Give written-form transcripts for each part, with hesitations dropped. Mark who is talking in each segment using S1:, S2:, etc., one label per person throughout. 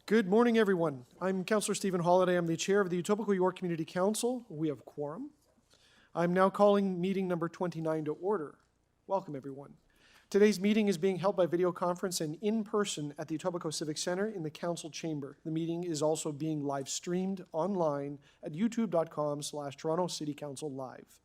S1: Good morning, everyone. I'm Councillor Stephen Holliday. I'm the chair of the Etobicoke York Community Council. We have quorum. I'm now calling meeting number 29 to order. Welcome, everyone. Today's meeting is being held by video conference and in person at the Etobicoke Civic Centre in the council chamber. The meeting is also being live streamed online at youtube.com/Toronto City Council Live.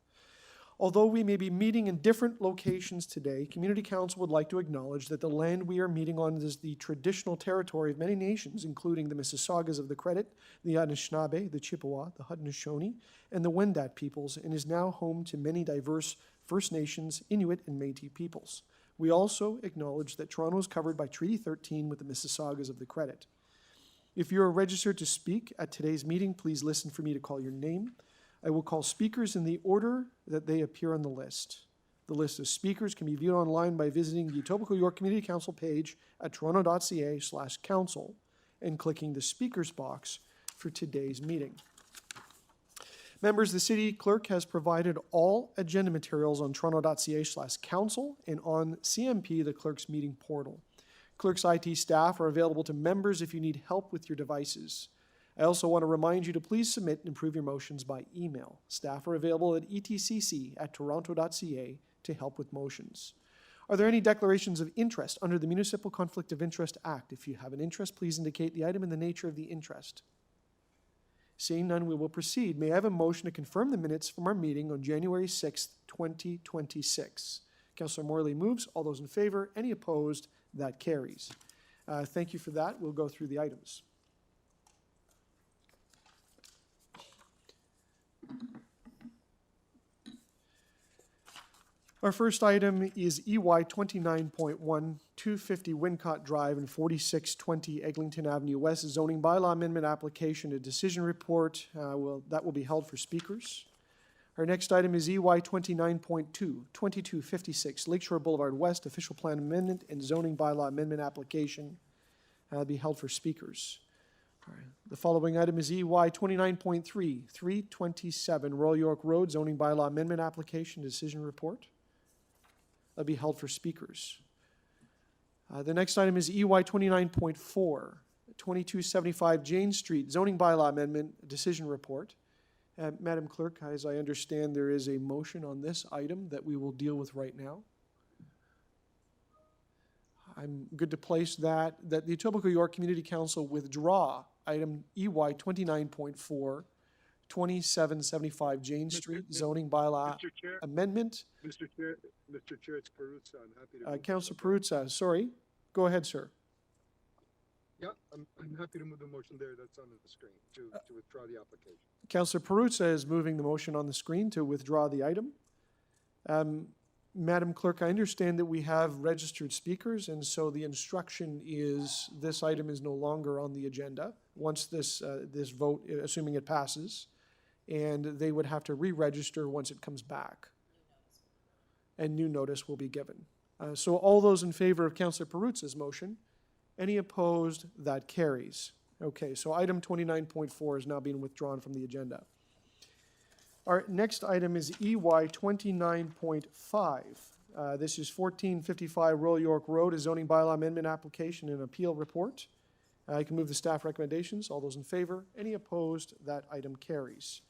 S1: Although we may be meeting in different locations today, Community Council would like to acknowledge that the land we are meeting on is the traditional territory of many nations, including the Mississaugas of the Credit, the Anishinaabe, the Chippewa, the Haudenosaunee, and the Wendat peoples, and is now home to many diverse First Nations, Inuit, and Métis peoples. We also acknowledge that Toronto is covered by Treaty 13 with the Mississaugas of the Credit. If you are registered to speak at today's meeting, please listen for me to call your name. I will call speakers in the order that they appear on the list. The list of speakers can be viewed online by visiting the Etobicoke York Community Council page at toronto.ca/council and clicking the speakers box for today's meeting. Members, the city clerk has provided all agenda materials on toronto.ca/council and on CMP, the clerk's meeting portal. Clerk's IT staff are available to members if you need help with your devices. I also want to remind you to please submit and approve your motions by email. Staff are available at etcc@toronto.ca to help with motions. Are there any declarations of interest under the Municipal Conflict of Interest Act? If you have an interest, please indicate the item and the nature of the interest. Seeing none, we will proceed. May I have a motion to confirm the minutes from our meeting on January 6th, 2026? Councillor Morley moves. All those in favor? Any opposed? That carries. Thank you for that. We'll go through the items. Our first item is EY 29.1, 250 Wincott Drive and 4620 Eglinton Avenue West zoning bylaw amendment application, a decision report that will be held for speakers. Our next item is EY 29.2, 2256 Lakeshore Boulevard West official plan amendment and zoning bylaw amendment application be held for speakers. All right. The following item is EY 29.3, 327 Royal York Road zoning bylaw amendment application decision report. That'll be held for speakers. The next item is EY 29.4, 2275 Jane Street zoning bylaw amendment decision report. Madam Clerk, as I understand, there is a motion on this item that we will deal with right now. I'm good to place that the Etobicoke York Community Council withdraw item EY 29.4, 2775 Jane Street zoning bylaw amendment.
S2: Mr. Chair, it's Peruzza. I'm happy to.
S1: Councillor Peruzza, sorry. Go ahead, sir.
S2: Yeah, I'm happy to move the motion there. That's on the screen to withdraw the application.
S1: Councillor Peruzza is moving the motion on the screen to withdraw the item. Madam Clerk, I understand that we have registered speakers, and so the instruction is this item is no longer on the agenda once this vote, assuming it passes, and they would have to re-register once it comes back. And new notice will be given. So all those in favor of Councillor Peruzza's motion, any opposed, that carries. Okay, so item 29.4 is now being withdrawn from the agenda. Our next item is EY 29.5. This is 1455 Royal York Road, a zoning bylaw amendment application and appeal report. You can move the staff recommendations. All those in favor? Any opposed? That item carries.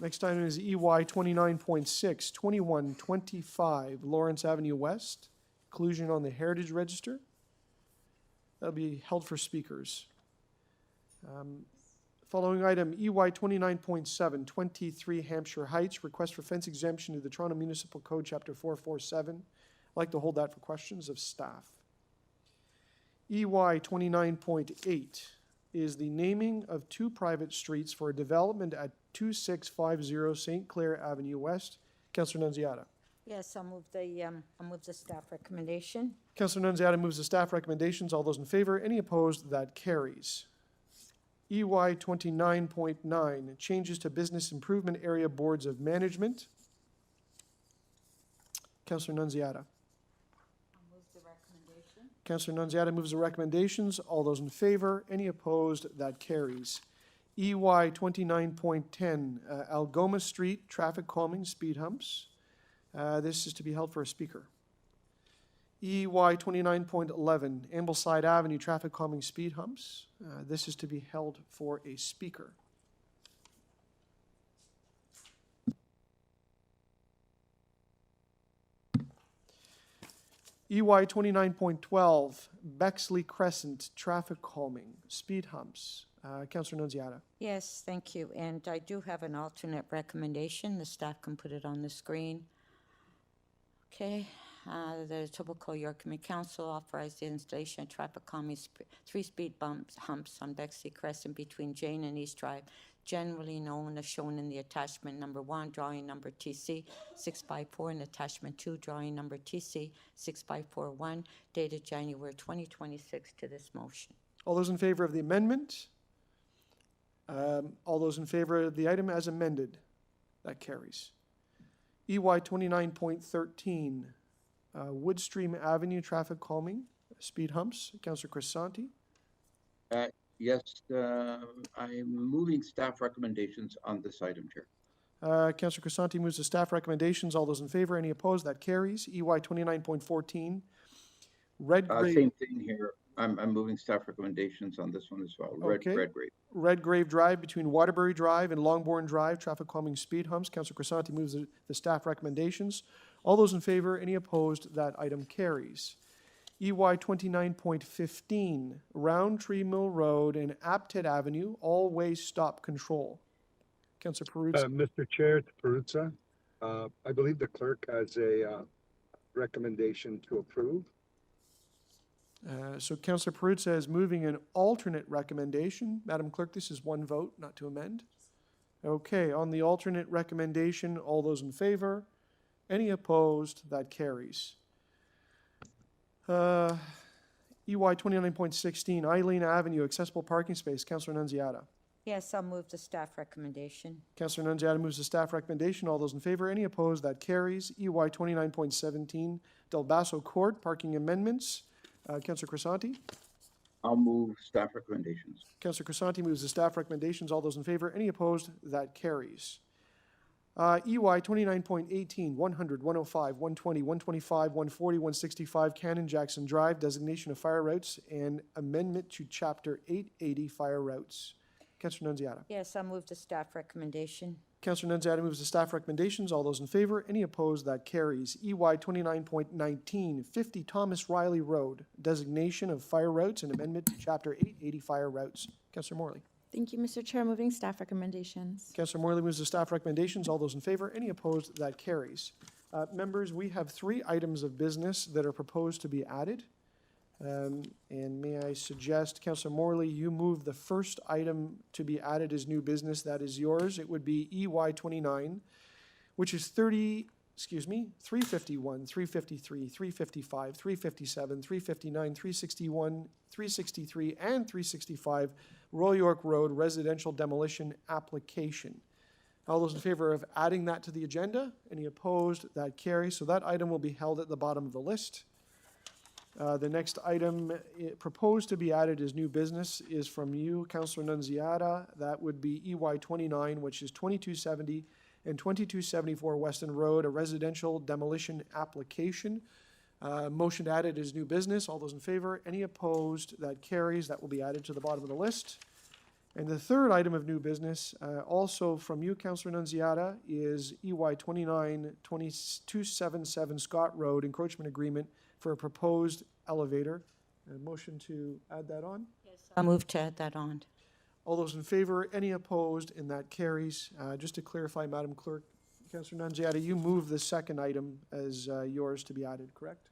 S1: Next item is EY 29.6, 2125 Lawrence Avenue West, inclusion on the Heritage Register. That'll be held for speakers. Following item, EY 29.7, 23 Hampshire Heights, request for fence exemption to the Toronto Municipal Code, Chapter 447. I'd like to hold that for questions of staff. EY 29.8 is the naming of two private streets for a development at 2650 St. Clair Avenue West. Councillor Nunziata.
S3: Yes, I'll move the staff recommendation.
S1: Councillor Nunziata moves the staff recommendations. All those in favor? Any opposed? That carries. EY 29.9, changes to business improvement area boards of management. Councillor Nunziata.
S3: I'll move the recommendation.
S1: Councillor Nunziata moves the recommendations. All those in favor? Any opposed? That carries. EY 29.10, Algoma Street, traffic calming, speed humps. This is to be held for a speaker. EY 29.11, Ambleside Avenue traffic calming speed humps. This is to be held for a speaker. EY 29.12, Bexley Crescent traffic calming speed humps. Councillor Nunziata.
S3: Yes, thank you. And I do have an alternate recommendation. The staff can put it on the screen. Okay. The Etobicoke York Community Council authorized the installation of traffic calming three-speed humps on Bexley Crescent between Jane and East Drive, generally known as shown in the attachment number 1, drawing number TC 654, and attachment 2, drawing number TC 6541, dated January 2026 to this motion.
S1: All those in favor of the amendment? All those in favor of the item as amended? That carries. EY 29.13, Woodstream Avenue traffic calming speed humps. Councillor Crescent.
S4: Yes, I'm moving staff recommendations on this item, Chair.
S1: Councillor Crescent moves the staff recommendations. All those in favor? Any opposed? That carries. EY 29.14, Redgrave.
S4: Same thing here. I'm moving staff recommendations on this one as well.
S1: Okay.
S4: Redgrave.
S1: Redgrave Drive between Waterbury Drive and Longbourne Drive, traffic calming speed humps. Councillor Crescent moves the staff recommendations. All those in favor? Any opposed? That item carries. EY 29.15, Rowntree Mill Road and Apted Avenue, all-way stop control. Councillor Perruzza.
S2: Mr. Chair, to Perruzza, I believe the clerk has a recommendation to approve.
S1: So Councillor Perruzza is moving an alternate recommendation. Madam Clerk, this is one vote, not to amend. Okay, on the alternate recommendation, all those in favor? Any opposed? That carries. EY 29.16, Eileen Avenue, accessible parking space. Councillor Nunziata.
S3: Yes, I'll move the staff recommendation.
S1: Councillor Nunziata moves the staff recommendation. All those in favor? Any opposed? That carries. EY 29.17, Delbasso Court, parking amendments. Councillor Crescent.
S4: I'll move staff recommendations.
S1: Councillor Crescent moves the staff recommendations. All those in favor? Any opposed? That carries. EY 29.18, 100, 105, 120, 125, 140, 165, Canon Jackson Drive, designation of fire routes and amendment to Chapter 880 fire routes. Councillor Nunziata.
S3: Yes, I'll move the staff recommendation.
S1: Councillor Nunziata moves the staff recommendations. All those in favor? Any opposed? That carries. EY 29.19, 50 Thomas Riley Road, designation of fire routes and amendment to Chapter 880 fire routes. Councillor Morley.
S5: Thank you, Mr. Chair. Moving staff recommendations.
S1: Councillor Morley moves the staff recommendations. All those in favor? Any opposed? That carries. Members, we have 3 items of business that are proposed to be added. And may I suggest, Councillor Morley, you move the first item to be added as new business. That is yours. It would be EY 29, which is 351, 353, 355, 357, 359, 361, 363, and 365, Royal York Road residential demolition application. All those in favor of adding that to the agenda? Any opposed? That carries. So that item will be held at the bottom of the list. The next item proposed to be added as new business is from you, Councillor Nunziata. That would be EY 29, which is 2270 and 2274 Weston Road, a residential demolition application. Motion to add it as new business. All those in favor? Any opposed? That carries. That will be added to the bottom of the list. And the third item of new business, also from you, Councillor Nunziata, is EY 29, 2277 Scott Road, encroachment agreement for a proposed elevator. A motion to add that on?
S3: Yes, I'll move to add that on.
S1: All those in favor? Any opposed? And that carries. Just to clarify, Madam Clerk, Councillor Nunziata, you move the second item as yours to be added, correct?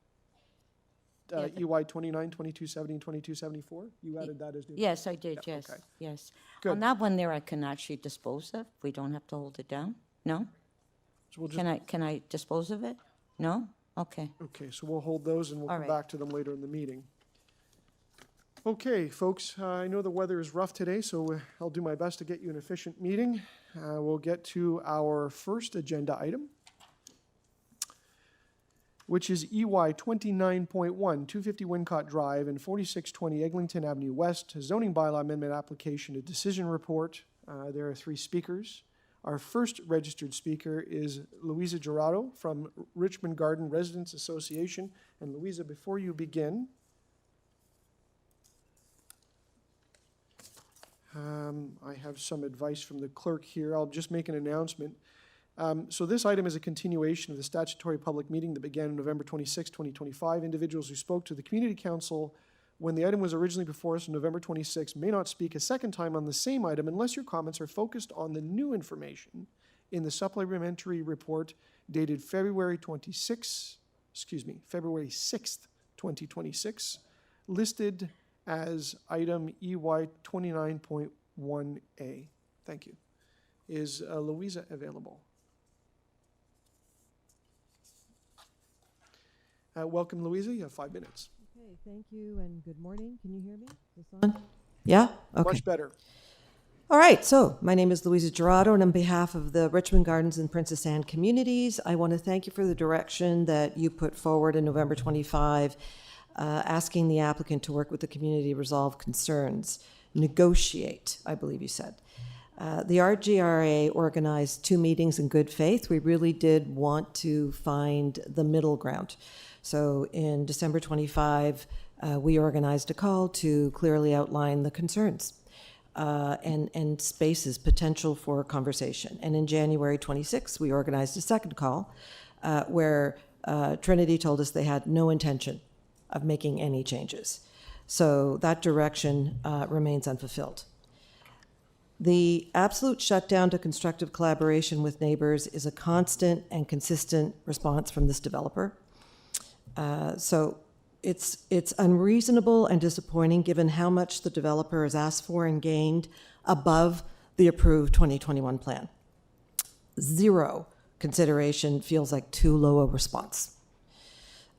S3: Yeah.
S1: EY 29, 2270, and 2274? You added that as new?
S3: Yes, I did,
S1: Yeah,
S3: yes,
S1: okay.
S3: yes.
S1: Good.
S3: On that one there, I can actually dispose of. We don't have to hold it down? No?
S1: So we'll just,
S3: Can I dispose of it? No? Okay.
S1: okay, so we'll hold those and we'll
S3: All
S1: come
S3: right.
S1: back to them later in the meeting. Okay, folks, I know the weather is rough today, so I'll do my best to get you an efficient meeting. We'll get to our first agenda item, which is EY 29.1, 250 Wincott Drive and 4620 Eglinton Avenue West, zoning bylaw amendment application, a decision report. There are 3 speakers. Our first registered speaker is Louisa Gerardo from Richmond Garden Residents Association. And Louisa, before you begin, I have some advice from the clerk here. I'll just make an announcement. So this item is a continuation of the statutory public meeting that began on November 26, 2025. Individuals who spoke to the Community Council when the item was originally before us on November 26 may not speak a second time on the same item unless your comments are focused on the new information in the supplementary report dated February 6th, 2026, listed as item EY 29.1A. Thank you. Is Louisa available? Welcome, Louisa. You have 5 minutes.
S6: Okay, thank you and good morning. Can you hear me? Is this on? Yeah? Okay.
S1: Much better.
S6: All right, so my name is Louisa Gerardo, and on behalf of the Richmond Gardens and Princess Anne communities, I want to thank you for the direction that you put forward in November 25, asking the applicant to work with the community to resolve concerns, negotiate, I believe you said. The RGRA organized 2 meetings in good faith. We really did want to find the middle ground. So in December 25, we organized a call to clearly outline the concerns and spaces, potential for conversation. And in January 26, we organized a second call where Trinity told us they had no intention of making any changes. So that direction remains unfulfilled. The absolute shutdown to constructive collaboration with neighbors is a constant and consistent response from this developer. So it's unreasonable and disappointing given how much the developer has asked for and gained above the approved 2021 plan. 0 consideration feels like too low a response.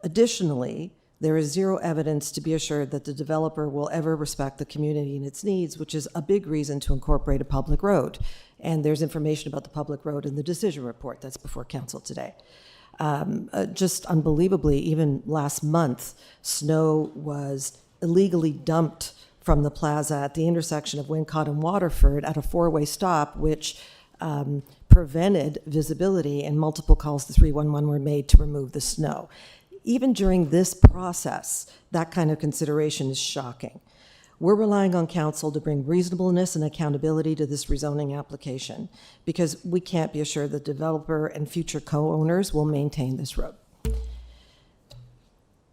S6: Additionally, there is 0 evidence to be assured that the developer will ever respect the community and its needs, which is a big reason to incorporate a public road. And there's information about the public road in the decision report that's before council today. Just unbelievably, even last month, snow was illegally dumped from the plaza at the intersection of Wincott and Waterford at a 4-way stop, which prevented visibility, and multiple calls to 311 were made to remove the snow. Even during this process, that kind of consideration is shocking. We're relying on council to bring reasonableness and accountability to this rezoning application because we can't be assured the developer and future co-owners will maintain this road.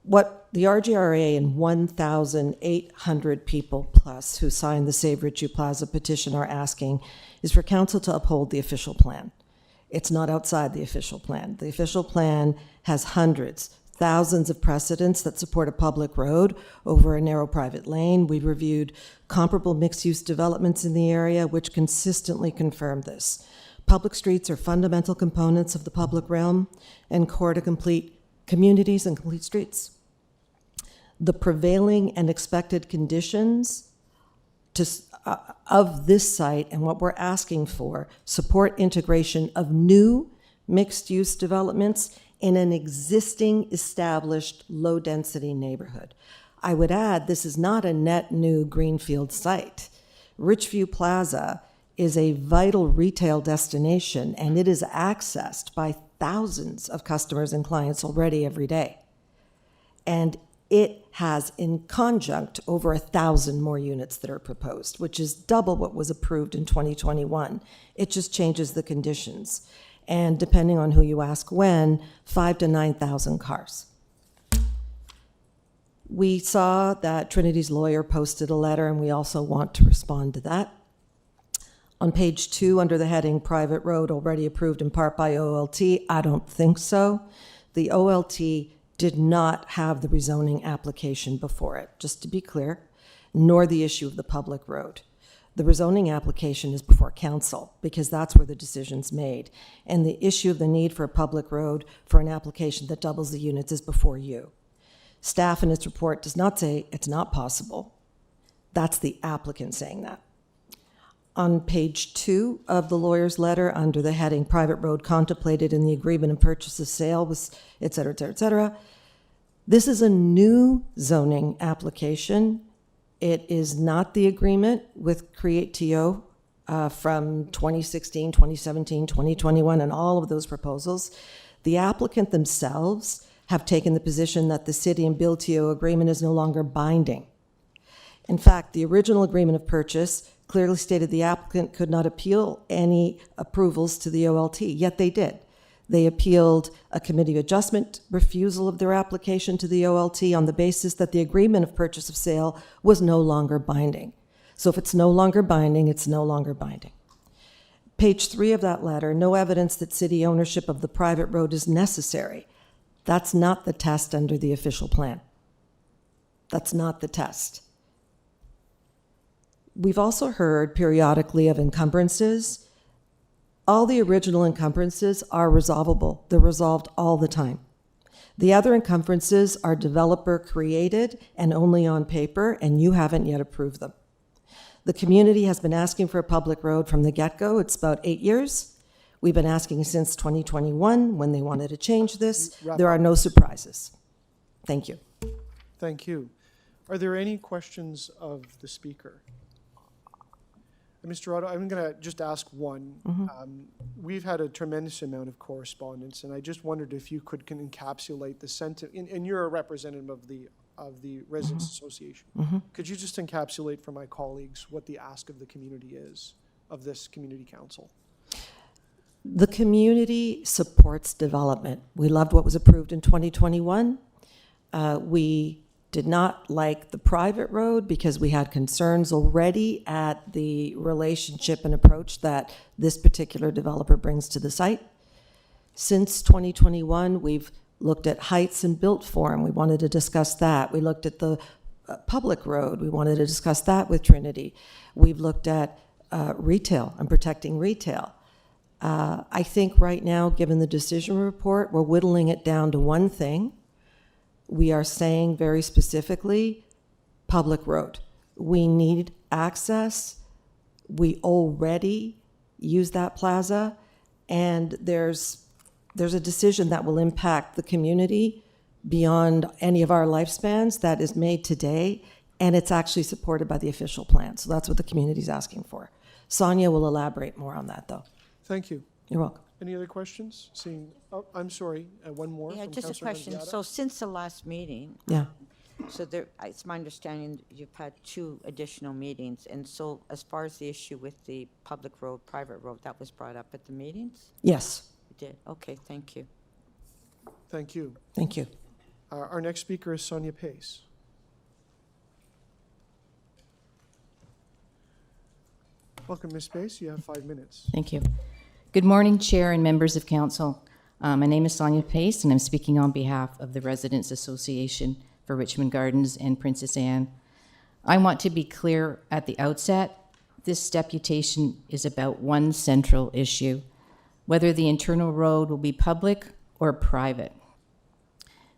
S6: What the RGRA and 1,800 people plus who signed the Save Ritchie Plaza petition are asking is for council to uphold the official plan. It's not outside the official plan. The official plan has hundreds, thousands of precedents that support a public road over a narrow private lane. We've reviewed comparable mixed-use developments in the area, which consistently confirm this. Public streets are fundamental components of the public realm and core to complete communities and complete streets. The prevailing and expected conditions of this site and what we're asking for support integration of new mixed-use developments in an existing established low-density neighborhood. I would add this is not a net new greenfield site. Richview Plaza is a vital retail destination, and it is accessed by thousands of customers and clients already every day. And it has in conjunct over 1,000 more units that are proposed, which is double what was approved in 2021. It just changes the conditions. And depending on who you ask when, 5,000 to 9,000 cars. We saw that Trinity's lawyer posted a letter, and we also want to respond to that. On page 2, under the heading Private Road Already Approved in Part by OLT, I don't think so. The OLT did not have the rezoning application before it, just to be clear, nor the issue of the public road. The rezoning application is before council because that's where the decision's made. And the issue of the need for a public road for an application that doubles the units is before you. Staff in its report does not say it's not possible. That's the applicant saying that. On page 2 of the lawyer's letter, under the heading Private Road Contemplated in the Agreement and Purchase of Sale, et cetera, et cetera, et cetera, this is a new zoning application. It is not the agreement with Create TO from 2016, 2017, 2021, and all of those proposals, the applicant themselves have taken the position that the city and BuildTO agreement is no longer binding. In fact, the original agreement of purchase clearly stated the applicant could not appeal any approvals to the OLT, yet they did. They appealed a committee adjustment refusal of their application to the OLT on the basis that the agreement of purchase of sale was no longer binding. So if it's no longer binding, it's no longer binding. Page 3 of that letter, no evidence that city ownership of the private road is necessary. That's not the test under the official plan. That's not the test. We've also heard periodically of encumbrances. All the original encumbrances are resolvable. They're resolved all the time. The other encumbrances are developer created and only on paper, and you haven't yet approved them. The community has been asking for a public road from the get-go. It's about 8 years. We've been asking since 2021 when they wanted to change this. There are no surprises. Thank you.
S1: Thank you. Are there any questions of the speaker? Mr. Otto, I'm going to just ask one. We've had a tremendous amount of correspondence, and I just wondered if you could encapsulate the sentiment, and you're a representative of the Residents Association. Could you just encapsulate for my colleagues what the ask of the community is, of this community council?
S6: The community supports development. We loved what was approved in 2021. We did not like the private road because we had concerns already at the relationship and approach that this particular developer brings to the site. Since 2021, we've looked at heights and built form. We wanted to discuss that. We looked at the public road. We wanted to discuss that with Trinity. We've looked at retail and protecting retail. I think right now, given the decision report, we're whittling it down to one thing. We are saying very specifically, public road. We need access. We already use that plaza, and there's a decision that will impact the community beyond any of our lifespans that is made today, and it's actually supported by the official plan. So that's what the community is asking for. Sonia will elaborate more on that, though.
S1: Thank you.
S6: You're welcome.
S1: Any other questions? Seeing, oh, I'm sorry, one more
S3: Yeah,
S1: from
S3: just a
S1: Councillor
S3: question.
S1: Nunziata.
S3: So since the last meeting,
S6: Yeah.
S3: so there, it's my understanding you've had 2 additional meetings. And so as far as the issue with the public road, private road, that was brought up at the meetings?
S6: Yes.
S3: You did? Okay, thank you.
S1: Thank you.
S6: Thank you.
S1: Our next speaker is Sonia Pace. Welcome, Ms. Pace. You have 5 minutes.
S7: Thank you. Good morning, Chair and members of Council. My name is Sonia Pace, and I'm speaking on behalf of the Residents Association for Richmond Gardens and Princess Anne. I want to be clear at the outset, this deputation is about one central issue, whether the internal road will be public or private.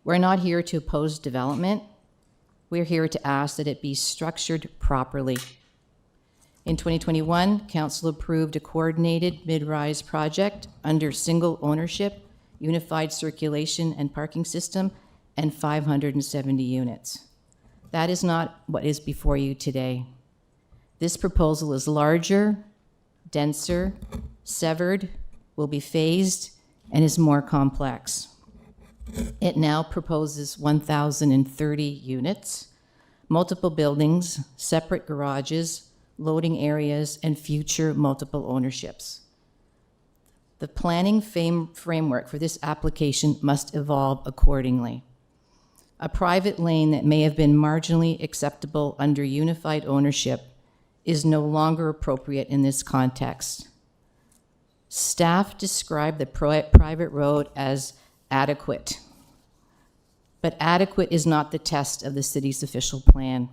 S7: We're not here to oppose development. We're here to ask that it be structured properly. In 2021, Council approved a coordinated mid-rise project under single ownership, unified circulation and parking system, and 570 units. That is not what is before you today. This proposal is larger, denser, severed, will be phased, and is more complex. It now proposes 1,030 units, multiple buildings, separate garages, loading areas, and future multiple ownerships. The planning framework for this application must evolve accordingly. A private lane that may have been marginally acceptable under unified ownership is no longer appropriate in this context. Staff described the private road as adequate, but adequate is not the test of the city's official plan.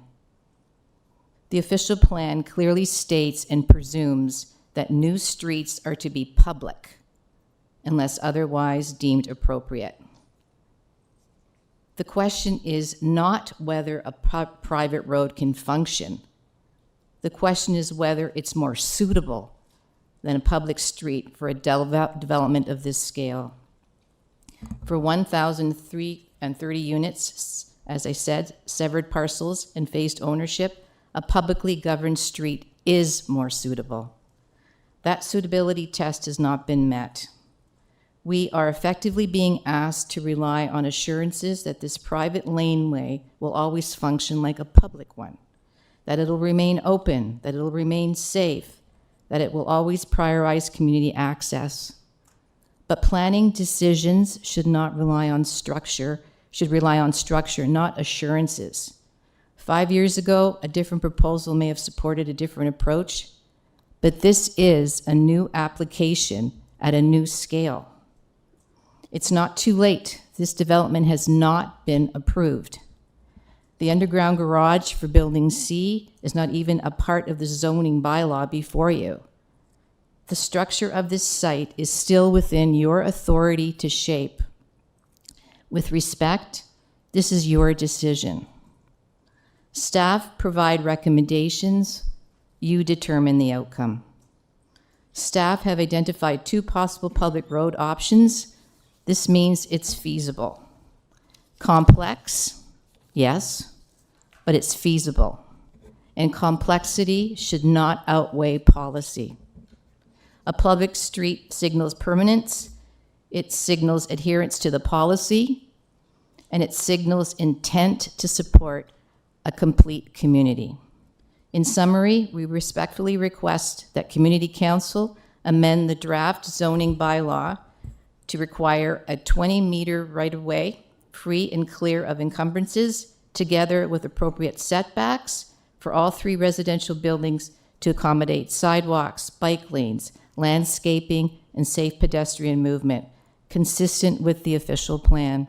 S7: The official plan clearly states and presumes that new streets are to be public unless otherwise deemed appropriate. The question is not whether a private road can function. The question is whether it's more suitable than a public street for a development of this scale. For 1,030 units, as I said, severed parcels and phased ownership, a publicly governed street is more suitable. That suitability test has not been met. We are effectively being asked to rely on assurances that this private laneway will always function like a public one, that it'll remain open, that it'll remain safe, that it will always prioritize community access. But planning decisions should rely on structure, not assurances. 5 years ago, a different proposal may have supported a different approach, but this is a new application at a new scale. It's not too late. This development has not been approved. The underground garage for Building C is not even a part of the zoning bylaw before you. The structure of this site is still within your authority to shape. With respect, this is your decision. Staff provide recommendations. You determine the outcome. Staff have identified 2 possible public road options. This means it's feasible. Complex, yes, but it's feasible. And complexity should not outweigh policy. A public street signals permanence, it signals adherence to the policy, and it signals intent to support a complete community. In summary, we respectfully request that Community Council amend the draft zoning bylaw to require a 20-meter right-of-way, free and clear of encumbrances, together with appropriate setbacks for all 3 residential buildings to accommodate sidewalks, bike lanes, landscaping, and safe pedestrian movement, consistent with the official plan.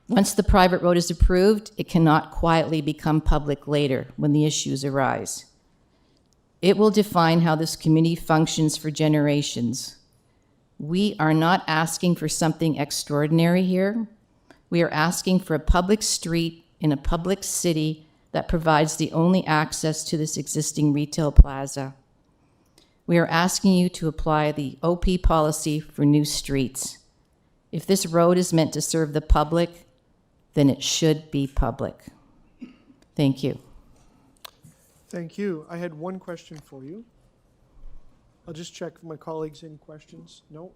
S7: Once the private road is approved, it cannot quietly become public later when the issues arise. It will define how this community functions for generations. We are not asking for something extraordinary here. We are asking for a public street in a public city that provides the only access to this existing retail plaza. We are asking you to apply the OP policy for new streets. If this road is meant to serve the public, then it should be public. Thank you.
S1: Thank you. I had one question for you. I'll just check if my colleagues any questions. No?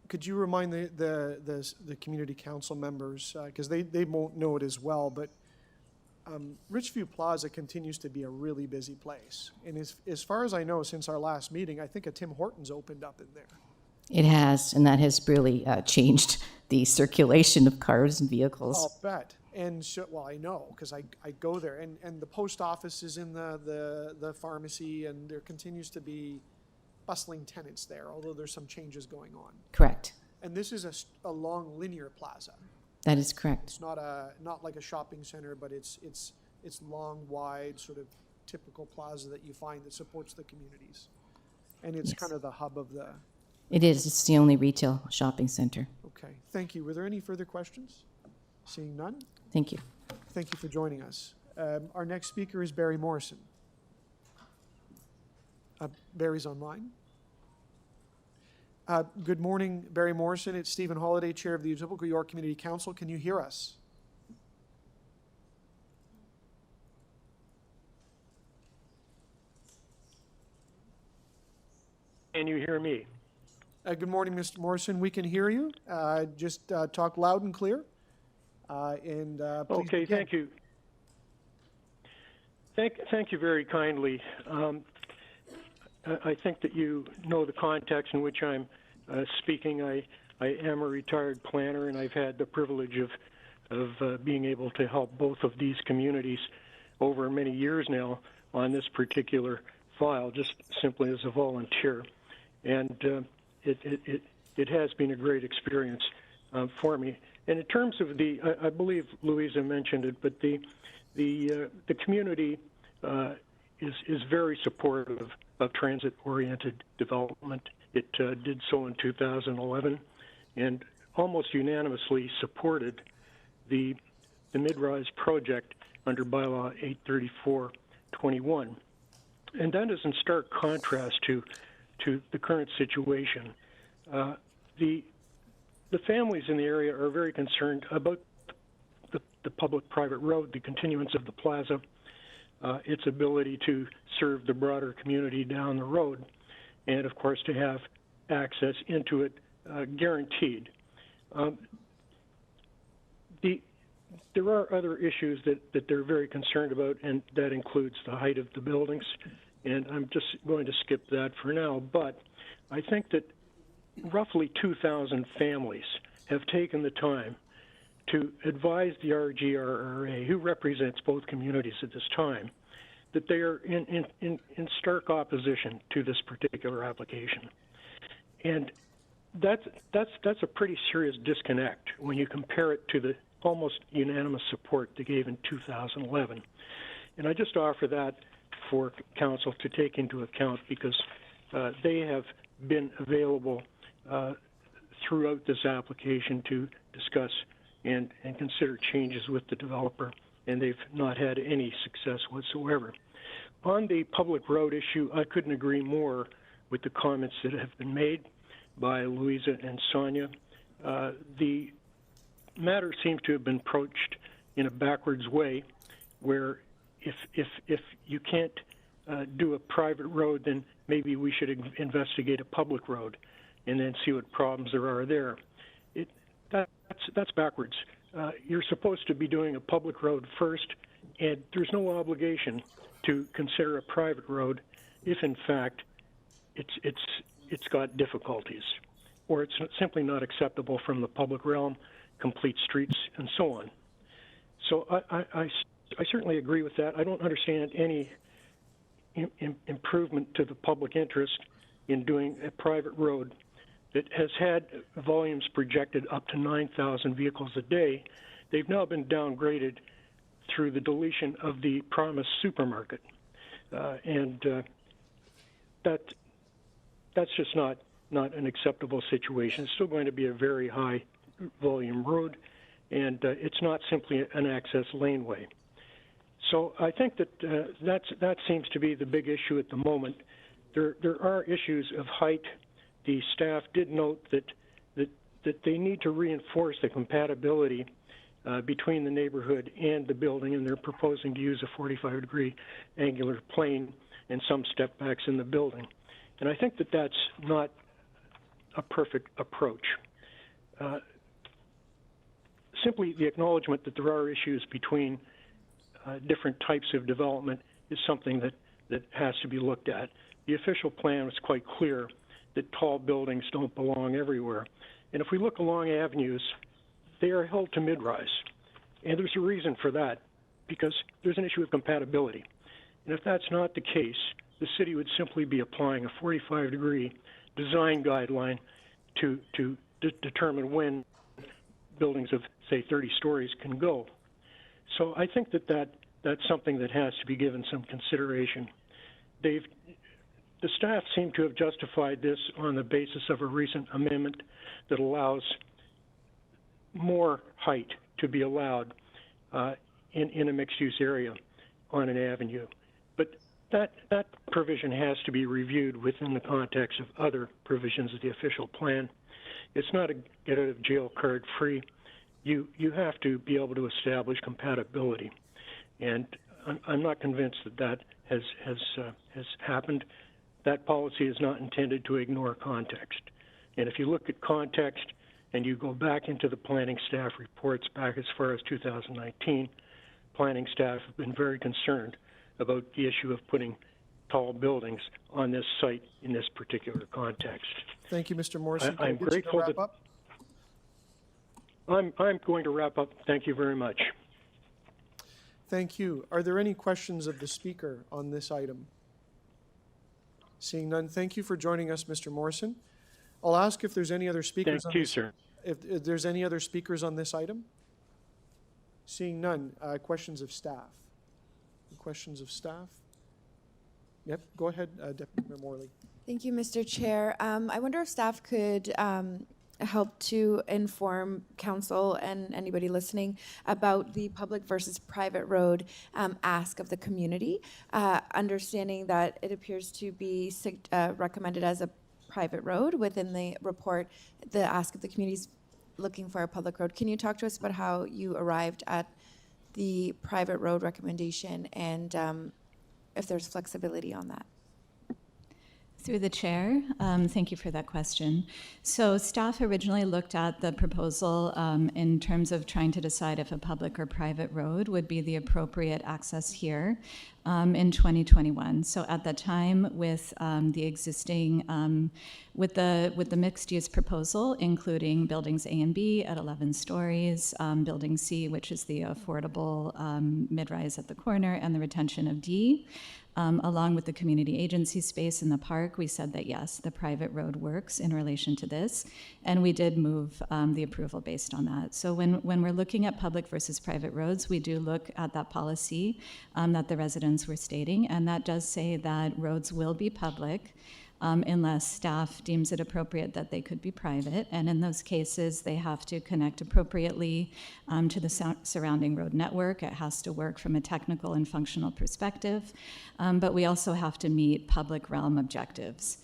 S1: Could you remind the community council members, because they won't know it as well, but Richview Plaza continues to be a really busy place. And as far as I know, since our last meeting, I think a Tim Hortons opened up in there.
S7: It has, and that has really changed the circulation of cars and vehicles.
S1: I'll bet. And so, well, I know, because I go there. And the post office is in the pharmacy, and there continues to be bustling tenants there, although there's some changes going on.
S7: Correct.
S1: And this is a long linear plaza.
S7: That is correct.
S1: It's not like a shopping center, but it's long, wide, sort of typical plaza that you find that supports the communities. And it's kind of the hub of the...
S7: It is. It's the only retail shopping center.
S1: Okay, thank you. Were there any further questions? Seeing none?
S7: Thank you.
S1: Thank you for joining us. Our next speaker is Barry Morrison. Barry's online. Good morning, Barry Morrison. It's Stephen Holliday, Chair of the Etobicoke York Community Council. Can you hear us?
S8: Can you hear me?
S1: Good morning, Mr. Morrison. We can hear you. Just talk loud and clear. Please
S8: Okay,
S1: begin.
S8: thank you. Thank you very kindly. I think that you know the context in which I'm speaking. I am a retired planner, and I've had the privilege of being able to help both of these communities over many years now on this particular file, just simply as a volunteer. And it has been a great experience for me. And in terms of I believe Louisa mentioned it, but the community is very supportive of transit-oriented development. It did so in 2011, and almost unanimously supported the mid-rise project under bylaw 834-21. And that is in stark contrast to the current situation. The families in the area are very concerned about the public-private road, the continuance of the plaza. its ability to serve the broader community down the road, and of course to have access into it guaranteed. There are other issues that they're very concerned about, and that includes the height of the buildings, and I'm just going to skip that for now, but I think that roughly 2,000 families have taken the time to advise the RGRRA, who represents both communities at this time, that they are in stark opposition to this particular application. And that's a pretty serious disconnect when you compare it to the almost unanimous support they gave in 2011. And I just offer that for council to take into account, because they have been available throughout this application to discuss and consider changes with the developer, and they've not had any success whatsoever. On the public road issue, I couldn't agree more with the comments that have been made by Louisa and Sonia. The matter seems to have been approached in a backwards way, where if you can't do a private road, then maybe we should investigate a public road and then see what problems there are there. That's backwards. You're supposed to be doing a public road first, and there's no obligation to consider a private road if, in fact, it's got difficulties, or it's simply not acceptable from the public realm, complete streets, and so on. So I certainly agree with that. I don't understand any improvement to the public interest in doing a private road that has had volumes projected up to 9,000 vehicles a day. They've now been downgraded through the deletion of the promised supermarket. That's just not an acceptable situation. It's still going to be a very high volume road, and it's not simply an access laneway. So I think that that seems to be the big issue at the moment. There are issues of height. The staff did note that they need to reinforce the compatibility between the neighborhood and the building, and they're proposing to use a 45-degree angular plane and some step backs in the building. And I think that that's not a perfect approach. Simply the acknowledgement that there are issues between different types of development is something that has to be looked at. The official plan was quite clear that tall buildings don't belong everywhere. And if we look along avenues, they are held to mid-rise. And there's a reason for that, because there's an issue of compatibility. And if that's not the case, the city would simply be applying a 45-degree design guideline to determine when buildings of, say, 30 stories can go. So I think that's something that has to be given some consideration. The staff seem to have justified this on the basis of a recent amendment that allows more height to be allowed in a mixed-use area on an avenue. But that provision has to be reviewed within the context of other provisions of the official plan. It's not a get-out-of-jail card free. You have to be able to establish compatibility, and I'm not convinced that has happened. That policy is not intended to ignore context. And if you look at context and you go back into the planning staff reports back as far as 2019, planning staff have been very concerned about the issue of putting tall buildings on this site in this particular context.
S1: Thank you, Mr. Morrison.
S8: I'm grateful that I'm going to wrap up. Thank you very much.
S1: Thank you. Are there any questions of the speaker on this item? Seeing none, thank you for joining us, Mr. Morrison. I'll ask if there's any other speakers.
S8: Thank you, sir.
S1: If there's any other speakers on this item? Seeing none, questions of staff? Questions of staff? Yep, go ahead, Deputy Mayor Morley.
S5: Thank you, Mr. Chair. I wonder if staff could help to inform council and anybody listening about the public versus private road ask of the community, understanding that it appears to be recommended as a private road within the report. The ask of the community is looking for a public road. Can you talk to us about how you arrived at the private road recommendation and if there's flexibility on that.
S9: Through the chair, thank you for that question. So staff originally looked at the proposal in terms of trying to decide if a public or private road would be the appropriate access here in 2021. So at that time, with the existing, with the mixed-use proposal, including buildings A and B at 11 stories, building C, which is the affordable mid-rise at the corner, and the retention of D. Along with the community agency space in the park, we said that yes, the private road works in relation to this, and we did move the approval based on that. So when we're looking at public versus private roads, we do look at that policy that the residents were stating, and that does say that roads will be public unless staff deems it appropriate that they could be private. And in those cases, they have to connect appropriately to the surrounding road network. It has to work from a technical and functional perspective. But we also have to meet public realm objectives.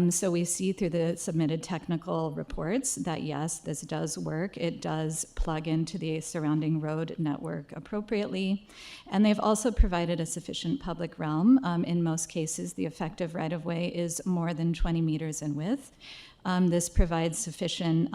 S9: So we see through the submitted technical reports that yes, this does work. It does plug into the surrounding road network appropriately. And they've also provided a sufficient public realm. In most cases, the effective right-of-way is more than 20 meters in width. This provides sufficient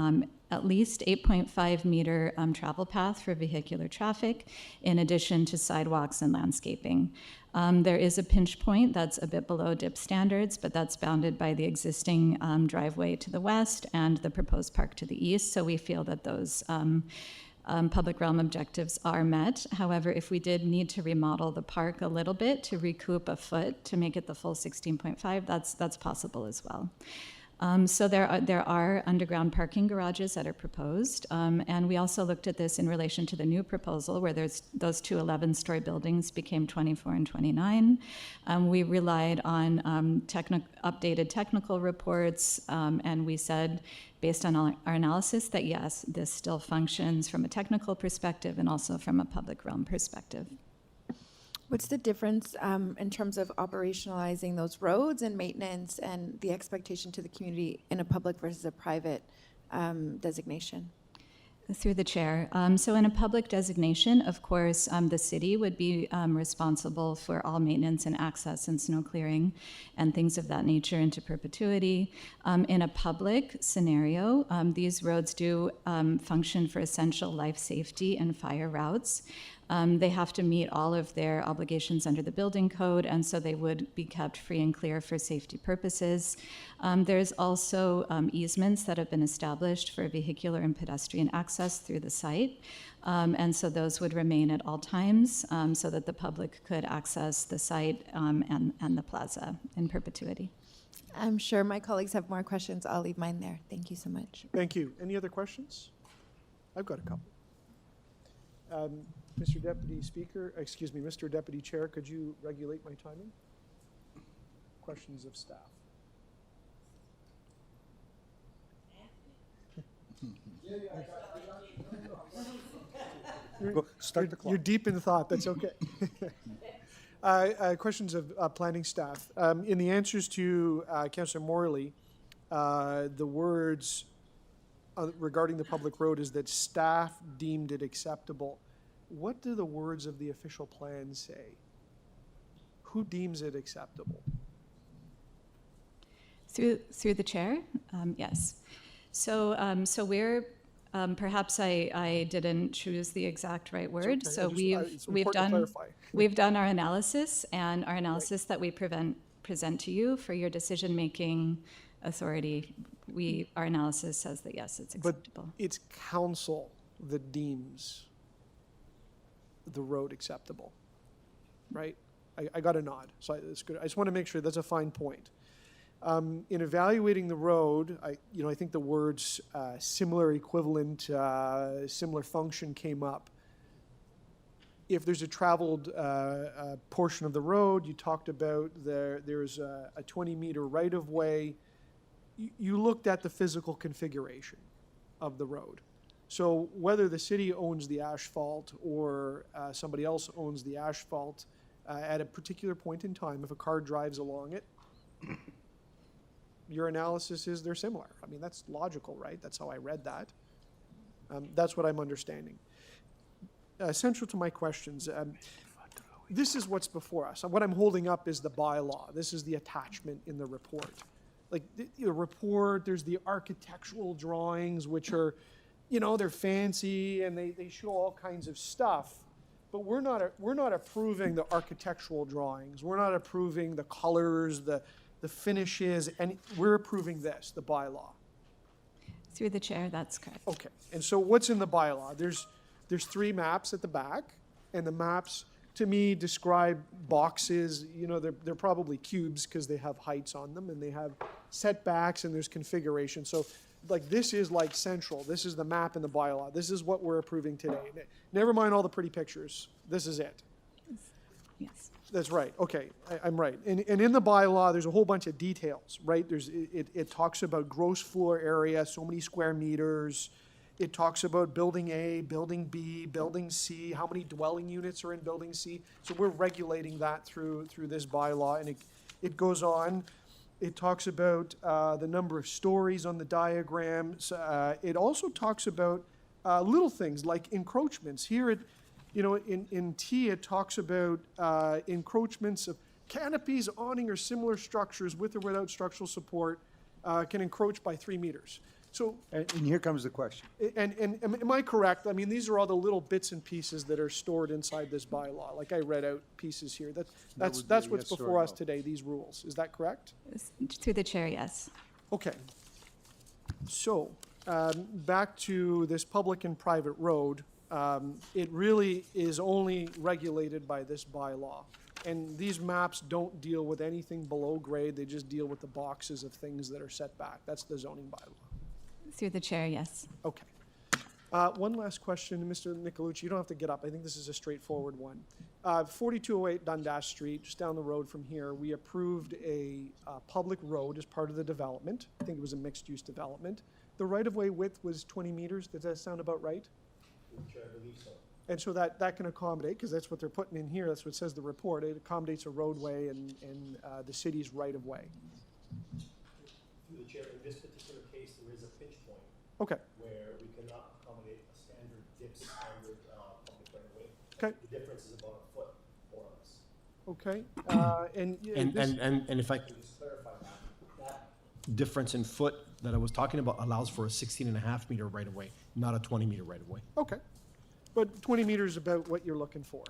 S9: at least 8.5 meter travel path for vehicular traffic, in addition to sidewalks and landscaping. There is a pinch point that's a bit below DIP standards, but that's bounded by the existing driveway to the west and the proposed park to the east, so we feel that those public realm objectives are met. However, if we did need to remodel the park a little bit to recoup a foot to make it the full 16.5, that's possible as well. So there are underground parking garages that are proposed, and we also looked at this in relation to the new proposal where there's those two 11-story buildings became 24 and 29. We relied on updated technical reports, and we said, based on our analysis, that yes, this still functions from a technical perspective and also from a public realm perspective.
S5: What's the difference in terms of operationalizing those roads and maintenance and the expectation to the community in a public versus a private designation?
S9: Through the chair. So in a public designation, of course, the city would be responsible for all maintenance and access and snow clearing and things of that nature into perpetuity. In a public scenario, these roads do function for essential life safety and fire routes. They have to meet all of their obligations under the building code, and so they would be kept free and clear for safety purposes. There's also easements that have been established for vehicular and pedestrian access through the site, and so those would remain at all times so that the public could access the site and the plaza in perpetuity.
S5: I'm sure my colleagues have more questions. I'll leave mine there. Thank you so much.
S1: Thank you. Any other questions? I've got a couple. Mr. Deputy Speaker, excuse me, Mr. Deputy Chair, could you regulate my timing? Questions of staff.
S2: Go, start the clock.
S1: You're deep in thought, that's okay. Questions of planning staff. In the answers to Councillor Morley, the words regarding the public road is that staff deemed it acceptable. What do the words of the official plan say? Who deems it acceptable?
S9: Through the chair, yes. So we're perhaps I didn't choose the exact right word.
S1: Okay.
S9: So we've done our analysis, and our analysis that we present to you for your decision making authority. Our analysis says that yes, it's acceptable.
S1: But it's council that deems the road acceptable, right? I got a nod, so that's good. I just want to make sure that's a fine point. In evaluating the road, I think the words similar, equivalent, similar function came up. If there's a traveled portion of the road, you talked about there's a 20-meter right-of-way. You looked at the physical configuration of the road. So whether the city owns the asphalt or somebody else owns the asphalt at a particular point in time, if a car drives along it, your analysis is they're similar. I mean, that's logical, right? That's how I read that. That's what I'm understanding. central to my questions, this is what's before us. What I'm holding up is the bylaw. This is the attachment in the report. Like the report, there's the architectural drawings, which are, they're fancy and they show all kinds of stuff. But we're not approving the architectural drawings. We're not approving the colors, the finishes, and we're approving this, the bylaw.
S9: Through the chair, that's correct.
S1: Okay, and so what's in the bylaw? There's 3 maps at the back, and the maps, to me, describe boxes. They're probably cubes because they have heights on them, and they have setbacks, and there's configuration. So, this is central. This is the map in the bylaw. This is what we're approving today. Never mind all the pretty pictures. This is it.
S9: Yes.
S1: That's right. Okay, I'm right. And in the bylaw, there's a whole bunch of details, right? It talks about gross floor area, so many square meters. It talks about building A, building B, building C, how many dwelling units are in building C. So we're regulating that through this bylaw, and it goes on. It talks about the number of stories on the diagrams. It also talks about little things like encroachments. Here, in T, it talks about encroachments of canopies, awning, or similar structures with or without structural support can encroach by 3 meters. So,
S2: And here comes the question.
S1: and am I correct? I mean, these are all the little bits and pieces that are stored inside this bylaw. Like I read out pieces here. That's
S2: would be
S1: what's
S2: yes or
S1: before us
S2: no.
S1: today, these rules. Is that correct?
S9: Through the chair, yes.
S1: Okay. So, back to this public and private road, it really is only regulated by this bylaw. And these maps don't deal with anything below grade, they just deal with the boxes of things that are set back. That's the zoning bylaw.
S9: Through the chair, yes.
S1: Okay. One last question, Mr. Nicolucci, you don't have to get up, I think this is a straightforward one. 4208 Dundas Street, just down the road from here, we approved a public road as part of the development. I think it was a mixed-use development. The right-of-way width was 20 meters, does that sound about right?
S10: Sure, I believe so.
S1: And so that can accommodate, because that's what they're putting in here, that's what says the report, it accommodates a roadway and the city's right-of-way.
S10: Through the chair, in this particular case, there is a pinch point
S1: Okay,
S10: where we cannot accommodate a standard dip standard public right of way.
S1: okay,
S10: The difference is about a foot more or less.
S1: okay. And
S10: And,
S1: this-
S10: and if I can just clarify that difference in foot that I was talking about allows for a 16.5 meter right of way, not a 20 meter right of way.
S1: Okay, but 20 meters is about what you're looking for.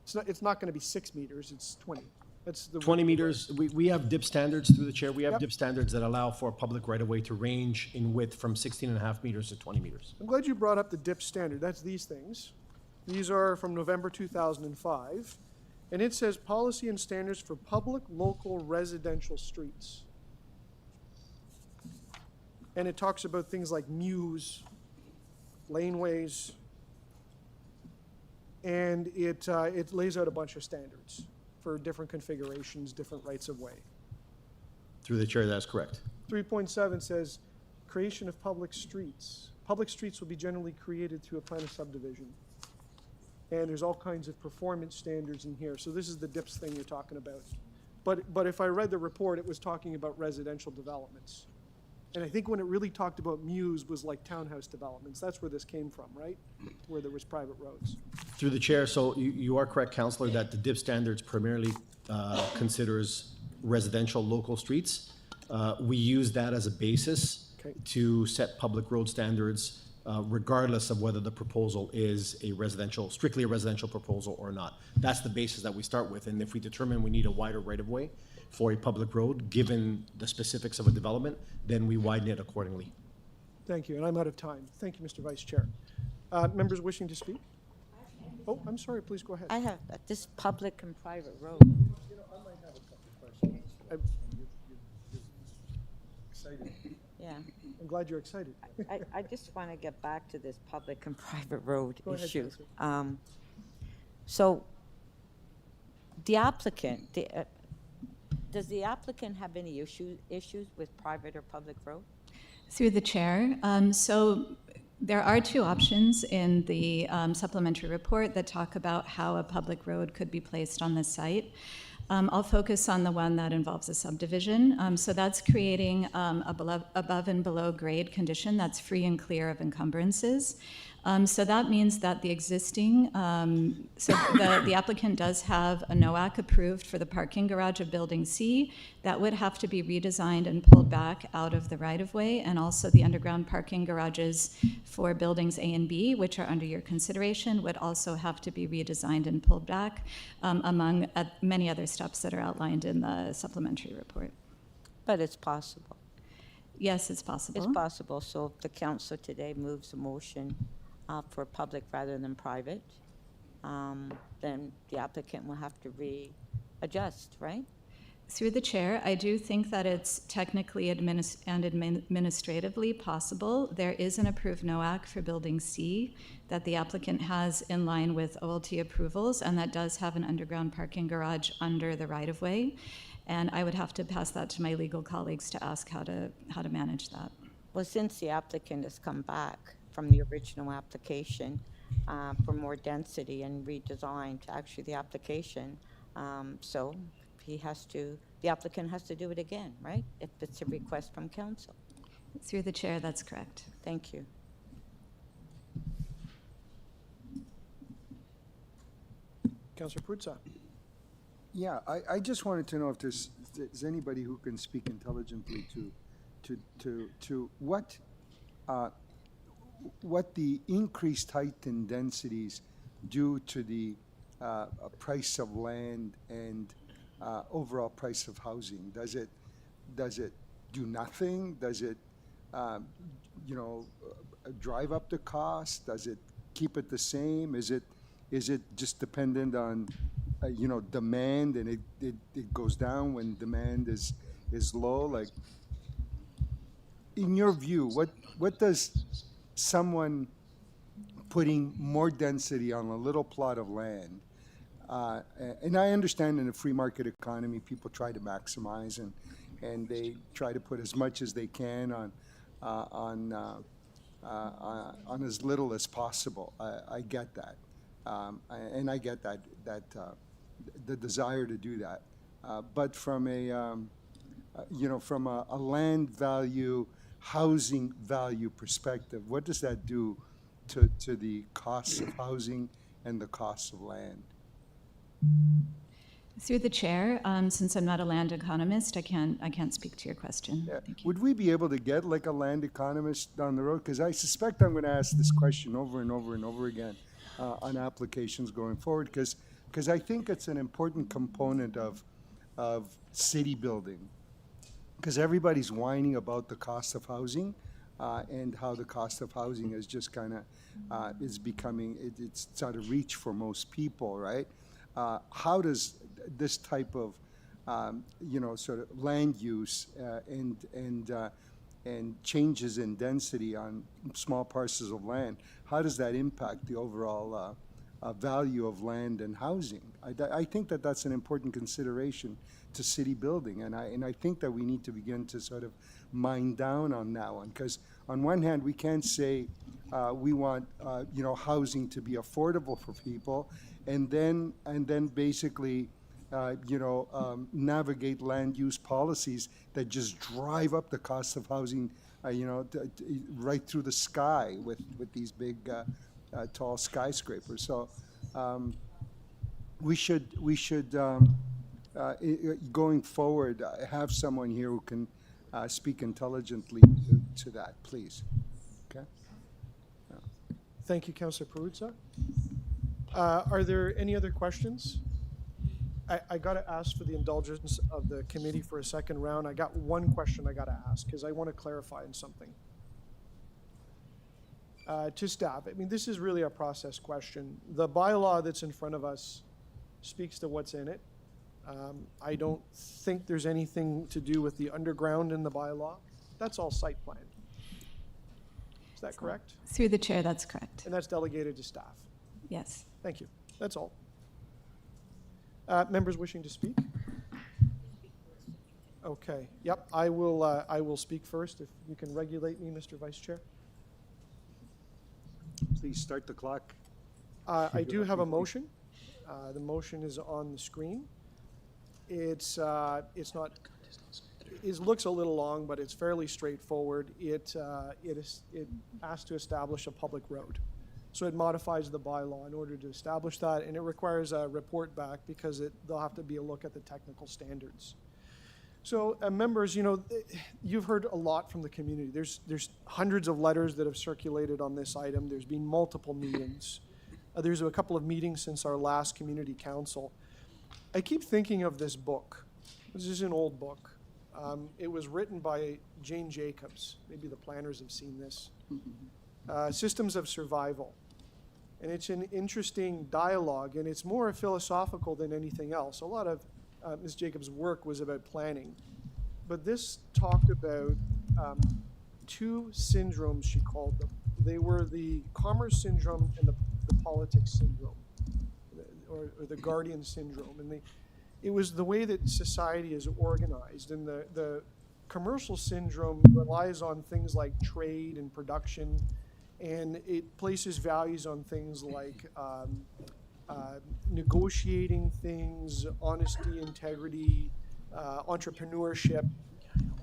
S1: It's not gonna be 6 meters, it's 20. That's the
S10: 20 meters, we have dip standards through the chair. We have
S1: Yep.
S10: dip standards that allow for a public right of way to range in width from 16.5 meters to 20 meters.
S1: I'm glad you brought up the DIP standard. That's these things. These are from November 2005. And it says policy and standards for public, local, residential streets. And it talks about things like mews, laneways, and it lays out a bunch of standards for different configurations, different rights of way.
S10: Through the chair, that's correct.
S1: 3.7 says, creation of public streets. Public streets will be generally created through a plan of subdivision. And there's all kinds of performance standards in here. So this is the DIPS thing you're talking about. But if I read the report, it was talking about residential developments. And I think when it really talked about mews was like townhouse developments. That's where this came from, right? Where there was private roads.
S10: Through the chair, so you are correct, Counselor, that the DIP standards primarily considers residential local streets. We use that as a basis
S1: Okay.
S10: to set public road standards regardless of whether the proposal is a residential, strictly a residential proposal or not. That's the basis that we start with, and if we determine we need a wider right-of-way for a public road, given the specifics of a development, then we widen it accordingly.
S1: Thank you, and I'm out of time. Thank you, Mr. Vice Chair. Members wishing to speak? Oh, I'm sorry, please go ahead.
S3: I have this public and private road.
S1: Excited.
S3: Yeah.
S1: I'm glad you're excited.
S3: I just want to get back to this public and private road
S1: Go ahead,
S3: issue.
S1: Counselor.
S3: So the applicant, does the applicant have any issues with private or public road?
S9: Through the chair. So there are 2 options in the supplementary report that talk about how a public road could be placed on the site. I'll focus on the one that involves a subdivision. So that's creating a above and below grade condition that's free and clear of encumbrances. So that means that the existing, the applicant does have a NOAC approved for the parking garage of Building C. That would have to be redesigned and pulled back out of the right-of-way, and also the underground parking garages for Buildings A and B, which are under your consideration, would also have to be redesigned and pulled back, among many other steps that are outlined in the supplementary report.
S3: But it's possible.
S9: Yes, it's possible.
S3: It's possible. So if the council today moves a motion for public rather than private, then the applicant will have to readjust, right?
S9: Through the chair, I do think that it's technically and administratively possible. There is an approved NOAC for Building C that the applicant has in line with OLT approvals, and that does have an underground parking garage under the right-of-way. And I would have to pass that to my legal colleagues to ask how to manage that.
S3: Well, since the applicant has come back from the original application for more density and redesign to actually the application, so the applicant has to do it again, right? If it's a request from council.
S9: Through the chair, that's correct.
S3: Thank you.
S1: Councillor Prutza.
S2: Yeah, I just wanted to know if there's anybody who can speak intelligently to what the increased height and densities do to the price of land and overall price of housing. Does it do nothing? Does it drive up the cost? Does it keep it the same? Is it just dependent on demand, and it goes down when demand is low? Like, in your view, what does someone putting more density on a little plot of land, and I understand in a free market economy, people try to maximize and they try to put as much as they can on as little as possible. I get that, and I get that the desire to do that, but from a land value, housing value perspective, what does that do to the costs of housing and the costs of land?
S9: Through the chair, since I'm not a land economist, I can't speak to your question.
S2: Yeah.
S9: Thank you.
S2: Would we be able to get like a land economist down the road? Because I suspect I'm going to ask this question over and over and over again on applications going forward, because I think it's an important component of city building, because everybody's whining about the cost of housing and how the cost of housing is just kind of is becoming, it's out of reach for most people, right? How does this type of sort of land use and changes in density on small parcels of land, how does that impact the overall value of land and housing? I think that that's an important consideration to city building, and I think that we need to begin to sort of mine down on that one, because on one hand we can't say we want housing to be affordable for people, and then basically navigate land use policies that just drive up the cost of housing right through the sky with these big tall skyscrapers. So we should going forward have someone here who can speak intelligently to that, please. Okay.
S1: Thank you, Councillor Perruzza. Are there any other questions? I got to ask for the indulgence of the committee for a second round. I got one question I got to ask, because I want to clarify on something. To staff, I mean, this is really a process question. The bylaw that's in front of us speaks to what's in it. I don't think there's anything to do with the underground in the bylaw. That's all site plan. Is that correct?
S9: Through the chair, that's correct.
S1: And that's delegated to staff.
S9: Yes.
S1: Thank you. That's all. Members wishing to speak? Okay. Yep. I will speak first. If you can regulate me, Mr. Vice Chair.
S2: Please start the clock.
S1: I do have a motion. The motion is on the screen. It looks a little long, but it's fairly straightforward. It asks to establish a public road. So it modifies the bylaw in order to establish that, and it requires a report back because there'll have to be a look at the technical standards. So, members, you've heard a lot from the community. There's hundreds of letters that have circulated on this item. There's been multiple meetings. There's a couple of meetings since our last community council. I keep thinking of this book. This is an old book. It was written by Jane Jacobs. Maybe the planners have seen this. Systems of Survival. And it's an interesting dialogue, and it's more philosophical than anything else. A lot of Ms. Jacobs' work was about planning. But this talked about two syndromes, she called them. They were the commerce syndrome and the politics syndrome, or the guardian syndrome. And it was the way that society is organized. And the commercial syndrome relies on things like trade and production, and it places values on things like negotiating things, honesty, integrity, entrepreneurship,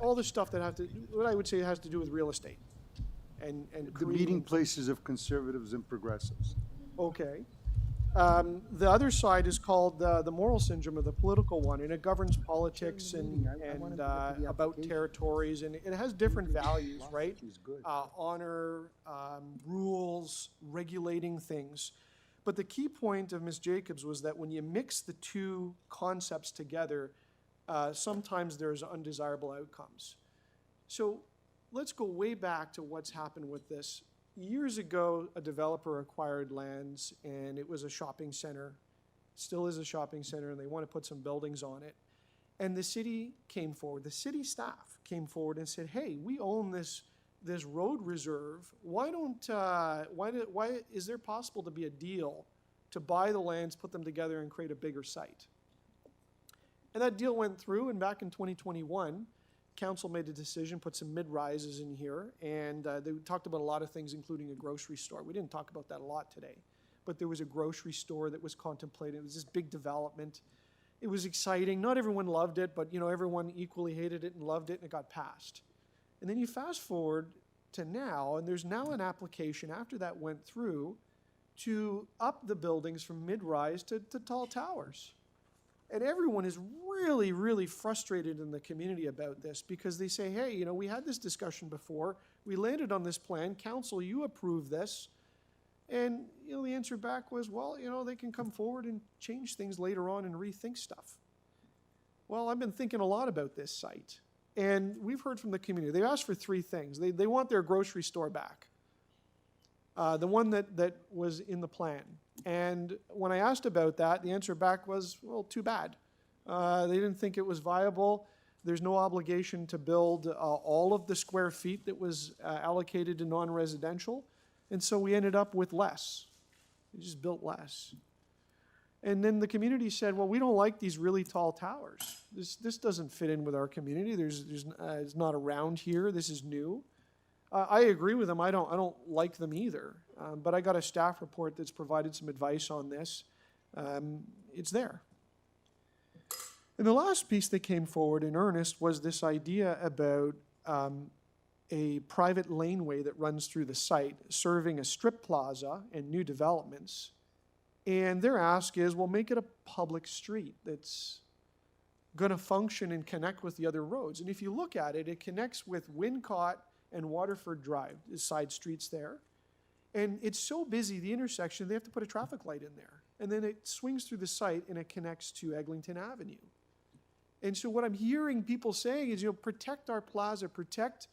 S1: all the stuff that what I would say has to do with real estate. And
S2: The meeting places of conservatives and progressives.
S1: Okay. The other side is called the moral syndrome, or the political one, and it governs politics and about territories, and it has different values, right? Honor, rules, regulating things. But the key point of Ms. Jacobs was that when you mix the two concepts together, sometimes there's undesirable outcomes. So let's go way back to what's happened with this. Years ago, a developer acquired lands, and it was a shopping center, still is a shopping center, and they want to put some buildings on it. And the city came forward, the city staff came forward and said, hey, we own this road reserve. Why is there possible to be a deal to buy the lands, put them together, and create a bigger site? And that deal went through, and back in 2021, council made a decision, put some mid-rises in here, and they talked about a lot of things, including a grocery store. We didn't talk about that a lot today, but there was a grocery store that was contemplated. It was this big development. It was exciting. Not everyone loved it, but everyone equally hated it and loved it, and it got passed. And then you fast forward to now, and there's now an application after that went through to up the buildings from mid-rise to tall towers. And everyone is really, really frustrated in the community about this because they say, hey, we had this discussion before. We landed on this plan. Council, you approved this. And, the answer back was, well, they can come forward and change things later on and rethink stuff. Well, I've been thinking a lot about this site. And we've heard from the community. They've asked for three things. They want their grocery store back, the one that was in the plan. And when I asked about that, the answer back was, well, too bad. They didn't think it was viable. There's no obligation to build all of the square feet that was allocated to non-residential. And so we ended up with less. We just built less. And then the community said, well, we don't like these really tall towers. This doesn't fit in with our community. It's not around here. This is new. I agree with them. I don't like them either. But I got a staff report that's provided some advice on this. It's there. And the last piece that came forward in earnest was this idea about a private laneway that runs through the site, serving a strip plaza and new developments. And their ask is, well, make it a public street that's going to function and connect with the other roads. And if you look at it, it connects with Wincott and Waterford Drive, the side streets there. And it's so busy, the intersection, they have to put a traffic light in there. And then it swings through the site and it connects to Eglinton Avenue. And so what I'm hearing people saying is, protect our plaza, protect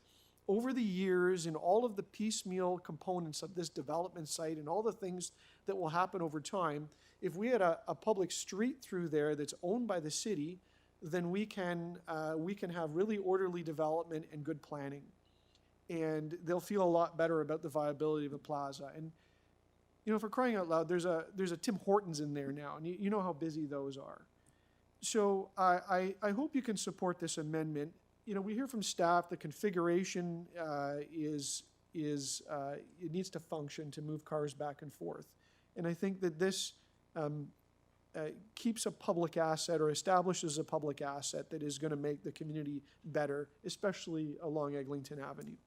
S1: over the years and all of the piecemeal components of this development site and all the things that will happen over time. If we had a public street through there that's owned by the city, then we can have really orderly development and good planning. And they'll feel a lot better about the viability of the plaza. And, for crying out loud, there's a Tim Hortons in there now, and you know how busy those are. So I hope you can support this amendment. We hear from staff the configuration it needs to function to move cars back and forth. And I think that this keeps a public asset or establishes a public asset that is going to make the community better, especially along Eglinton Avenue.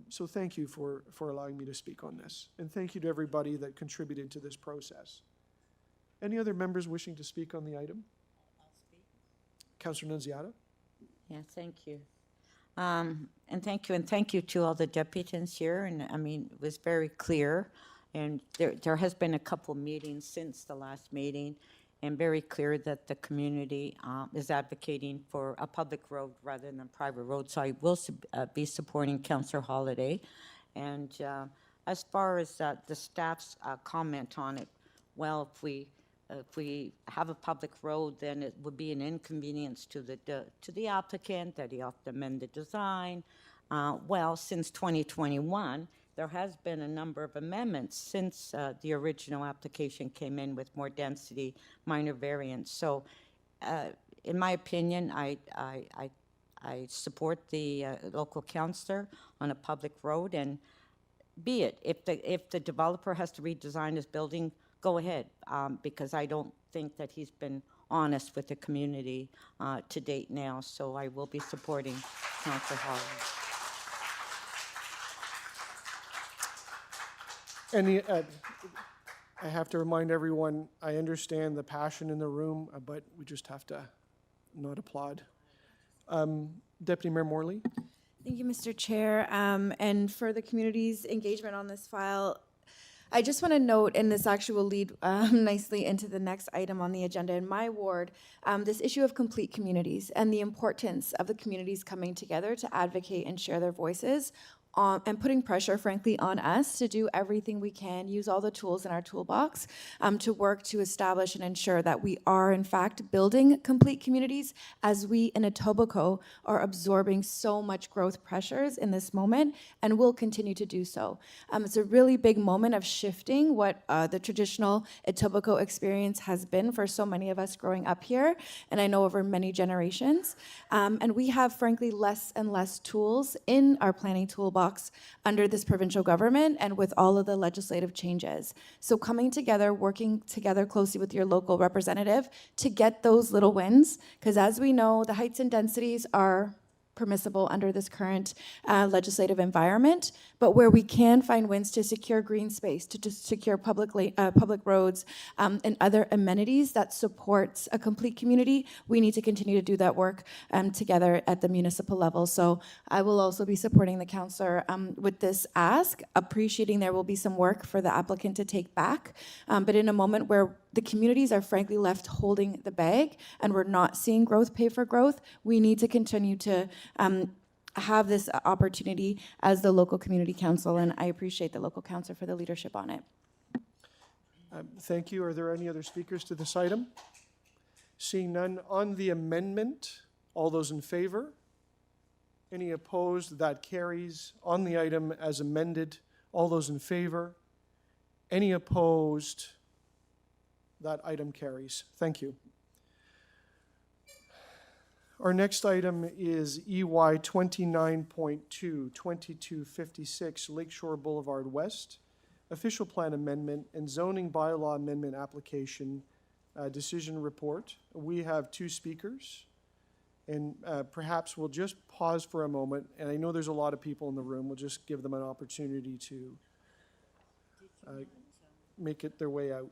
S1: So thank you for allowing me to speak on this. And thank you to everybody that contributed to this process. Any other members wishing to speak on the item? Councillor Nunziata?
S3: Yeah, thank you. And thank you to all the deputants here, and I mean, it was very clear, and there has been a couple meetings since the last meeting, and very clear that the community is advocating for a public road rather than a private road, so I will be supporting Councillor Holiday. And as far as the staff's comment on it, well, if we have a public road, then it would be an inconvenience to the applicant that he have to amend the design. Well, since 2021, there has been a number of amendments since the original application came in with more density, minor variants. So, in my opinion, I support the local councillor on a public road, and be it if the developer has to redesign his building, go ahead, because I don't think that he's been honest with the community to date now. So I will be supporting Councillor Holland.
S1: I have to remind everyone, I understand the passion in the room, but we just have to not applaud. Deputy Mayor Morley?
S5: Thank you, Mr. Chair. And for the community's engagement on this file, I just want to note, and this actually will lead nicely into the next item on the agenda in my ward, this issue of complete communities and the importance of the communities coming together to advocate and share their voices and putting pressure, frankly, on us to do everything we can, use all the tools in our toolbox to work to establish and ensure that we are, in fact, building complete communities as we in Etobicoke are absorbing so much growth pressures in this moment and will continue to do so. It's a really big moment of shifting what the traditional Etobicoke experience has been for so many of us growing up here, and I know over many generations. And we have, frankly, less and less tools in our planning toolbox under this provincial government and with all of the legislative changes. So coming together, working together closely with your local representative to get those little wins, because as we know, the heights and densities are permissible under this current legislative environment, but where we can find wins to secure green space, to just secure public roads and other amenities that supports a complete community, we need to continue to do that work together at the municipal level. So I will also be supporting the councillor with this ask, appreciating there will be some work for the applicant to take back, but in a moment where the communities are frankly left holding the bag and we're not seeing growth pay for growth, we need to continue to have this opportunity as the local community council, and I appreciate the local council for the leadership on it.
S1: Thank you. Are there any other speakers to this item? Seeing none, on the amendment, all those in favor? Any opposed? That carries. On the item as amended, all those in favor? Any opposed? That item carries. Thank you. Our next item is EY 29.2, 2256 Lakeshore Boulevard West, official plan amendment and zoning bylaw amendment application decision report. We have two speakers, and perhaps we'll just pause for a moment, and I know there's a lot of people in the room. We'll just give them an opportunity to make it their way out.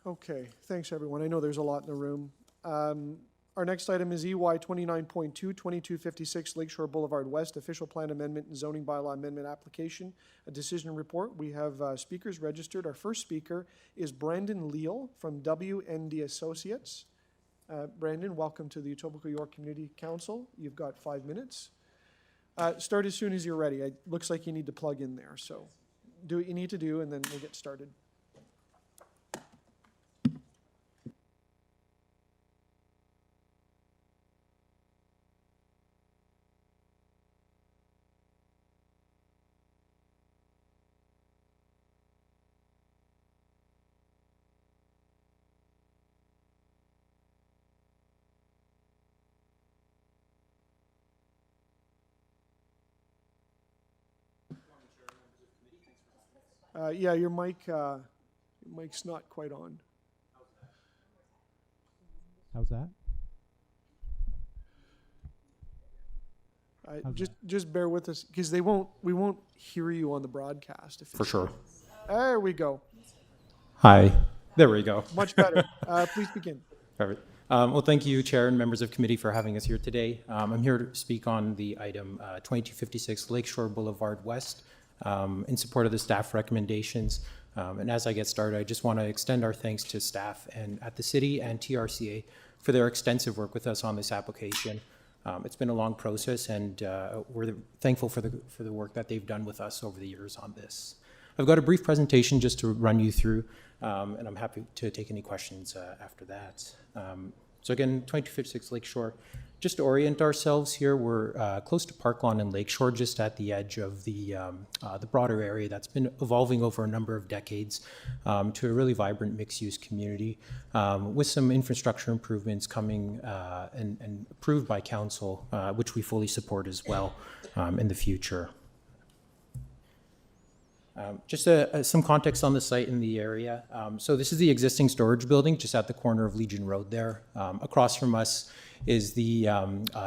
S1: Okay, thanks everyone. I know there's a lot in the room. Our next item is EY 29.2, 2256 Lakeshore Boulevard West, official plan amendment and zoning bylaw amendment application, a decision report. We have speakers registered. Our first speaker is Brandon Leal from WND Associates. Brandon, welcome to the Etobicoke York Community Council. You've got 5 minutes. Start as soon as you're ready. It looks like you need to plug in there, so do what you need to do and then we'll get started. Yeah, your mic's not quite on.
S11: How's that?
S1: Just bear with us, because we won't hear you on the broadcast.
S11: For sure.
S1: There we go.
S11: Hi. There we go.
S1: Much better. Please begin.
S11: Perfect. Well, thank you, Chair and members of committee, for having us here today. I'm here to speak on the item 2256 Lakeshore Boulevard West in support of the staff recommendations. And as I get started, I just want to extend our thanks to staff and at the city and TRCA for their extensive work with us on this application. It's been a long process, and we're thankful for the work that they've done with us over the years on this. I've got a brief presentation just to run you through, and I'm happy to take any questions after that. So again, 2256 Lakeshore. Just to orient ourselves here, we're close to Park Lawn and Lakeshore, just at the edge of the broader area that's been evolving over a number of decades to a really vibrant mixed-use community with some infrastructure improvements coming and approved by council, which we fully support as well in the future. Just some context on the site in the area. So this is the existing storage building just at the corner of Legion Road there. Across from us is the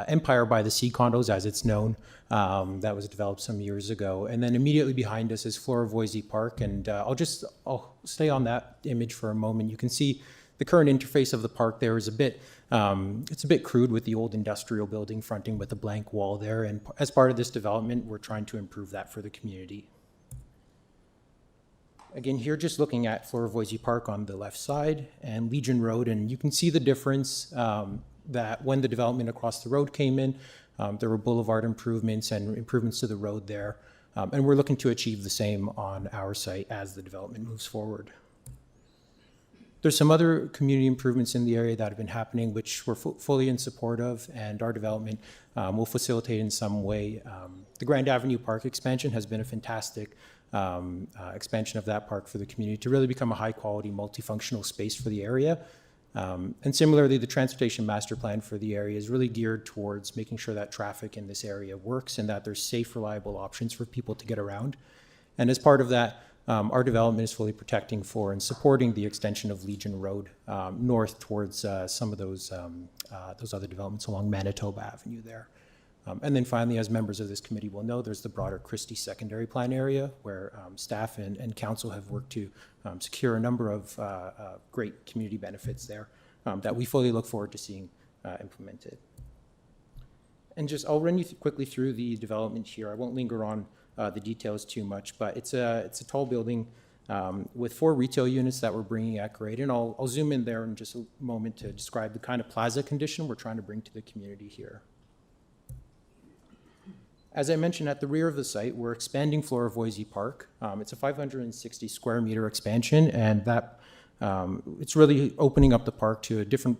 S11: Empire by the Sea condos, as it's known, that was developed some years ago. And then immediately behind us is Floravoisy Park, and I'll stay on that image for a moment. You can see the current interface of the park there is it's a bit crude with the old industrial building fronting with a blank wall there. And as part of this development, we're trying to improve that for the community. Again, here just looking at Floravoisy Park on the left side and Legion Road, and you can see the difference that when the development across the road came in, there were boulevard improvements and improvements to the road there. And we're looking to achieve the same on our site as the development moves forward. There's some other community improvements in the area that have been happening, which we're fully in support of, and our development will facilitate in some way. The Grand Avenue Park expansion has been a fantastic expansion of that park for the community to really become a high-quality, multifunctional space for the area. And similarly, the transportation master plan for the area is really geared towards making sure that traffic in this area works and that there's safe, reliable options for people to get around. And as part of that, our development is fully protecting for and supporting the extension of Legion Road north towards some of those other developments along Manitoba Avenue there. And then finally, as members of this committee will know, there's the broader Christie secondary plan area where staff and council have worked to secure a number of great community benefits there that we fully look forward to seeing implemented. And I'll run you quickly through the development here. I won't linger on the details too much, but it's a tall building with 4 retail units that we're bringing at grade. And I'll zoom in there in just a moment to describe the kind of plaza condition we're trying to bring to the community here. As I mentioned, at the rear of the site, we're expanding Floravoisy Park. It's a 560 square meter expansion, and that it's really opening up the park to different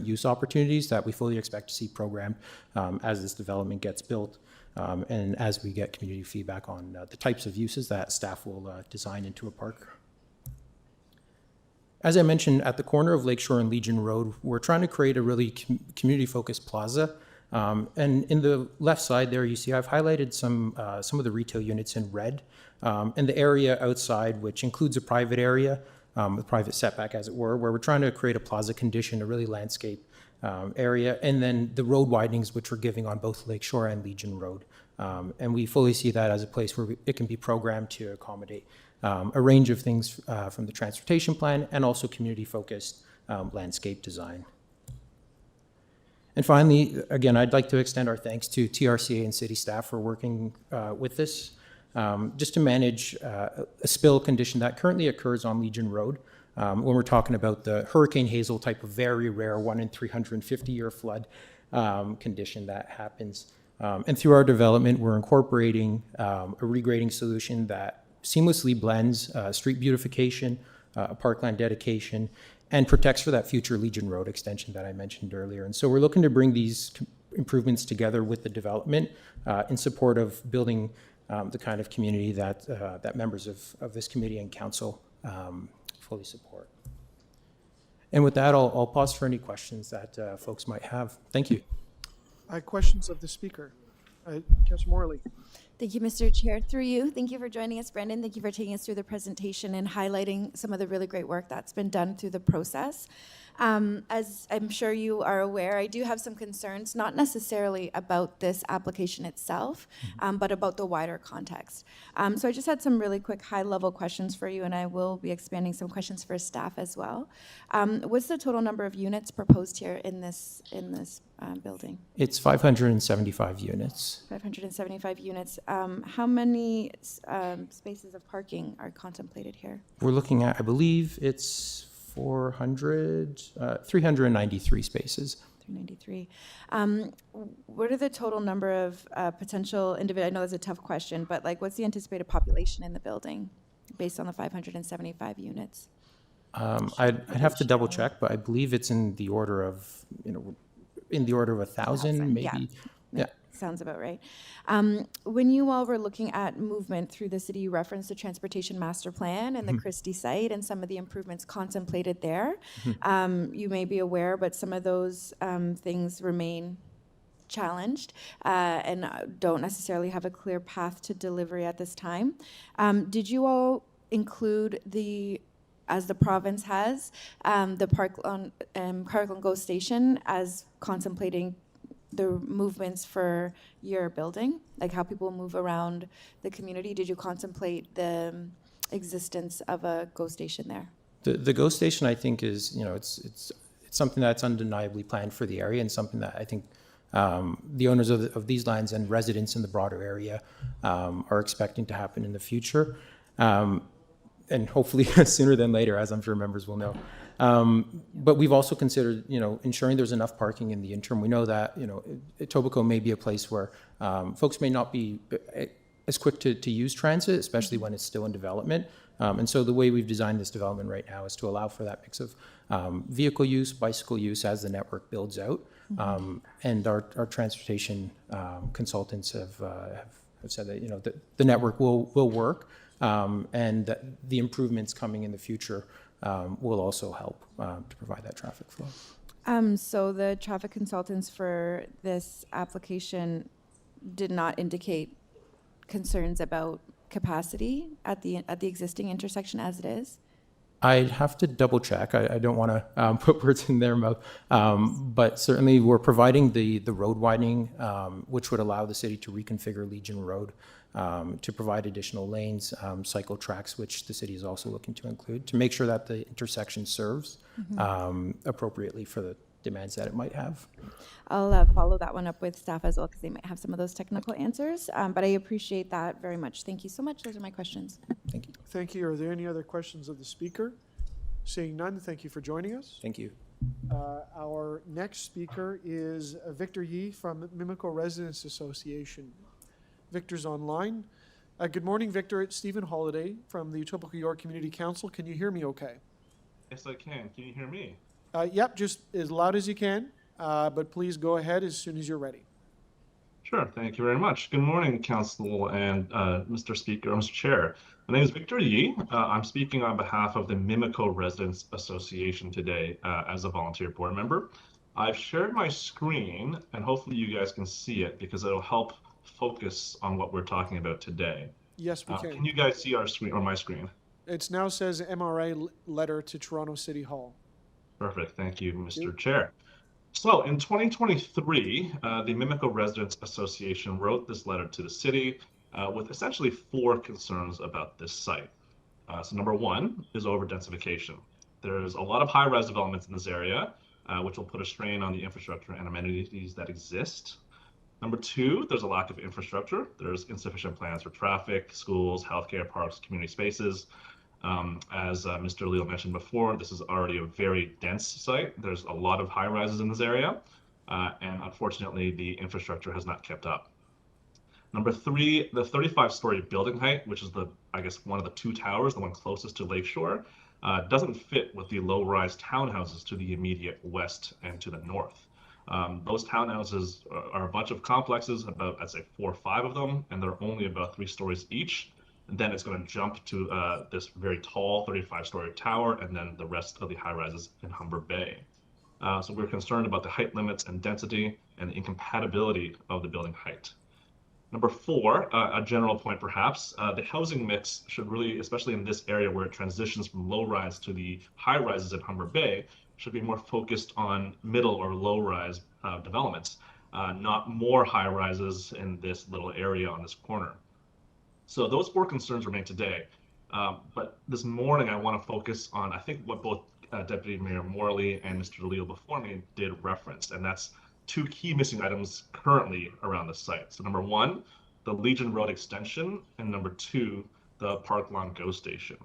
S11: use opportunities that we fully expect to see programmed as this development gets built and as we get community feedback on the types of uses that staff will design into a park. As I mentioned, at the corner of Lakeshore and Legion Road, we're trying to create a really community-focused plaza. And in the left side there, you see I've highlighted some of the retail units in red, and the area outside, which includes a private area, a private setback as it were, where we're trying to create a plaza condition, a really landscape area, and then the road widenings, which we're giving on both Lakeshore and Legion Road. And we fully see that as a place where it can be programmed to accommodate a range of things from the transportation plan and also community-focused landscape design. And finally, again, I'd like to extend our thanks to TRCA and city staff for working with this, just to manage a spill condition that currently occurs on Legion Road when we're talking about the Hurricane Hazel type of very rare 1 in 350-year flood condition that happens. And through our development, we're incorporating a regrading solution that seamlessly blends street beautification, a parkland dedication, and protects for that future Legion Road extension that I mentioned earlier. And so we're looking to bring these improvements together with the development in support of building the kind of community that members of this committee and council fully support. And with that, I'll pause for any questions that folks might have. Thank you.
S1: Questions of the speaker. Councilor Morley.
S5: Thank you, Mr. Chair. Through you, thank you for joining us, Brendan. Thank you for taking us through the presentation and highlighting some of the really great work that's been done through the process. As I'm sure you are aware, I do have some concerns, not necessarily about this application itself, but about the wider context. So I just had some really quick high-level questions for you, and I will be expanding some questions for staff as well. What's the total number of units proposed here in this building?
S11: It's 575 units.
S5: 575 units. How many spaces of parking are contemplated here?
S11: We're looking at, I believe it's 393 spaces.
S5: 393. What are the total number of potential individual? I know that's a tough question, but like, what's the anticipated population in the building based on the 575 units?
S11: I'd have to double check, but I believe it's in the order of, in the order of 1,000, maybe. Yeah.
S5: Sounds about right. When you all were looking at movement through the city, you referenced the transportation master plan and the Christie site and some of the improvements contemplated there. You may be aware, but some of those things remain challenged and don't necessarily have a clear path to delivery at this time. Did you all include as the province has, the Parkland Go station as contemplating the movements for your building, like how people move around the community? Did you contemplate the existence of a GO station there?
S11: The GO station, I think, is, it's something that's undeniably planned for the area and something that I think the owners of these lands and residents in the broader area are expecting to happen in the future. And hopefully sooner than later, as I'm sure members will know. But we've also considered, ensuring there's enough parking in the interim. We know that, Etobicoke may be a place where folks may not be as quick to use transit, especially when it's still in development. And so the way we've designed this development right now is to allow for that mix of vehicle use, bicycle use as the network builds out. And our transportation consultants have said that, the network will work. And that the improvements coming in the future will also help to provide that traffic flow.
S5: So the traffic consultants for this application did not indicate concerns about capacity at the existing intersection as it is?
S11: I'd have to double check. I don't want to put words in their mouth, but certainly we're providing the road widening, which would allow the city to reconfigure Legion Road to provide additional lanes, cycle tracks, which the city is also looking to include, to make sure that the intersection serves appropriately for the demands that it might have.
S5: I'll follow that one up with staff as well, because they might have some of those technical answers, but I appreciate that very much. Thank you so much. Those are my questions.
S11: Thank you.
S1: Thank you. Are there any other questions of the speaker? Seeing none, thank you for joining us.
S11: Thank you.
S1: Our next speaker is Victor Yee from Mimico Residents Association. Victor's online. Good morning, Victor. It's Stephen Holliday from the Etobicoke York Community Council. Can you hear me okay?
S12: Yes, I can. Can you hear me?
S1: Yep, just as loud as you can, but please go ahead as soon as you're ready.
S12: Sure. Thank you very much. Good morning, Council and Mr. Speaker, Mr. Chair. My name is Victor Yee. I'm speaking on behalf of the Mimico Residents Association today as a volunteer board member. I've shared my screen, and hopefully you guys can see it because it'll help focus on what we're talking about today.
S1: Yes, we can.
S12: Can you guys see our screen or my screen?
S1: It now says MRA letter to Toronto City Hall.
S12: Perfect. Thank you, Mr. Chair. So in 2023, the Mimico Residents Association wrote this letter to the city with essentially 4 concerns about this site. So number 1 is over-densification. There's a lot of high-rise developments in this area, which will put a strain on the infrastructure and amenities that exist. Number 2, there's a lack of infrastructure. There's insufficient plans for traffic, schools, healthcare, parks, community spaces. As Mr. Leal mentioned before, this is already a very dense site. There's a lot of high rises in this area, and unfortunately, the infrastructure has not kept up. Number 3, the 35-story building height, which is one of the 2 towers, the one closest to Lakeshore, doesn't fit with the low-rise townhouses to the immediate west and to the north. Those townhouses are a bunch of complexes, about, I'd say, 4 or 5 of them, and they're only about 3 stories each. And then it's going to jump to this very tall 35-story tower, and then the rest of the high-rises in Humber Bay. So we're concerned about the height limits and density and the incompatibility of the building height. Number 4, a general point perhaps, the housing mix should really, especially in this area where it transitions from low-rise to the high-rises in Humber Bay, should be more focused on middle or low-rise developments, not more high-rises in this little area on this corner. So those 4 concerns remain today. But this morning I want to focus on, I think, what both Deputy Mayor Morley and Mr. DeLeo before me did reference, and that's 2 key missing items currently around the site. So number 1, the Legion Road extension, and number 2, the Park Lawn GO station.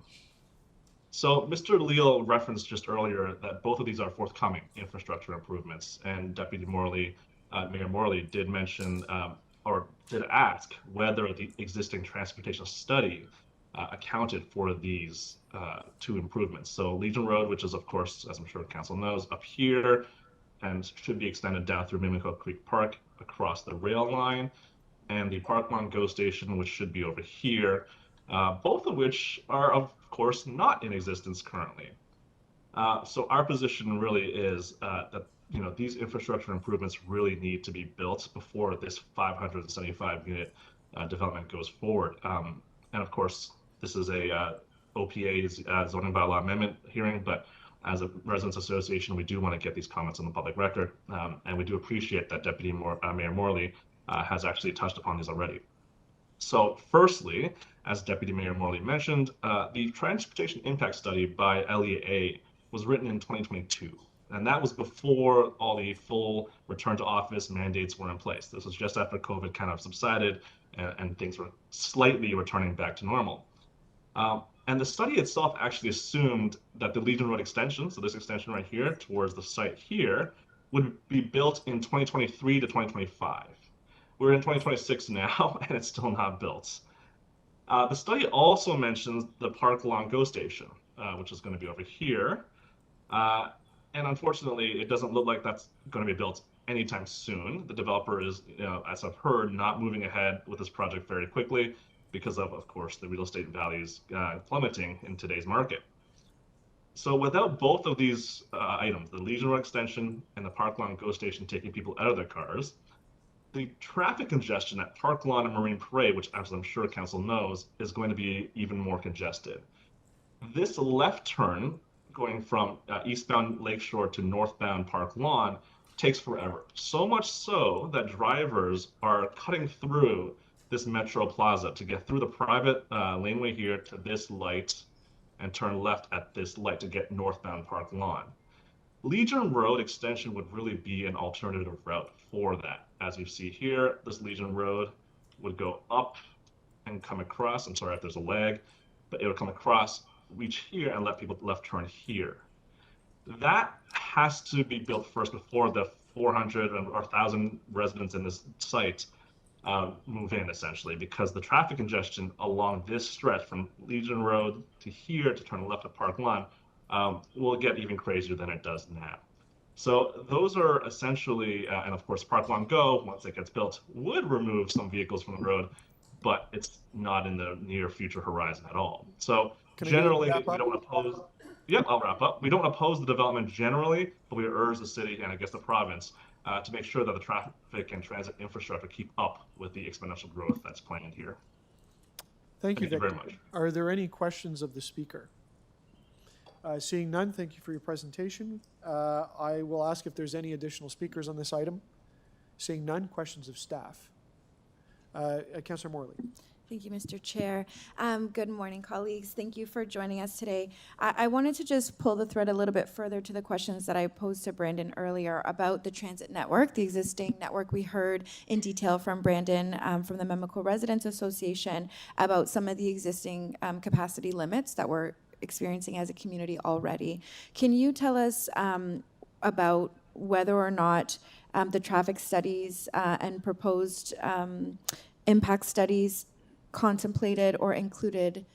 S12: So Mr. DeLeo referenced just earlier that both of these are forthcoming infrastructure improvements, and Deputy Morley, Mayor Morley did mention or did ask whether the existing transportation study accounted for these 2 improvements. So Legion Road, which is of course, as I'm sure Council knows, up here, and should be extended down through Mimico Creek Park across the rail line, and the Park Lawn GO station, which should be over here, both of which are of course not in existence currently. So our position really is that these infrastructure improvements really need to be built before this 575 unit development goes forward. And of course, this is a OPA's zoning bylaw amendment hearing, but as a residents association, we do want to get these comments on the public record, and we do appreciate that Deputy Mayor Morley has actually touched upon these already. So firstly, as Deputy Mayor Morley mentioned, the transportation impact study by LEA was written in 2022, and that was before all the full return to office mandates were in place. This was just after COVID kind of subsided and things were slightly returning back to normal. And the study itself actually assumed that the Legion Road extension, so this extension right here towards the site here, would be built in 2023 to 2025. We're in 2026 now, and it's still not built. The study also mentions the Park Lawn GO station, which is going to be over here. And unfortunately, it doesn't look like that's going to be built anytime soon. The developer is, as I've heard, not moving ahead with this project very quickly because of course, the real estate values plummeting in today's market. So without both of these items, the Legion Road extension and the Park Lawn GO station taking people out of their cars, the traffic congestion at Park Lawn and Marine Parade, which as I'm sure Council knows, is going to be even more congested. This left turn going from eastbound Lakeshore to northbound Park Lawn takes forever. So much so that drivers are cutting through this Metro Plaza to get through the private laneway here to this light and turn left at this light to get northbound Park Lawn. Legion Road extension would really be an alternative route for that. As you see here, this Legion Road would go up and come across. I'm sorry if there's a lag, but it would come across, reach here, and let people left turn here. That has to be built first before the 400 or 1,000 residents in this site move in, essentially, because the traffic congestion along this stretch from Legion Road to here to turn left at Park Lawn will get even crazier than it does now. So those are essentially, and of course, Park Lawn GO, once it gets built, would remove some vehicles from the road, but it's not in the near future horizon at all. So generally, we don't oppose. Yep, I'll wrap up. We don't oppose the development generally, but we urge the city and I guess the province to make sure that the traffic and transit infrastructure keep up with the exponential growth that's planned here.
S1: Thank you
S12: very much.
S1: Are there any questions of the speaker? Seeing none, thank you for your presentation. I will ask if there's any additional speakers on this item. Seeing none, questions of staff. Councillor Morley.
S5: Thank you, Mr. Chair. Good morning, colleagues. Thank you for joining us today. I wanted to just pull the thread a little bit further to the questions that I posed to Brandon earlier about the transit network, the existing network. We heard in detail from Brandon from the Mimico Residents Association about some of the existing capacity limits that we're experiencing as a community already. Can you tell us about whether or not the traffic studies and proposed impact studies contemplated or included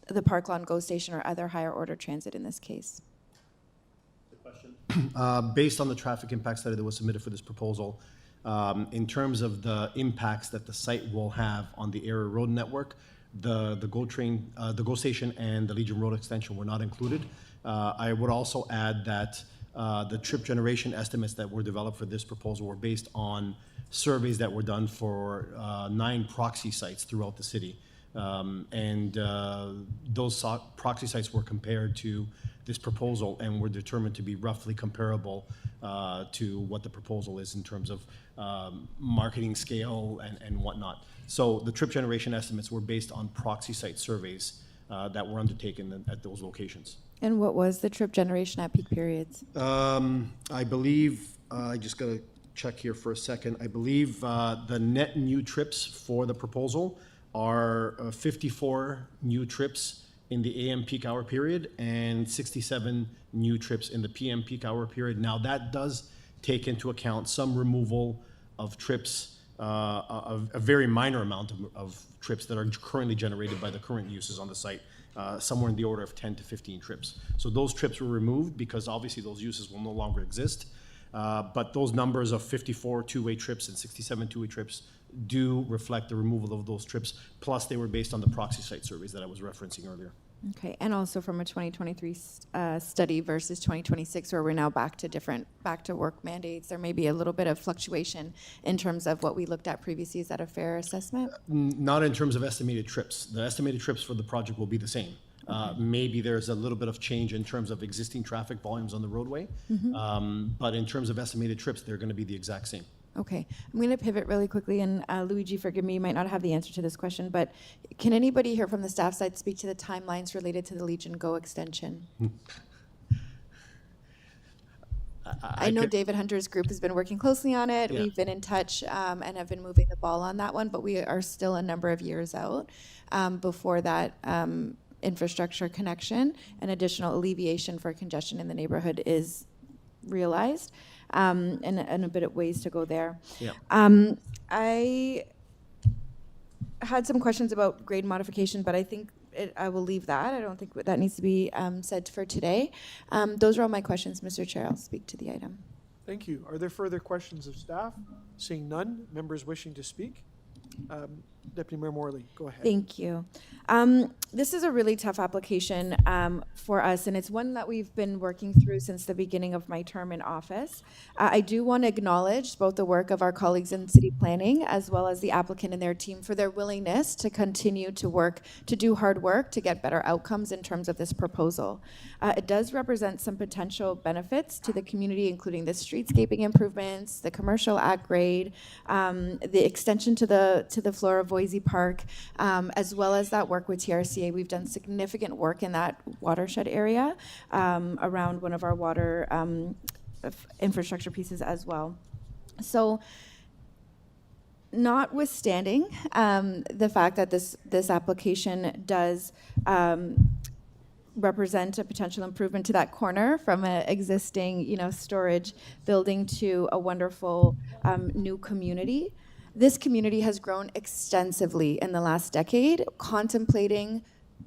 S5: the Park Lawn GO station or other higher order transit in this case?
S10: Based on the traffic impact study that was submitted for this proposal, in terms of the impacts that the site will have on the area road network, the GO station and the Legion Road extension were not included. I would also add that the trip generation estimates that were developed for this proposal were based on surveys that were done for 9 proxy sites throughout the city. Those proxy sites were compared to this proposal and were determined to be roughly comparable to what the proposal is in terms of marketing scale and whatnot. So the trip generation estimates were based on proxy site surveys that were undertaken at those locations.
S5: And what was the trip generation at peak periods?
S10: I believe, I just got to check here for a second. I believe the net new trips for the proposal are 54 new trips in the AM peak hour period and 67 new trips in the PM peak hour period. Now, that does take into account some removal of trips, a very minor amount of trips that are currently generated by the current uses on the site, somewhere in the order of 10 to 15 trips. So those trips were removed because obviously those uses will no longer exist. But those numbers of 54 two-way trips and 67 two-way trips do reflect the removal of those trips, plus they were based on the proxy site surveys that I was referencing earlier.
S5: Okay, and also from a 2023 study versus 2026, where we're now back to work mandates, there may be a little bit of fluctuation in terms of what we looked at previously. Is that a fair assessment?
S10: Not in terms of estimated trips. The estimated trips for the project will be the same. Maybe there's a little bit of change in terms of existing traffic volumes on the roadway, but in terms of estimated trips, they're going to be the exact same.
S5: Okay, I'm going to pivot really quickly, and Luigi, forgive me, you might not have the answer to this question, but can anybody here from the staff side speak to the timelines related to the Legion Go extension? I know David Hunter's group has been working closely on it.
S10: Yeah.
S5: We've been in touch and have been moving the ball on that one, but we are still a number of years out before that infrastructure connection and additional alleviation for congestion in the neighborhood is realized. And a bit of ways to go there.
S10: Yeah.
S5: I had some questions about grade modification, but I think I will leave that. I don't think that needs to be said for today. Those are all my questions, Mr. Chair. I'll speak to the item.
S1: Thank you. Are there further questions of staff? Seeing none, members wishing to speak? Deputy Mayor Morley, go ahead.
S5: Thank you. This is a really tough application for us, and it's one that we've been working through since the beginning of my term in office. I do want to acknowledge both the work of our colleagues in city planning as well as the applicant and their team for their willingness to continue to do hard work to get better outcomes in terms of this proposal. It does represent some potential benefits to the community, including the streetscaping improvements, the commercial at grade, the extension to the Flora-Voisey Park, as well as that work with TRCA. We've done significant work in that watershed area around one of our water infrastructure pieces as well. So, notwithstanding the fact that this application does represent a potential improvement to that corner from an existing, storage building to a wonderful new community. This community has grown extensively in the last decade, contemplating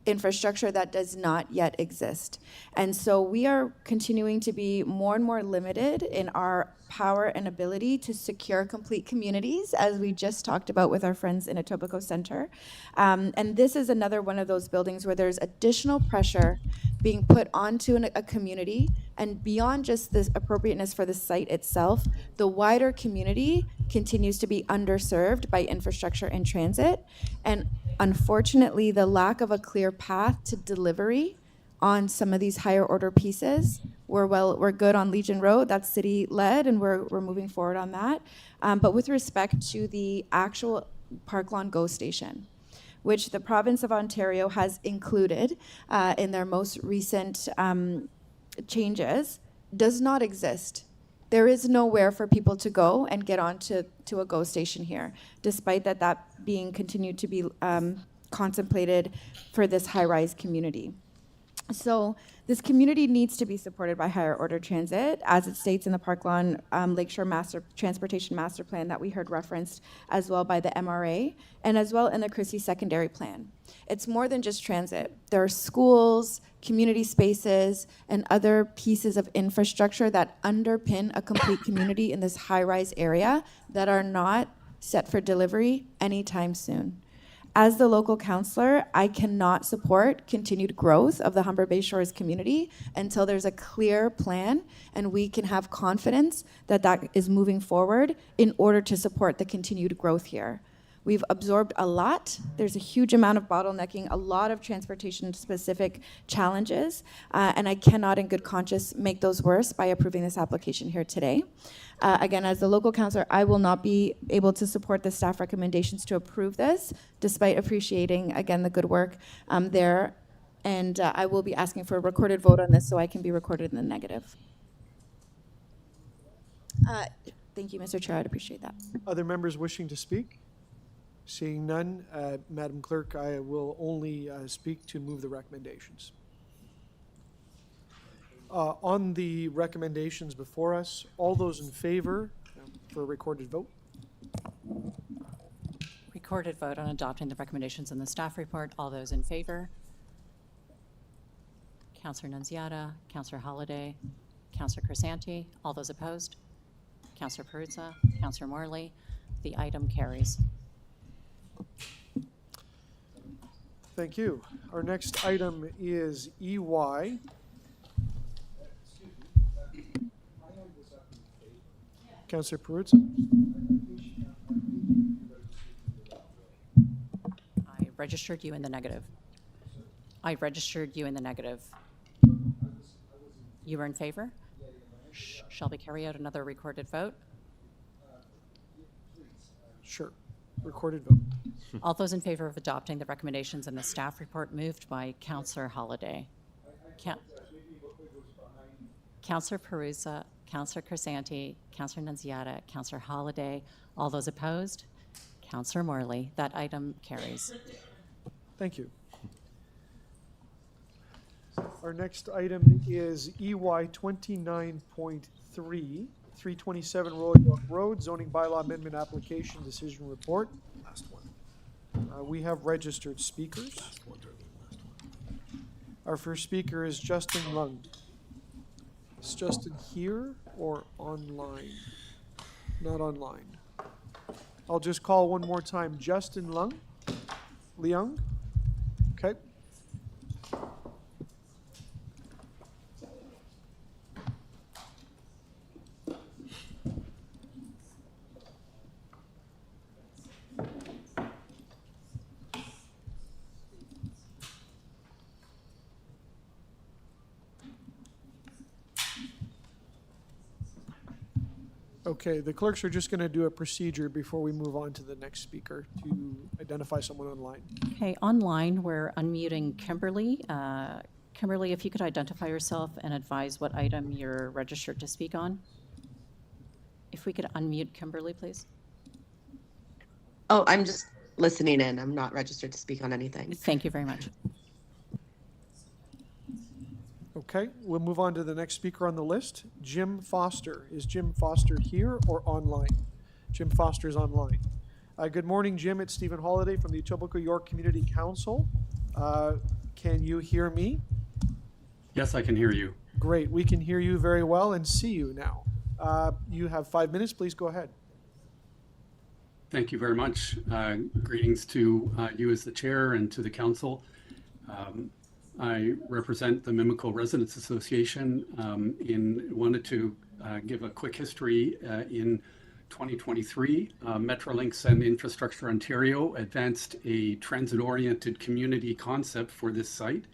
S5: infrastructure that does not yet exist. And so we are continuing to be more and more limited in our power and ability to secure complete communities, as we just talked about with our friends in Etobicoke Center. And this is another one of those buildings where there's additional pressure being put onto a community, and beyond just the appropriateness for the site itself, the wider community continues to be underserved by infrastructure and transit. And unfortunately, the lack of a clear path to delivery on some of these higher order pieces. We're good on Legion Road, that's city led, and we're moving forward on that. But with respect to the actual Park Lawn GO station, which the province of Ontario has included in their most recent changes, does not exist. There is nowhere for people to go and get on to a GO station here, despite that being continued to be contemplated for this high-rise community. So this community needs to be supported by higher order transit, as it states in the Park Lawn Lakeshore Transportation Master Plan that we heard referenced as well by the MRA, and as well in the Christie Secondary Plan. It's more than just transit. There are schools, community spaces, and other pieces of infrastructure that underpin a complete community in this high-rise area that are not set for delivery anytime soon. As the local councillor, I cannot support continued growth of the Humber Bay Shores community until there's a clear plan and we can have confidence that that is moving forward in order to support the continued growth here. We've absorbed a lot. There's a huge amount of bottlenecking, a lot of transportation-specific challenges, and I cannot in good conscience make those worse by approving this application here today. Again, as the local councillor, I will not be able to support the staff recommendations to approve this, despite appreciating, again, the good work there. And I will be asking for a recorded vote on this so I can be recorded in the negative. Thank you, Mr. Chair. I'd appreciate that.
S1: Other members wishing to speak? Seeing none, Madam Clerk, I will only speak to move the recommendations. On the recommendations before us, all those in favor for a recorded vote?
S13: Recorded vote on adopting the recommendations in the staff report. All those in favor? Councillor Nunziata, Councillor Holliday, Councillor Crescent. All those opposed? Councillor Perruzza, Councillor Morley. The item carries.
S1: Thank you. Our next item is EY. Councillor Perruzza.
S13: I registered you in the negative. I registered you in the negative. You were in favor? Shall we carry out another recorded vote?
S1: Sure. Recorded vote.
S13: All those in favor of adopting the recommendations in the staff report moved by Councillor Holliday. Councillor Perruzza, Councillor Crescent, Councillor Nunziata, Councillor Holliday. All those opposed? Councillor Morley. That item carries.
S1: Thank you. Our next item is EY 29.3, 327 Royal York Road, zoning bylaw amendment application decision report. Last one. We have registered speakers. Our first speaker is Justin Lung. Is Justin here or online? Not online. I'll just call one more time. Justin Lung. Leung. Okay. Okay, the clerks are just going to do a procedure before we move on to the next speaker to identify someone online.
S13: Okay, online, we're unmuting Kimberly. Kimberly, if you could identify yourself and advise what item you're registered to speak on. If we could unmute Kimberly, please.
S14: Oh, I'm just listening in. I'm not registered to speak on anything.
S13: Thank you very much.
S1: Okay, we'll move on to the next speaker on the list, Jim Foster. Is Jim Foster here or online? Jim Foster is online. Good morning, Jim. It's Stephen Holliday from the Etobicoke York Community Council. Can you hear me?
S15: Yes, I can hear you.
S1: Great. We can hear you very well and see you now. You have 5 minutes. Please go ahead.
S15: Thank you very much. Greetings to you as the chair and to the council. I represent the Municipal Residents Association wanted to give a quick history. In 2023, Metrolinx and Infrastructure Ontario advanced a transit-oriented community concept for this site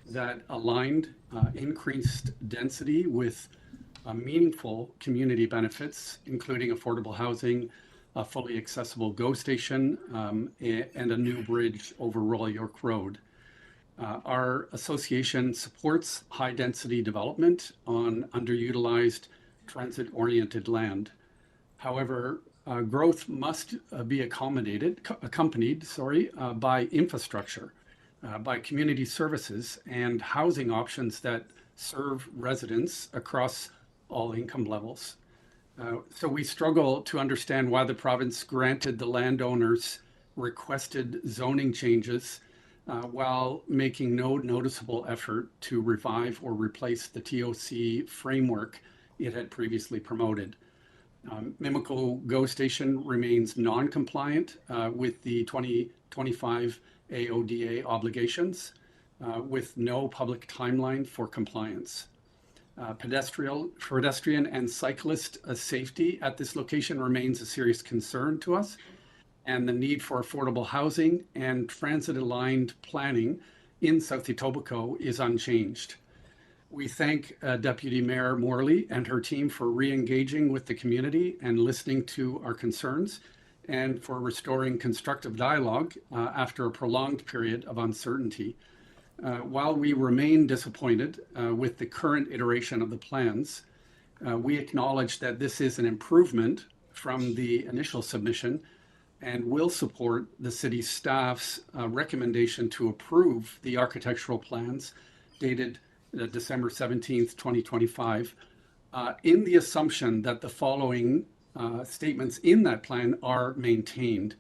S15: that aligned increased density with meaningful community benefits, including affordable housing, a fully accessible GO station, and a new bridge over Royal York Road. Our association supports high-density development on underutilized transit-oriented land. However, growth must be accompanied by infrastructure, by community services and housing options that serve residents across all income levels. So we struggle to understand why the province granted the landowners requested zoning changes while making no noticeable effort to revive or replace the TOC framework it had previously promoted. Mimico GO Station remains non-compliant with the 25 AODA obligations with no public timeline for compliance. Pedestrian and cyclist safety at this location remains a serious concern to us, and the need for affordable housing and transit-aligned planning in South Etobicoke is unchanged. We thank Deputy Mayor Morley and her team for re-engaging with the community and listening to our concerns, and for restoring constructive dialogue after a prolonged period of uncertainty. While we remain disappointed with the current iteration of the plans, we acknowledge that this is an improvement from the initial submission and will support the city staff's recommendation to approve the architectural plans dated December 17th, 2025, in the assumption that the following statements in that plan are maintained.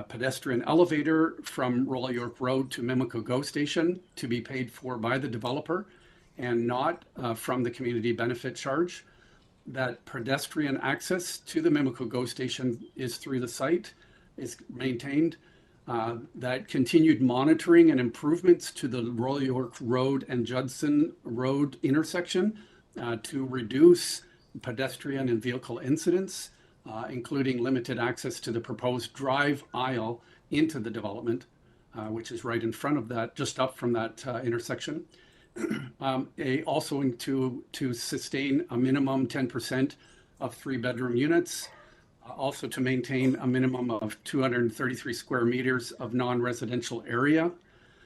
S15: Pedestrian elevator from Royal York Road to Mimico GO Station to be paid for by the developer and not from the community benefit charge. That pedestrian access to the Mimico GO Station is through the site, is maintained. That continued monitoring and improvements to the Royal York Road and Judson Road intersection to reduce pedestrian and vehicle incidents, including limited access to the proposed drive aisle into the development, which is right in front of that, just up from that intersection. Also to sustain a minimum 10% of 3-bedroom units, also to maintain a minimum of 233 square meters of non-residential area,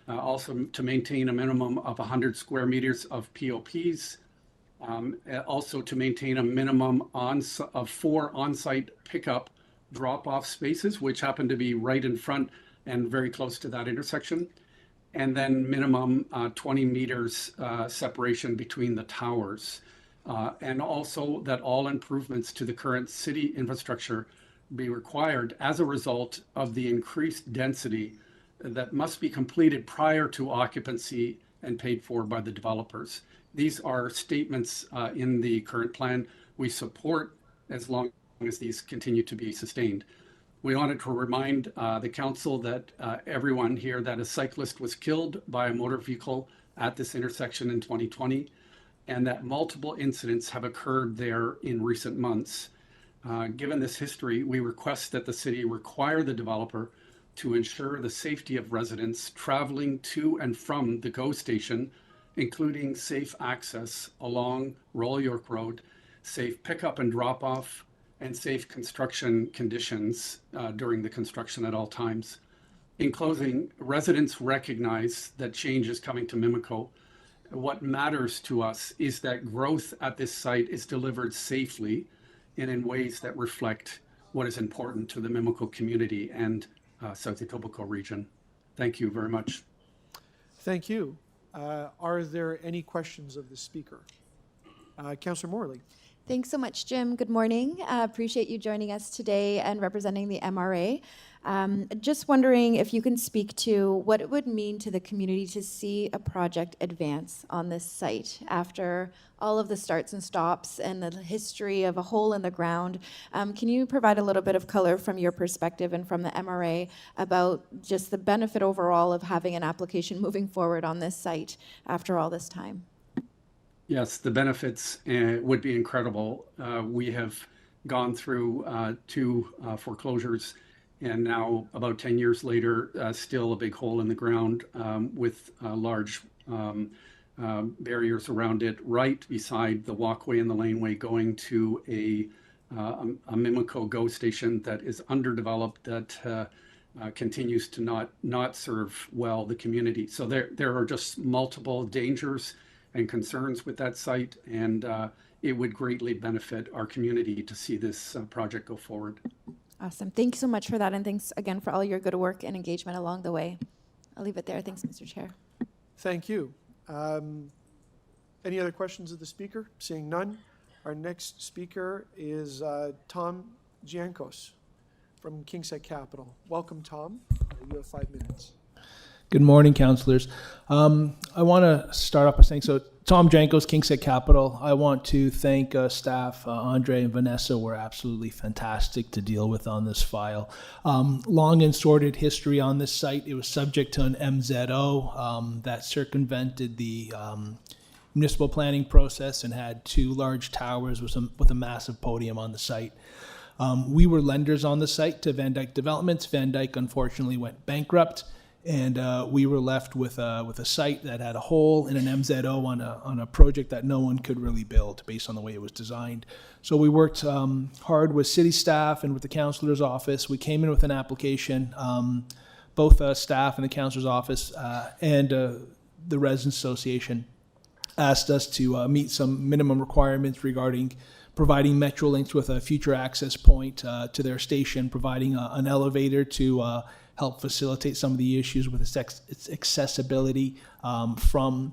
S15: also to maintain a minimum of 100 square meters of POPs, also to maintain a minimum of 4 on-site pickup drop-off spaces, which happen to be right in front and very close to that intersection, and then minimum 20 meters separation between the towers. And also that all improvements to the current city infrastructure be required as a result of the increased density that must be completed prior to occupancy and paid for by the developers. These are statements in the current plan we support as long as these continue to be sustained. We wanted to remind the council that everyone here that a cyclist was killed by a motor vehicle at this intersection in 2020, and that multiple incidents have occurred there in recent months. Given this history, we request that the city require the developer to ensure the safety of residents traveling to and from the GO station, including safe access along Royal York Road, safe pickup and drop off, and safe construction conditions during the construction at all times. In closing, residents recognize that change is coming to Mimico. What matters to us is that growth at this site is delivered safely and in ways that reflect what is important to the Mimico community and South Etobicoke region. Thank you very much.
S1: Thank you. Are there any questions of the speaker? Councillor Morley.
S5: Thanks so much, Jim. Good morning. Appreciate you joining us today and representing the MRA. Just wondering if you can speak to what it would mean to the community to see a project advance on this site after all of the starts and stops and the history of a hole in the ground. Can you provide a little bit of color from your perspective and from the MRA about just the benefit overall of having an application moving forward on this site after all this time?
S15: Yes, the benefits would be incredible. We have gone through 2 foreclosures, and now about 10 years later, still a big hole in the ground with large barriers around it, right beside the walkway and the laneway going to a Mimico GO station that is underdeveloped, that continues to not serve well the community. So there are just multiple dangers and concerns with that site, and it would greatly benefit our community to see this project go forward.
S5: Awesome. Thank you so much for that, and thanks again for all your good work and engagement along the way. I'll leave it there. Thanks, Mr. Chair.
S1: Thank you. Any other questions of the speaker? Seeing none, our next speaker is Tom Giancos from Kingshead Capital. Welcome, Tom. You have 5 minutes.
S16: Good morning, councillors. I want to start off by saying, so Tom Jankos, Kingset Capital. I want to thank staff. Andre and Vanessa were absolutely fantastic to deal with on this file. Long and sordid history on this site. It was subject to an MZO that circumvented the municipal planning process and had two large towers with a massive podium on the site. We were lenders on the site to Van Dyke Developments. Van Dyke unfortunately went bankrupt, and we were left with a site that had a hole in an MZO on a project that no one could really build based on the way it was designed. So we worked hard with city staff and with the councillor's office. We came in with an application. Both staff and the councillor's office and the Residents Association asked us to meet some minimum requirements regarding providing Metrolinx with a future access point to their station, providing an elevator to help facilitate some of the issues with its accessibility for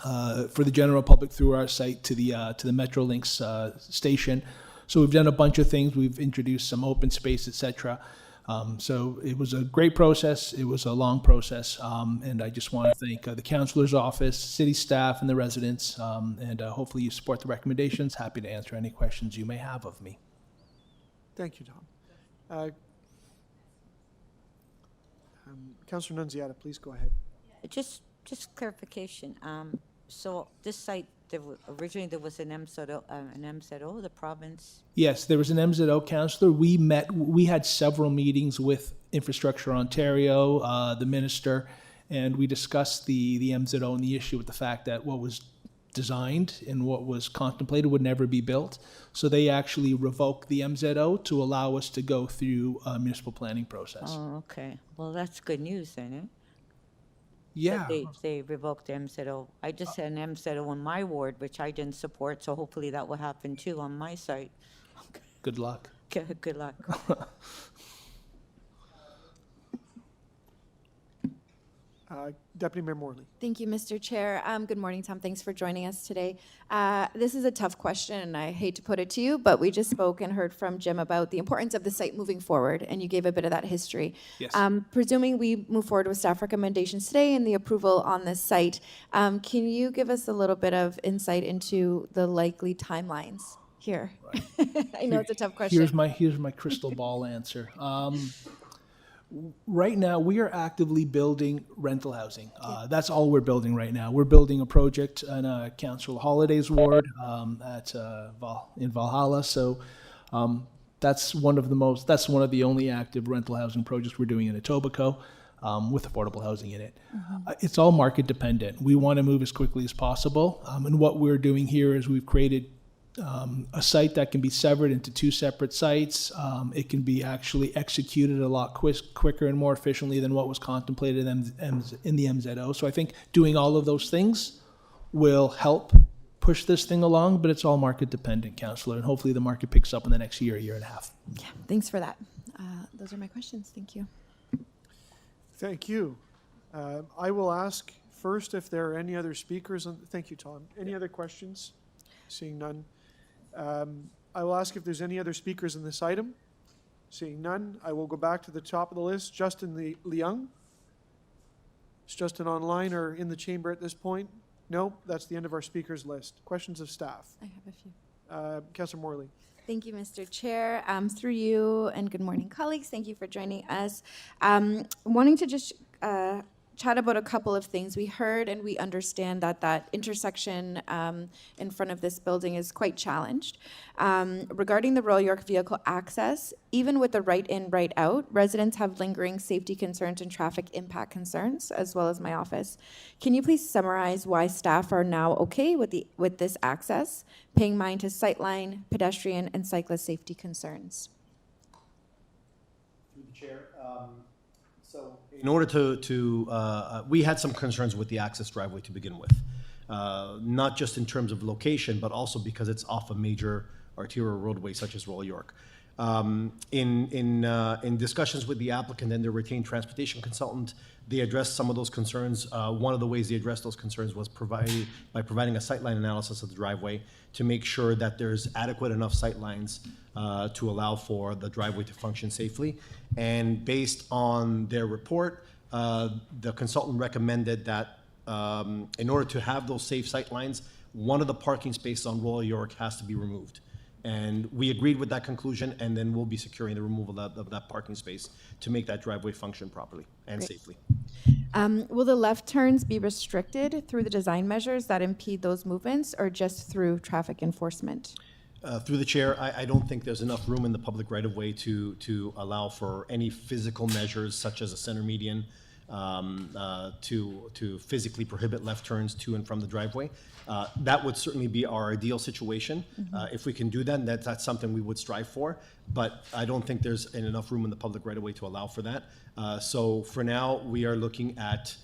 S16: the general public through our site to the Metrolinx station. So we've done a bunch of things. We've introduced some open space, etc. So it was a great process. It was a long process, and I just want to thank the councillor's office, city staff, and the residents. And hopefully you support the recommendations. Happy to answer any questions you may have of me.
S1: Thank you, Tom. Councillor Nunziata, please go ahead.
S3: Just clarification. So this site, originally there was an MZO, the province.
S16: Yes, there was an MZO councillor. We had several meetings with Infrastructure Ontario, the minister, and we discussed the MZO and the issue with the fact that what was designed and what was contemplated would never be built. So they actually revoked the MZO to allow us to go through a municipal planning process.
S3: Oh, okay. Well, that's good news then, eh?
S16: Yeah.
S3: They revoked the MZO. I just had an MZO in my ward, which I didn't support, so hopefully that will happen too on my site. Okay.
S16: Good luck.
S3: Good luck.
S1: Deputy Mayor Morley.
S5: Thank you, Mr. Chair. Good morning, Tom. Thanks for joining us today. This is a tough question, and I hate to put it to you, but we just spoke and heard from Jim about the importance of the site moving forward, and you gave a bit of that history.
S16: Yes.
S5: Presuming we move forward with staff recommendations today and the approval on this site, can you give us a little bit of insight into the likely timelines here? Right. I know it's a tough question.
S16: Here's my crystal ball answer. Right now, we are actively building rental housing. That's all we're building right now. We're building a project in a Council Holidays ward in Valhalla. So that's one of the only active rental housing projects we're doing in Etobicoke with affordable housing in it. Mm-hmm. It's all market dependent. We want to move as quickly as possible. And what we're doing here is we've created a site that can be severed into two separate sites. It can be actually executed a lot quicker and more efficiently than what was contemplated in the MZO. So I think doing all of those things will help push this thing along, but it's all market dependent, Councillor, and hopefully the market picks up in the next year and a half.
S5: Yeah, thanks for that. Those are my questions. Thank you.
S1: Thank you. I will ask first if there are any other speakers. Thank you, Tom. Any other questions? Seeing none. I will ask if there's any other speakers in this item. Seeing none, I will go back to the top of the list. Justin Leung. Is Justin online or in the chamber at this point? No, that's the end of our speakers list. Questions of staff.
S5: I have a few.
S1: Councillor Morley.
S5: Thank you, Mr. Chair. Through you, and good morning, colleagues. Thank you for joining us. Wanting to just chat about a couple of things. We heard and we understand that intersection in front of this building is quite challenged. Regarding the Royal York vehicle access, even with the right in, right out, residents have lingering safety concerns and traffic impact concerns, as well as my office. Can you please summarize why staff are now okay with this access, paying mind to sightline, pedestrian, and cyclist safety concerns?
S10: Through the chair. So in order to we had some concerns with the access driveway to begin with, not just in terms of location, but also because it's off a major arterial roadway such as Royal York. In discussions with the applicant and their retained transportation consultant, they addressed some of those concerns. One of the ways they addressed those concerns was by providing a sightline analysis of the driveway to make sure that there's adequate enough sightlines to allow for the driveway to function safely. And based on their report, the consultant recommended that in order to have those safe sight lines, one of the parking spaces on Royal York has to be removed. And we agreed with that conclusion, and then we'll be securing the removal of that parking space to make that driveway function properly and
S5: Great.
S10: safely.
S5: Will the left turns be restricted through the design measures that impede those movements, or just through traffic enforcement?
S10: Through the chair, I don't think there's enough room in the public right-of-way to allow for any physical measures such as a center median to physically prohibit left turns to and from the driveway. That would certainly be our ideal situation. If we can do that, that's something we would strive for, but I don't think there's enough room in the public right-of-way to allow for that. So for now, we are looking at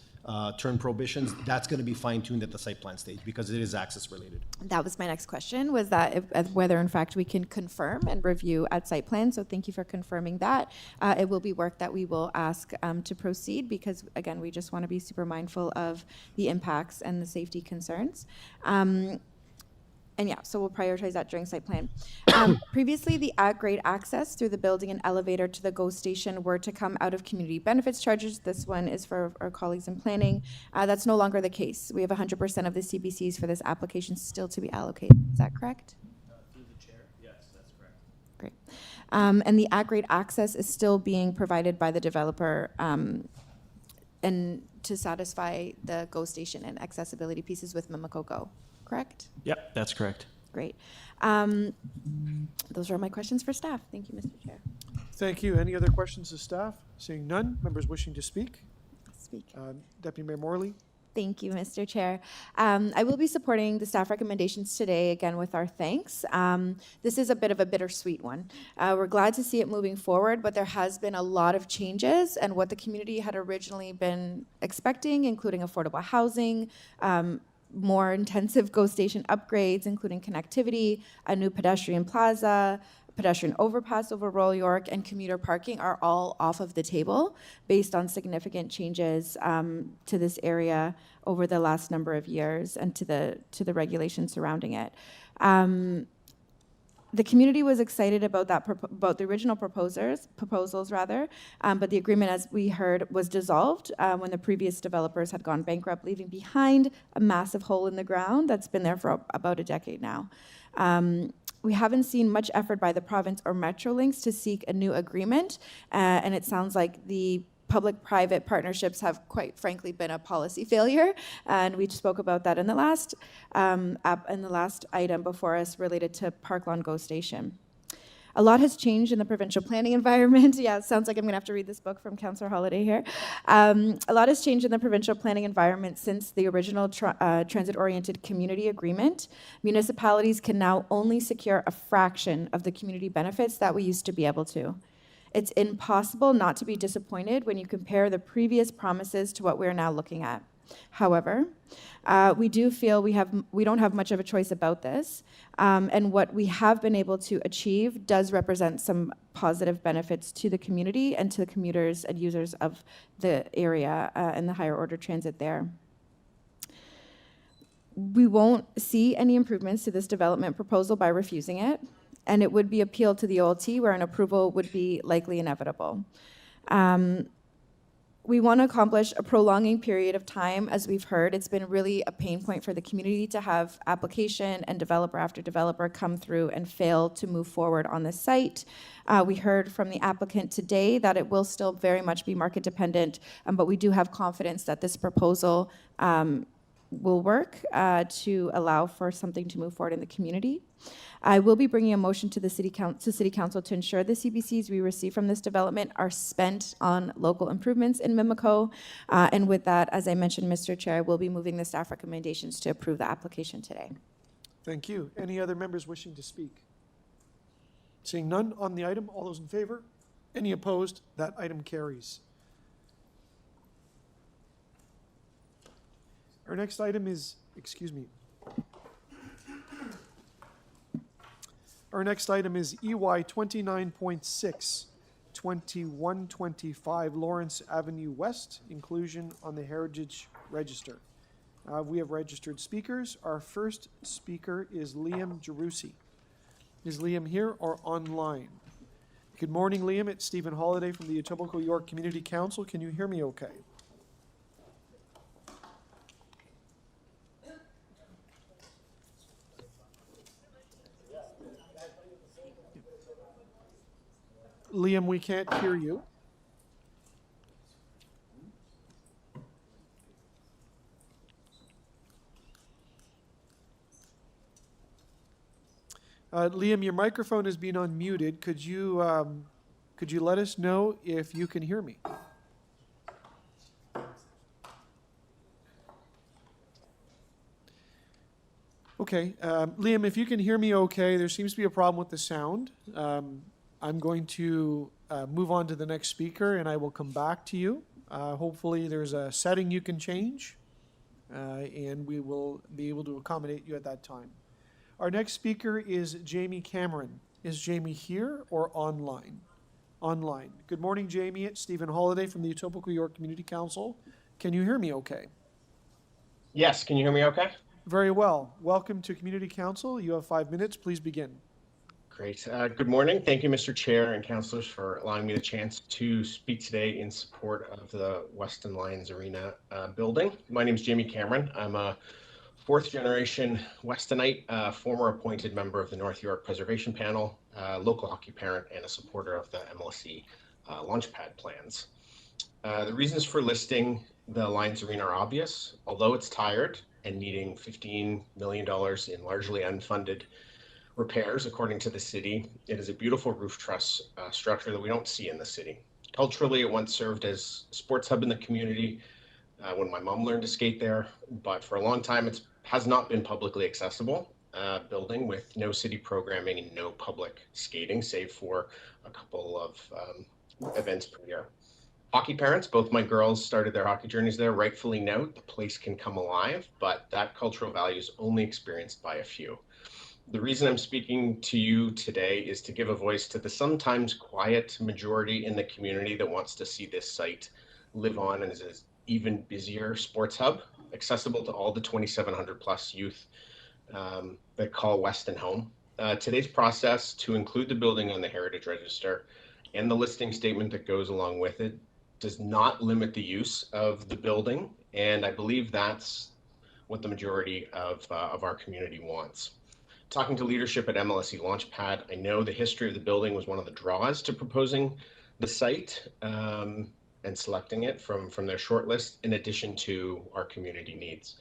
S10: turn prohibitions. That's going to be fine-tuned at the site plan stage because it is access related.
S5: That was my next question, was that whether in fact we can confirm and review at site plan. So thank you for confirming that. It will be work that we will ask to proceed because, again, we just want to be super mindful of the impacts and the safety concerns. And yeah, so we'll prioritize that during site plan. Previously, the at-grade access through the building and elevator to the GO station were to come out of community benefits charges. This one is for our colleagues in planning. That's no longer the case. We have 100% of the CBCs for this application still to be allocated. Is that correct?
S16: Through the chair, yes, that's correct.
S5: Great. And the at-grade access is still being provided by the developer and to satisfy the GO station and accessibility pieces with Mimico Go, correct?
S17: Yep, that's correct.
S5: Great. Those are all my questions for staff. Thank you, Mr. Chair.
S1: Thank you. Any other questions to staff? Seeing none, members wishing to speak?
S5: Speak.
S1: Deputy Mayor Morley?
S5: Thank you, Mr. Chair. I will be supporting the staff recommendations today, again, with our thanks. This is a bit of a bittersweet one. We're glad to see it moving forward, but there has been a lot of changes, and what the community had originally been expecting, including affordable housing, more intensive GO station upgrades, including connectivity, a new pedestrian plaza, pedestrian overpass over Royal York, and commuter parking are all off of the table based on significant changes to this area over the last number of years and to the regulations surrounding it. The community was excited about about the original proposals, but the agreement, as we heard, was dissolved when the previous developers had gone bankrupt, leaving behind a massive hole in the ground that's been there for about a decade now. We haven't seen much effort by the province or Metrolinx to seek a new agreement, and it sounds like the public-private partnerships have, quite frankly, been a policy failure, and we spoke about that in the last item before us related to Park Lawn GO Station. A lot has changed in the provincial planning environment. Yeah, it sounds like I'm going to have to read this book from Councillor Holiday here. A lot has changed in the provincial planning environment since the original transit-oriented community agreement. Municipalities can now only secure a fraction of the community benefits that we used to be able to. It's impossible not to be disappointed when you compare the previous promises to what we're now looking at. However, we do feel we don't have much of a choice about this, and what we have been able to achieve does represent some positive benefits to the community and to the commuters and users of the area and the higher order transit there. We won't see any improvements to this development proposal by refusing it, and it would be appealed to the OLT, where an approval would be likely inevitable. We want to accomplish a prolonging period of time. As we've heard, it's been really a pain point for the community to have application and developer after developer come through and fail to move forward on this site. We heard from the applicant today that it will still very much be market dependent, but we do have confidence that this proposal will work to allow for something to move forward in the community. I will be bringing a motion to the City Council to ensure the CBCs we receive from this development are spent on local improvements in Mimico. And with that, as I mentioned, Mr. Chair, I will be moving the staff recommendations to approve the application today.
S1: Thank you. Any other members wishing to speak? Seeing none on the item, all those in favor? Any opposed? That item carries. Our next item is, Our next item is EY 29.6, 2125 Lawrence Avenue West, inclusion on the Heritage Register. We have registered speakers. Our first speaker is Liam Jerusi. Is Liam here or online? Good morning, Liam. It's Stephen Holiday from the Etobicoke York Community Council. Can you hear me okay? Liam, we can't hear you. Liam, your microphone has been unmuted. Could you let us know if you can hear me? Okay, Liam, if you can hear me okay, there seems to be a problem with the sound. I'm going to move on to the next speaker, and I will come back to you. Hopefully there's a setting you can change, and we will be able to accommodate you at that time. Our next speaker is Jamie Cameron. Is Jamie here or online? Online. Good morning, Jamie. It's Stephen Holiday from the Etobicoke York Community Council. Can you hear me okay?
S17: Yes, can you hear me okay?
S1: Very well. Welcome to Community Council. You have 5 minutes. Please begin.
S17: Great. Good morning. Thank you, Mr. Chair and councillors, for allowing me the chance to speak today in support of the Weston Lions Arena building. My name is Jamie Cameron. I'm a fourth generation Westonite, former appointed member of the North York Preservation Panel, local hockey parent, and a supporter of the MLSE launchpad plans. The reasons for listing the Lions Arena are obvious. Although it's tired and needing $15 million in largely unfunded repairs, according to the city, it is a beautiful roof truss structure that we don't see in the city. Culturally, it once served as a sports hub in the community when my mom learned to skate there, but for a long time it has not been publicly accessible building with no city programming and no public skating, save for a couple of events per year. Hockey parents, both my girls started their hockey journeys there, rightfully note the place can come alive, but that cultural value is only experienced by a few. The reason I'm speaking to you today is to give a voice to the sometimes quiet majority in the community that wants to see this site live on as an even busier sports hub, accessible to all the 2,700 plus youth that call Weston home. Today's process to include the building on the Heritage Register and the listing statement that goes along with it does not limit the use of the building, and I believe that's what the majority of our community wants. Talking to leadership at MLSE Launchpad, I know the history of the building was one of the draws to proposing the site and selecting it from their shortlist, in addition to our community needs.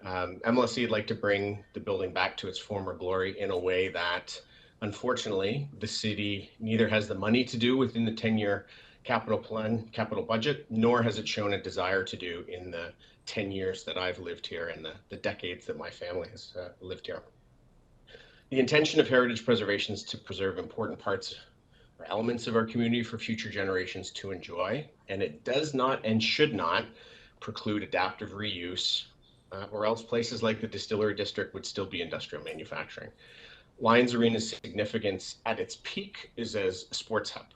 S17: MLSE would like to bring the building back to its former glory in a way that, unfortunately, the city neither has the money to do within the 10-year capital budget, nor has it shown a desire to do in the 10 years that I've lived here and the decades that my family has lived here. The intention of heritage preservation is to preserve important parts or elements of our community for future generations to enjoy, and it does not and should not preclude adaptive reuse, or else places like the Distillery District would still be industrial manufacturing. Lions Arena's significance at its peak is as a sports hub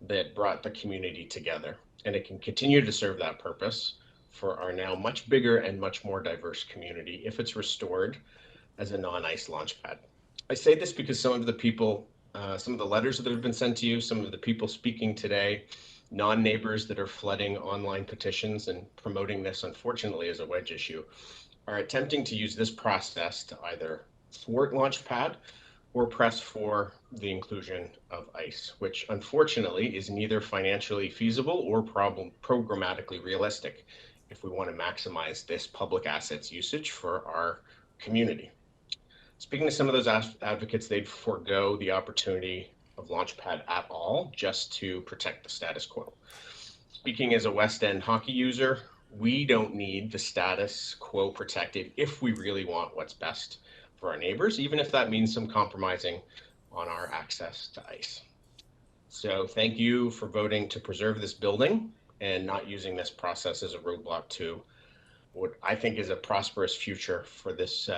S17: that brought the community together, and it can continue to serve that purpose for our now much bigger and much more diverse community if it's restored as a non-ice launch pad. I say this because some of the people, some of the letters that have been sent to you, some of the people speaking today, non-neighbors that are flooding online petitions and promoting this, unfortunately, as a wedge issue, are attempting to use this process to either thwart Launchpad or press for the inclusion of ice, which unfortunately is neither financially feasible or programmatically realistic if we want to maximize this public assets usage for our community. Speaking to some of those advocates, they'd forego the opportunity of Launchpad at all just to protect the status quo. Speaking as a West End hockey user, we don't need the status quo protected if we really want what's best for our neighbors, even if that means some compromising on our access to ice. So thank you for voting to preserve this building and not using this process as a roadblock to what I think is a prosperous future for this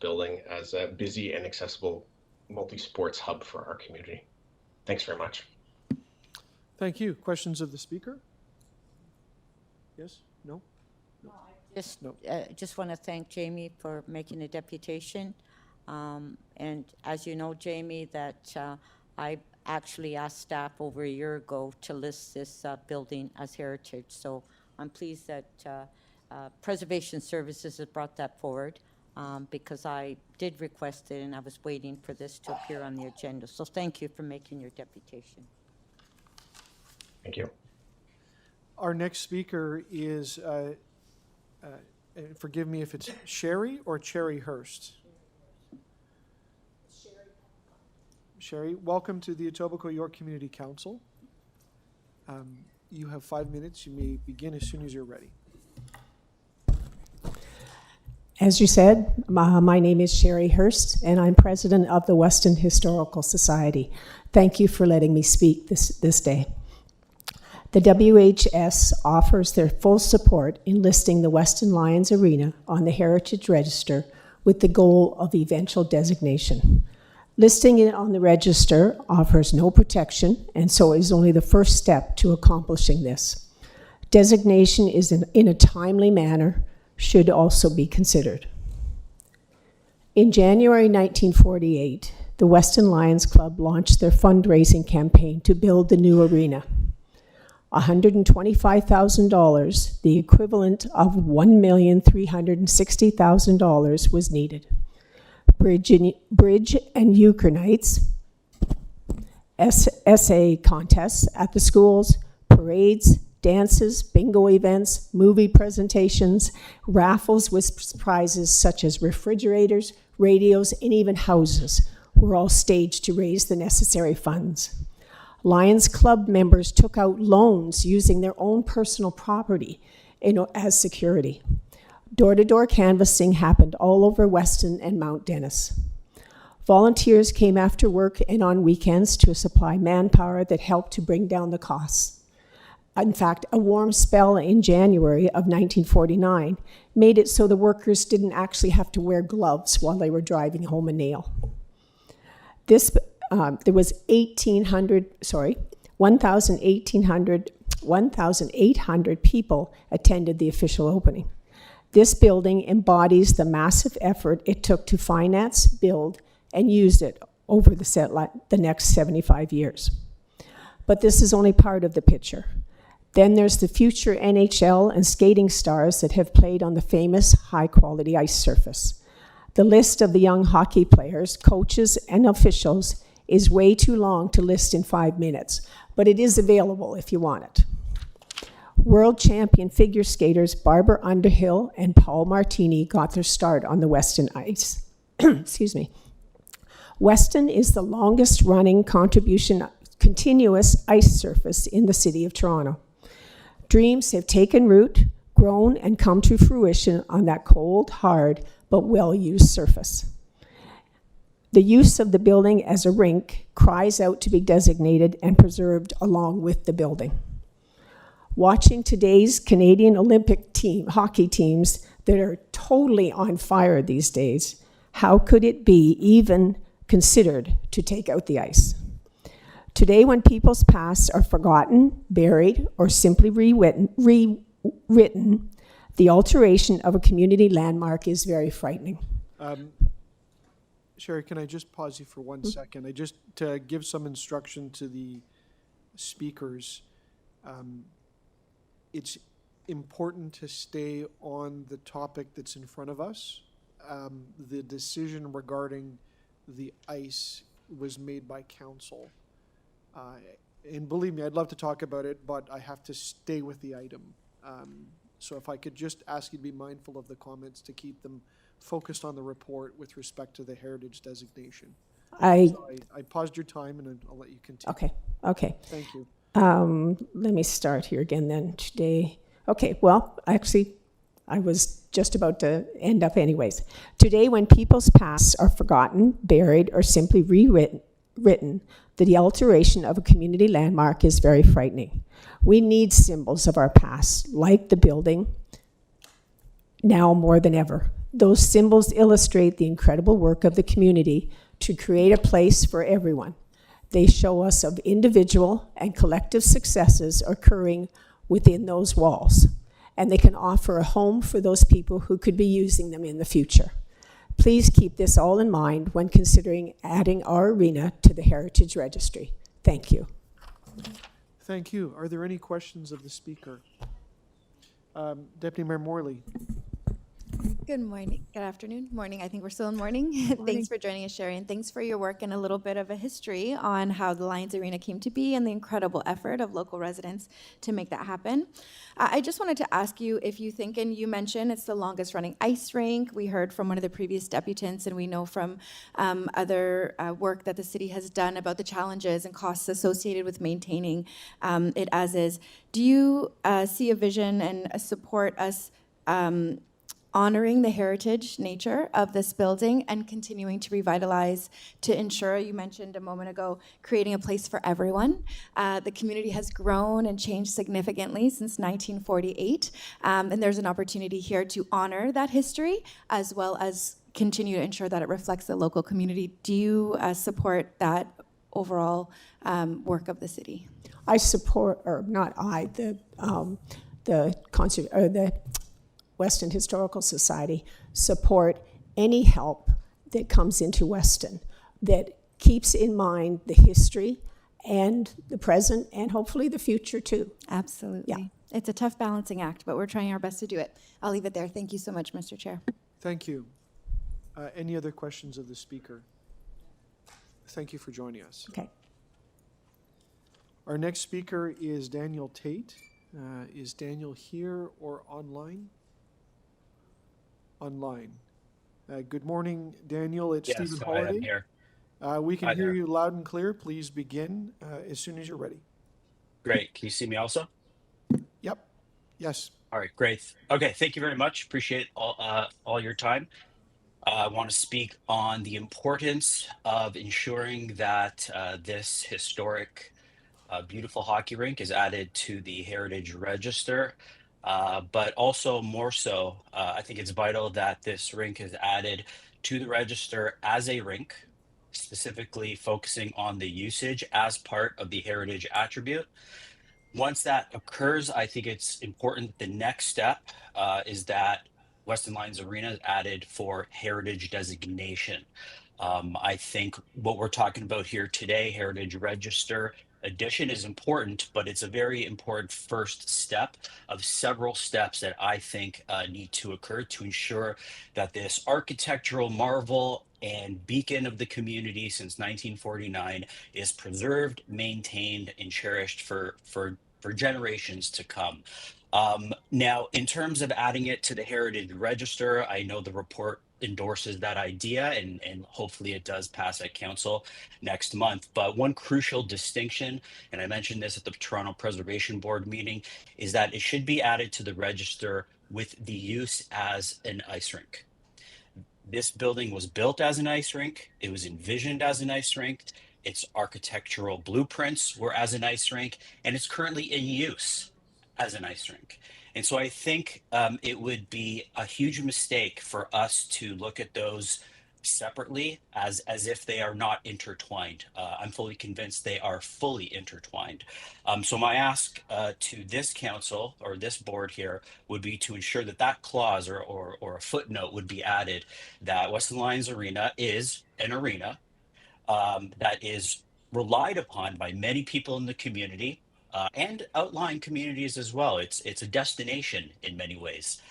S17: building as a busy and accessible multi-sports hub for our community. Thanks very much.
S1: Thank you. Questions of the speaker? Yes? No?
S3: Just want to thank Jamie for making a deputation. And as you know, Jamie, that I actually asked staff over a year ago to list this building as heritage. So I'm pleased that Preservation Services has brought that forward because I did request it and I was waiting for this to appear on the agenda. So thank you for making your deputation.
S17: Thank you.
S1: Our next speaker is, forgive me if it's Sherry or Cherry Hurst. Sherry, welcome to the Etobicoke York Community Council. You have 5 minutes. You may begin as soon as you're ready.
S18: As you said, my name is Sherry Hurst, and I'm president of the Weston Historical Society. Thank you for letting me speak this day. The WHS offers their full support in listing the Weston Lions Arena on the Heritage Register with the goal of eventual designation. Listing it on the register offers no protection, and so is only the first step to accomplishing this. Designation is in a timely manner should also be considered. In January 1948, the Weston Lions Club launched their fundraising campaign to build the new arena. $125,000, the equivalent of $1,360,000, was needed. Bridge and euchre nights, essay contests at the schools, parades, dances, bingo events, movie presentations, raffles with prizes such as refrigerators, radios, and even houses were all staged to raise the necessary funds. Lions Club members took out loans using their own personal property as security. Door-to-door canvassing happened all over Weston and Mount Dennis. Volunteers came after work and on weekends to supply manpower that helped to bring down the costs. In fact, a warm spell in January of 1949 made it so the workers didn't actually have to wear gloves while they were driving home a nail. There was 1,800 people attended the official opening. This building embodies the massive effort it took to finance, build, and use it over the next 75 years. But this is only part of the picture. Then there's the future NHL and skating stars that have played on the famous high-quality ice surface. The list of the young hockey players, coaches, and officials is way too long to list in 5 minutes, but it is available if you want it. World champion figure skaters Barbara Underhill and Paul Martini got their start on the Weston ice. Excuse me. Weston is the longest running continuous ice surface in the city of Toronto. Dreams have taken root, grown, and come to fruition on that cold, hard, but well-used surface. The use of the building as a rink cries out to be designated and preserved along with the building. Watching today's Canadian Olympic hockey teams that are totally on fire these days, how could it be even considered to take out the ice? Today, when people's pasts are forgotten, buried, or simply rewritten, the alteration of a community landmark is very frightening.
S1: Sherry, can I just pause you for 1 second? To give some instruction to the speakers. It's important to stay on the topic that's in front of us. The decision regarding the ice was made by council. And believe me, I'd love to talk about it, but I have to stay with the item. So if I could just ask you to be mindful of the comments to keep them focused on the report with respect to the heritage designation. I paused your time and I'll let you continue.
S18: Okay.
S1: Thank you.
S18: Let me start here again then today. Okay, well, actually, I was just about to end up anyways. Today, when people's pasts are forgotten, buried, or simply rewritten, the alteration of a community landmark is very frightening. We need symbols of our past, like the building, now more than ever. Those symbols illustrate the incredible work of the community to create a place for everyone. They show us of individual and collective successes occurring within those walls, and they can offer a home for those people who could be using them in the future. Please keep this all in mind when considering adding our arena to the Heritage Registry. Thank you.
S1: Thank you. Are there any questions of the speaker? Deputy Mayor Morley.
S5: Good morning, good afternoon, morning. I think we're still in morning. Thanks for joining us, Sherry, and thanks for your work and a little bit of a history on how the Lions Arena came to be and the incredible effort of local residents to make that happen. I just wanted to ask you if you think, and you mentioned it's the longest running ice rink. We heard from one of the previous deputants, and we know from other work that the city has done about the challenges and costs associated with maintaining it as is. Do you see a vision and support us honoring the heritage nature of this building and continuing to revitalize to ensure, you mentioned a moment ago, creating a place for everyone? The community has grown and changed significantly since 1948, and there's an opportunity here to honor that history as well as continue to ensure that it reflects the local community. Do you support that overall work of the city?
S18: I support, or not I, the Weston Historical Society support any help that comes into Weston that keeps in mind the history and the present and hopefully the future too.
S5: Absolutely.
S18: Yeah.
S5: It's a tough balancing act, but we're trying our best to do it. I'll leave it there. Thank you so much, Mr. Chair.
S1: Thank you. Any other questions of the speaker? Thank you for joining us.
S18: Okay.
S1: Our next speaker is Daniel Tate. Is Daniel here or online? Online. Good morning, Daniel. It's
S19: Yes,
S1: Stephen
S19: I am
S1: Holiday.
S19: here.
S1: We can
S19: Hi
S1: hear
S19: there.
S1: you loud and clear. Please begin as soon as you're ready.
S19: Great. Can you see me also?
S1: Yep. Yes.
S19: All right, great. Okay, thank you very much. Appreciate all your time. I want to speak on the importance of ensuring that this historic, beautiful hockey rink is added to the Heritage Register. But also more so, I think it's vital that this rink is added to the register as a rink, specifically focusing on the usage as part of the heritage attribute. Once that occurs, I think it's important the next step is that Weston Lions Arena is added for heritage designation. I think what we're talking about here today, Heritage Register addition, is important, but it's a very important first step of several steps that I think need to occur to ensure that this architectural marvel and beacon of the community since 1949 is preserved, maintained, and cherished for generations to come. Now, in terms of adding it to the Heritage Register, I know the report endorses that idea, and hopefully it does pass at council next month. But one crucial distinction, and I mentioned this at the Toronto Preservation Board meeting, is that it should be added to the register with the use as an ice rink. This building was built as an ice rink. It was envisioned as an ice rink. Its architectural blueprints were as an ice rink, and it's currently in use as an ice rink. And so I think it would be a huge mistake for us to look at those separately as if they are not intertwined. I'm fully convinced they are fully intertwined. So my ask to this council or this board here would be to ensure that that clause or a footnote would be added that Weston Lions Arena is an arena that is relied upon by many people in the community and outlying communities as well. It's a destination in many ways,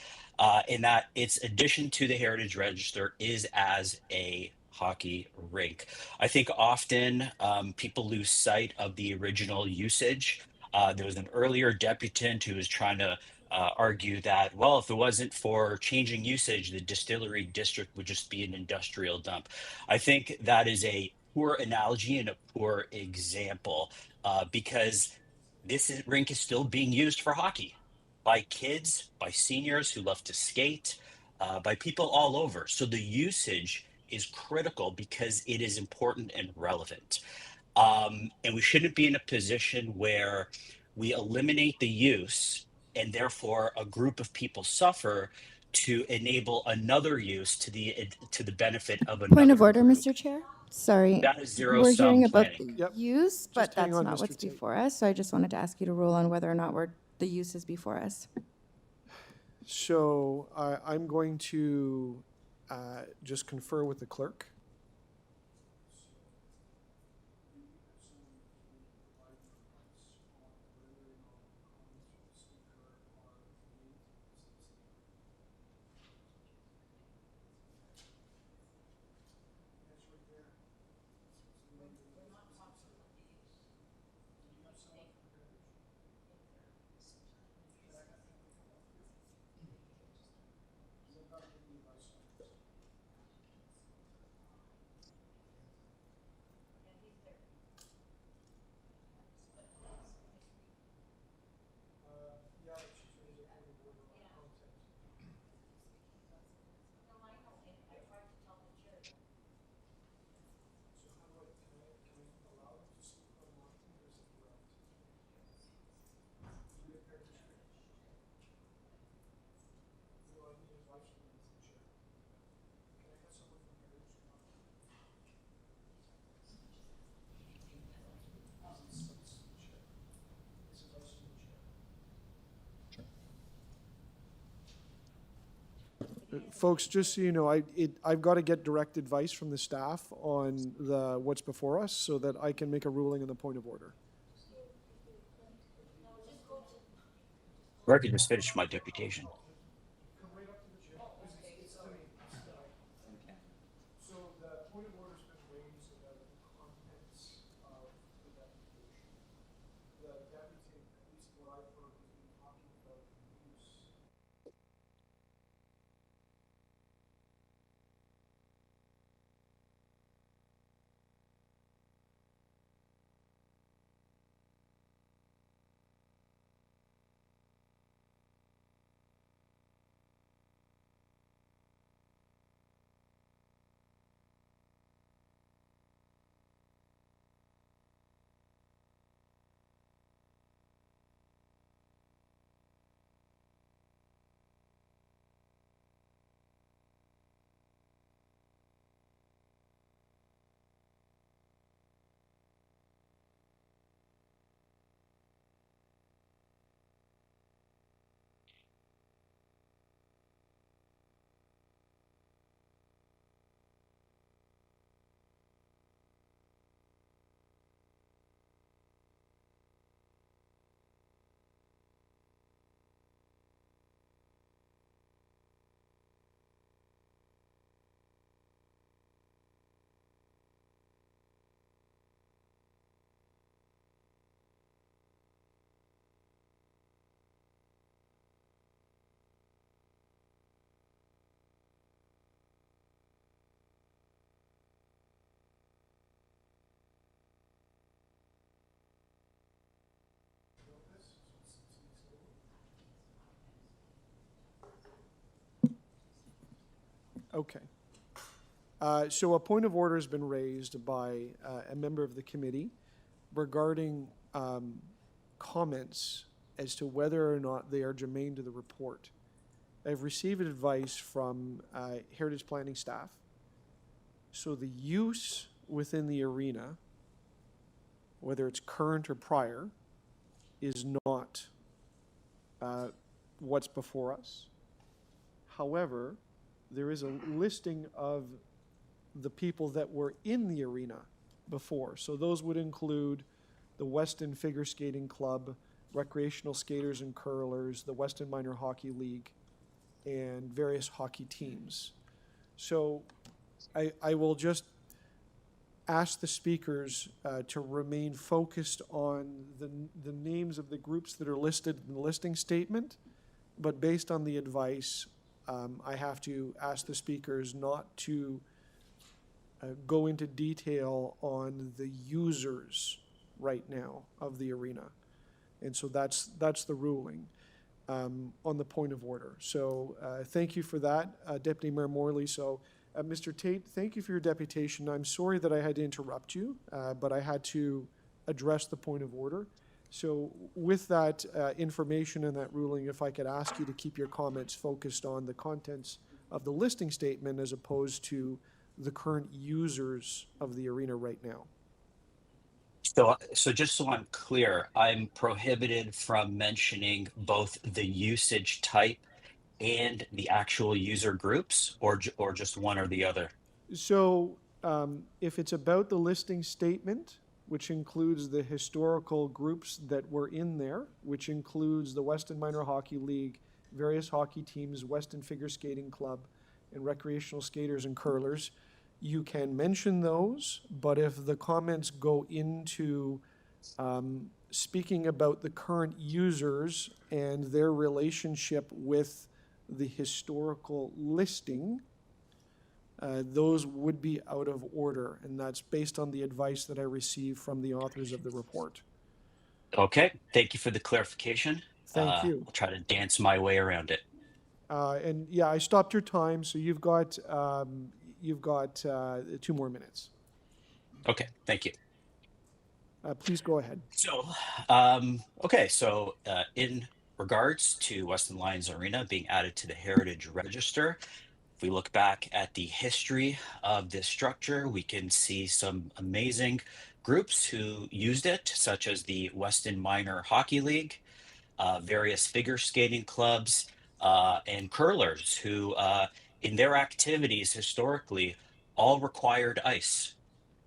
S19: in that its addition to the Heritage Register is as a hockey rink. I think often people lose sight of the original usage. There was an earlier deputant who was trying to argue that, well, if it wasn't for changing usage, the distillery district would just be an industrial dump. I think that is a poor analogy and a poor example because this rink is still being used for hockey by kids, by seniors who love to skate, by people all over. So the usage is critical because it is important and relevant. And we shouldn't be in a position where we eliminate the use and therefore a group of people suffer to enable another use to the benefit of another.
S5: Point of order,
S19: group.
S5: Mr. Chair. Sorry.
S19: That is
S5: We're
S19: zero-sum
S5: hearing about
S19: planning.
S5: the use, but
S1: hang
S5: that's
S1: on,
S5: not
S1: Mr.
S5: what's
S1: Tate.
S5: before us. So I just wanted to ask you to rule on whether or not the use is before us.
S1: So I'm going to just confer with the clerk. Folks, just so you know, I've got to get direct advice from the staff on what's before us so that I can make a ruling on the point of order.
S19: Or I could just finish my deputation.
S1: Okay. So a point of order has been raised by a member of the committee regarding comments as to whether or not they are germane to the report. I've received advice from Heritage Planning staff. So the use within the arena, whether it's current or prior, is not what's before us. However, there is a listing of the people that were in the arena before. So those would include the Weston Figure Skating Club, recreational skaters and curlers, the Weston Minor Hockey League, and various hockey teams. So I will just ask the speakers to remain focused on the names of the groups that are listed in the listing statement, but based on the advice, I have to ask the speakers not to go into detail on the users right now of the arena. And so that's the ruling on the point of order. So thank you for that, Deputy Mayor Morley. So Mr. Tate, thank you for your deputation. I'm sorry that I had to interrupt you, but I had to address the point of order. So with that information and that ruling, if I could ask you to keep your comments focused on the contents of the listing statement as opposed to the current users of the arena right now.
S19: So just so I'm clear, I'm prohibited from mentioning both the usage type and the actual user groups, or just one or the other?
S1: So if it's about the listing statement, which includes the historical groups that were in there, which includes the Weston Minor Hockey League, various hockey teams, Weston Figure Skating Club, and recreational skaters and curlers, you can mention those, but if the comments go into speaking about the current users and their relationship with the historical listing, those would be out of order, and that's based on the advice that I received from the authors of the report.
S19: Okay, thank you for the clarification.
S1: Thank you.
S19: I'll try to dance my way around it.
S1: And yeah, I stopped your time, so you've got 2 more minutes.
S19: Okay, thank you.
S1: Please go ahead.
S19: So, okay, so in regards to Weston Lions Arena being added to the Heritage Register, if we look back at the history of this structure, we can see some amazing groups who used it, such as the Weston Minor Hockey League, various figure skating clubs, and curlers who in their activities historically all required ice.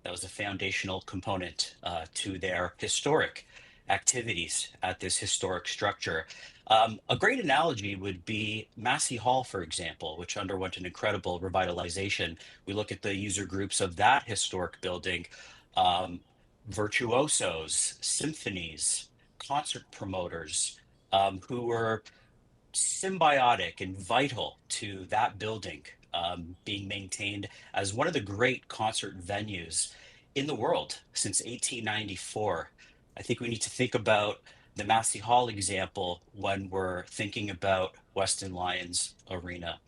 S19: That was a foundational component to their historic activities at this historic structure. A great analogy would be Massey Hall, for example, which underwent an incredible revitalization. We look at the user groups of that historic building, virtuosos, symphonies, concert promoters, who were symbiotic and vital to that building being maintained as one of the great concert venues in the world since 1894. I think we need to think about the Massey Hall example when we're thinking about Weston Lions Arena.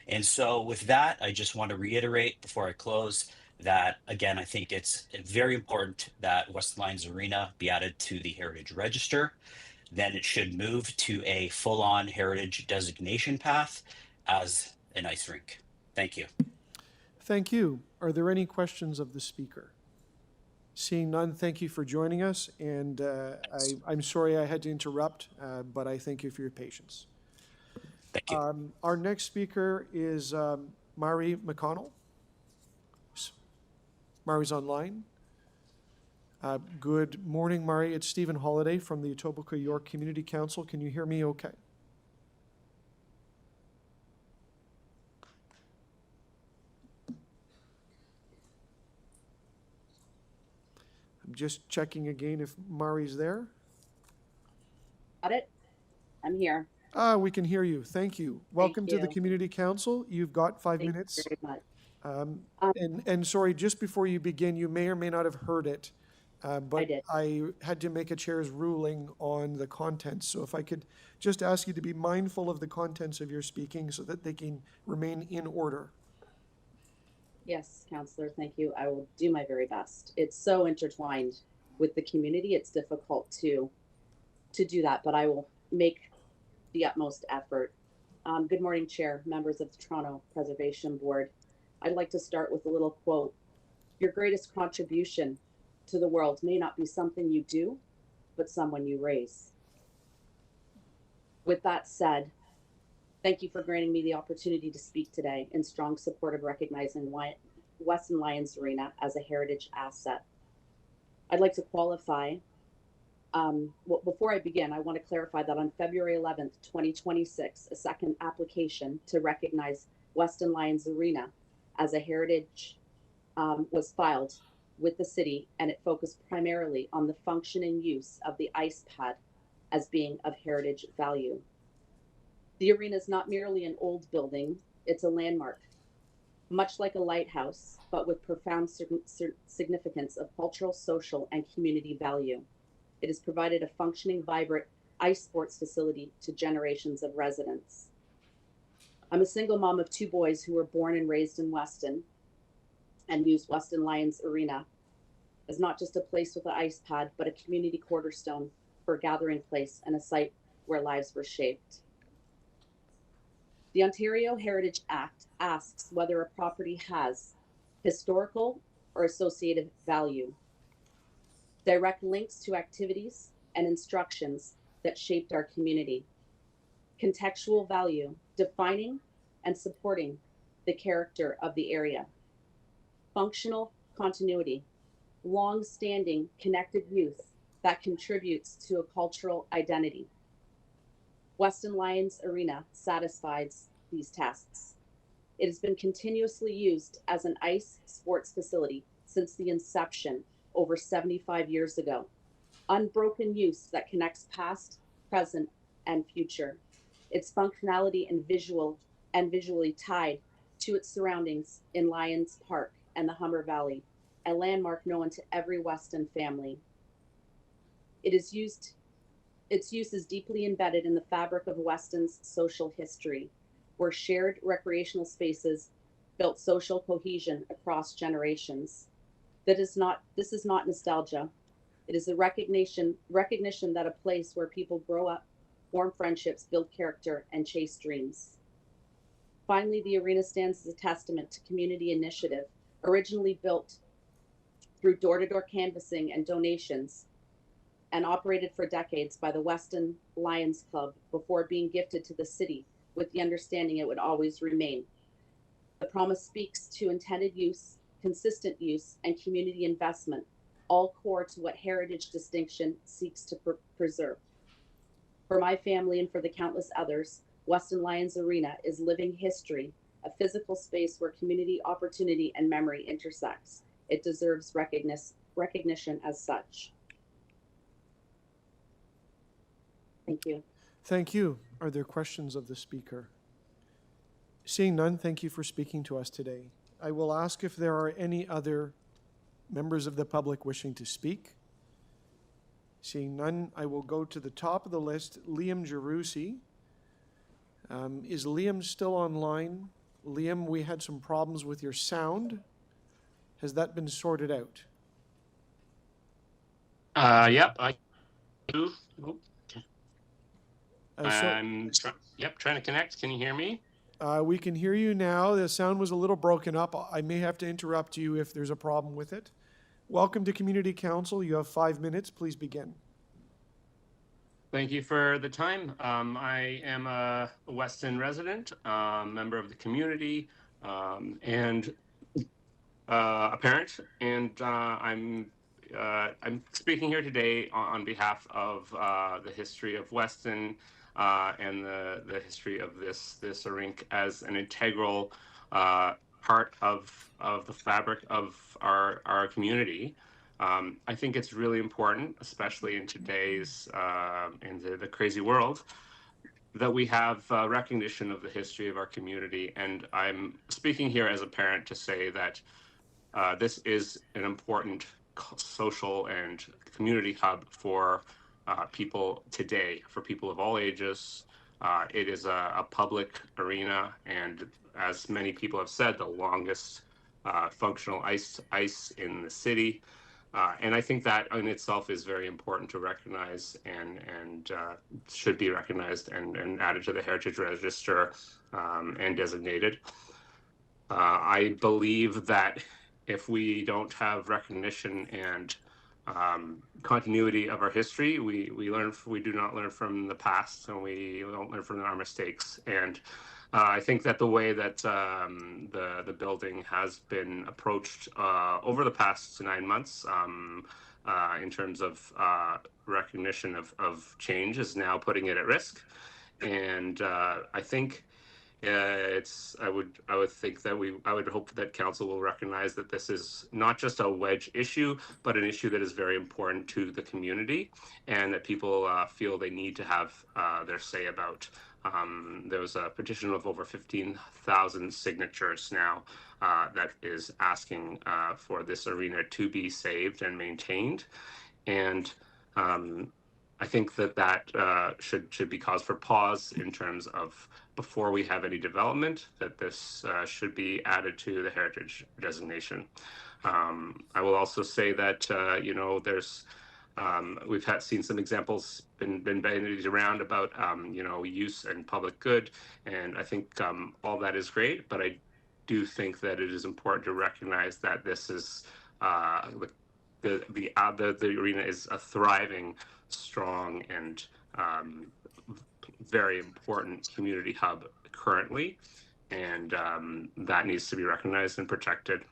S19: And so with that, I just want to reiterate before I close that, again, I think it's very important that Weston Lions Arena be added to the Heritage Register. Then it should move to a full-on heritage designation path as an ice rink. Thank you.
S1: Thank you. Are there any questions of the speaker? Seeing none, thank you for joining us, and I'm sorry I had to interrupt, but I thank you for your patience.
S19: Thank you.
S1: Our next speaker is Mari McConnell. Mari's online. Good morning, Mari. It's Stephen Holiday from the Etobicoke York Community Council. Can you hear me okay? I'm just checking again if Mari's there.
S20: Got it? I'm here.
S1: We can hear you. Thank you. Welcome to the
S20: you.
S1: Community Council. You've got 5
S20: Thank
S1: minutes.
S20: you very much.
S1: And sorry, just before you begin, you may or may not have heard it, but
S20: did.
S1: I had to make a chair's ruling on the contents. So if I could just ask you to be mindful of the contents of your speaking so that they can remain in order.
S20: Yes, Councillor, thank you. I will do my very best. It's so intertwined with the community. It's difficult to do that, but I will make the utmost effort. Good morning, Chair, members of the Toronto Preservation Board. I'd like to start with a little quote. Your greatest contribution to the world may not be something you do, but someone you raise. With that said, thank you for granting me the opportunity to speak today in strong support of recognizing Weston Lions Arena as a heritage asset. I'd like to qualify. Before I begin, I want to clarify that on February 11th, 2026, a second application to recognize Weston Lions Arena as a heritage was filed with the city, and it focused primarily on the function and use of the ice pad as being of heritage value. The arena is not merely an old building, it's a landmark, much like a lighthouse, but with profound significance of cultural, social, and community value. It has provided a functioning, vibrant ice sports facility to generations of residents. I'm a single mom of 2 boys who were born and raised in Weston and use Weston Lions Arena as not just a place with an ice pad, but a community cornerstone for a gathering place and a site where lives were shaped. The Ontario Heritage Act asks whether a property has historical or associative value, direct links to activities and instructions that shaped our community, contextual value, defining and supporting the character of the area, functional continuity, long-standing connected youth that contributes to a cultural identity. Weston Lions Arena satisfies these tasks. It has been continuously used as an ice sports facility since the inception over 75 years ago. Unbroken use that connects past, present, and future. Its functionality and visually tied to its surroundings in Lions Park and the Humber Valley, a landmark known to every Weston family. Its use is deeply embedded in the fabric of Weston's social history, where shared recreational spaces built social cohesion across generations. This is not nostalgia. It is a recognition that a place where people grow up, form friendships, build character, and chase dreams. Finally, the arena stands as a testament to community initiative, originally built through door-to-door canvassing and donations, and operated for decades by the Weston Lions Club before being gifted to the city with the understanding it would always remain The promise speaks to intended use, consistent use, and community investment, all core to what heritage distinction seeks to preserve. For my family and for the countless others, Weston Lions Arena is living history, a physical space where community, opportunity, and memory intersects. It deserves recognition as such. Thank you.
S1: Thank you. Are there questions of the speaker? Seeing none, thank you for speaking to us today. I will ask if there are any other members of the public wishing to speak. Seeing none, I will go to the top of the list, Liam Jerusi. Is Liam still online? Liam, we had some problems with your sound. Has that been sorted out?
S21: Yep, I do. Trying to connect. Can you hear me?
S1: We can hear you now. The sound was a little broken up. I may have to interrupt you if there's a problem with it. Welcome to Community Council. You have 5 minutes. Please begin.
S21: Thank you for the time. I am a Weston resident, member of the community, and a parent. And I'm speaking here today on behalf of the history of Weston and the history of this rink as an integral part of the fabric of our community. I think it's really important, especially in today's in the crazy world, that we have recognition of the history of our community. And I'm speaking here as a parent to say that this is an important social and community hub for people today, for people of all ages. It is a public arena, and as many people have said, the longest functional ice in the city. And I think that in itself is very important to recognize and should be recognized and added to the Heritage Register and designated. I believe that if we don't have recognition and continuity of our history, we do not learn from the past, and we don't learn from our mistakes. And I think that the way that the building has been approached over the past 9 months in terms of recognition of change is now putting it at risk. And I think I would think that I would hope that council will recognize that this is not just a wedge issue, but an issue that is very important to the community, and that people feel they need to have their say about. There was a petition of over 15,000 signatures now that is asking for this arena to be saved and maintained. And I think that should be cause for pause in terms of, before we have any development, that this should be added to the heritage designation. I will also say that there's we've seen some examples been bandied around about use and public good, and I think all that is great, but I do think that it is important to recognize that this is the arena is a thriving, strong, and very important community hub currently, and that needs to be recognized and protected.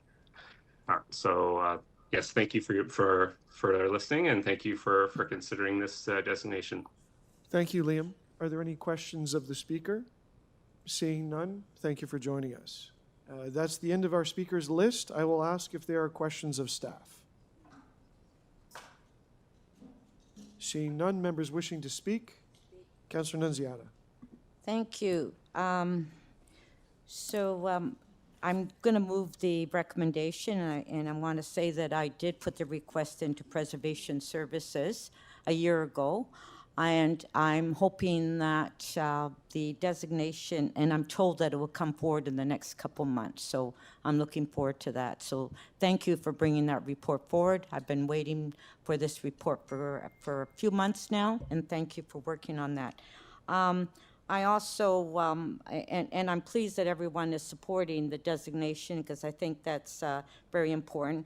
S21: Yes, thank you for listening, and thank you for considering this designation.
S1: Thank you, Liam. Are there any questions of the speaker? Seeing none, thank you for joining us. That's the end of our speakers list. I will ask if there are questions of staff. Seeing none, members wishing to speak. Councillor Nunziata.
S3: Thank you. I'm going to move the recommendation, and I want to say that I did put the request into Preservation Services a year ago, and I'm hoping that the designation, and I'm told that it will come forward in the next couple months, so I'm looking forward to that. So thank you for bringing that report forward. I've been waiting for this report for a few months now, and thank you for working on that. I also, and I'm pleased that everyone is supporting the designation, because I think that's very important.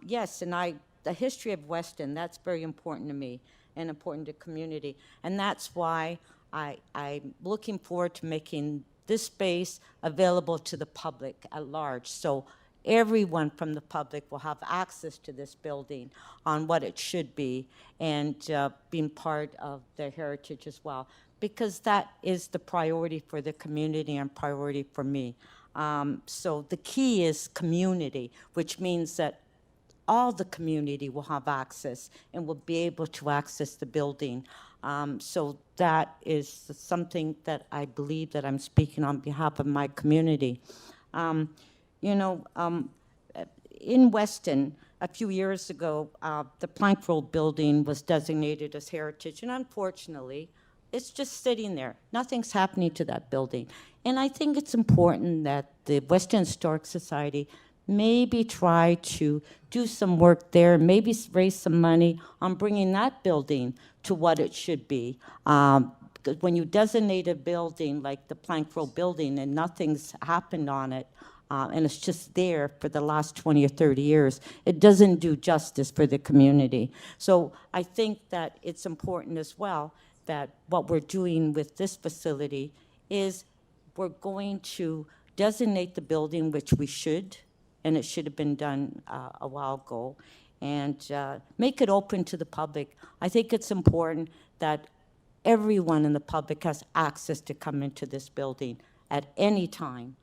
S3: Yes, and the history of Weston, that's very important to me and important to community. And that's why I'm looking forward to making this space available to the public at large. So everyone from the public will have access to this building on what it should be, and being part of the heritage as well, because that is the priority for the community and priority for me. So the key is community, which means that all the community will have access and will be able to access the building. So that is something that I believe that I'm speaking on behalf of my community. In Weston, a few years ago, the Plank Road building was designated as heritage, and unfortunately, it's just sitting there. Nothing's happening to that building. And I think it's important that the Western Historic Society maybe try to do some work there, maybe raise some money on bringing that building to what it should be. Because when you designate a building like the Plank Road building and nothing's happened on it, and it's just there for the last 20 or 30 years, it doesn't do justice for the community. So I think that it's important as well that what we're doing with this facility is we're going to designate the building, which we should, and it should have been done a while ago, and make it open to the public. I think it's important that everyone in the public has access to come into this building at any time.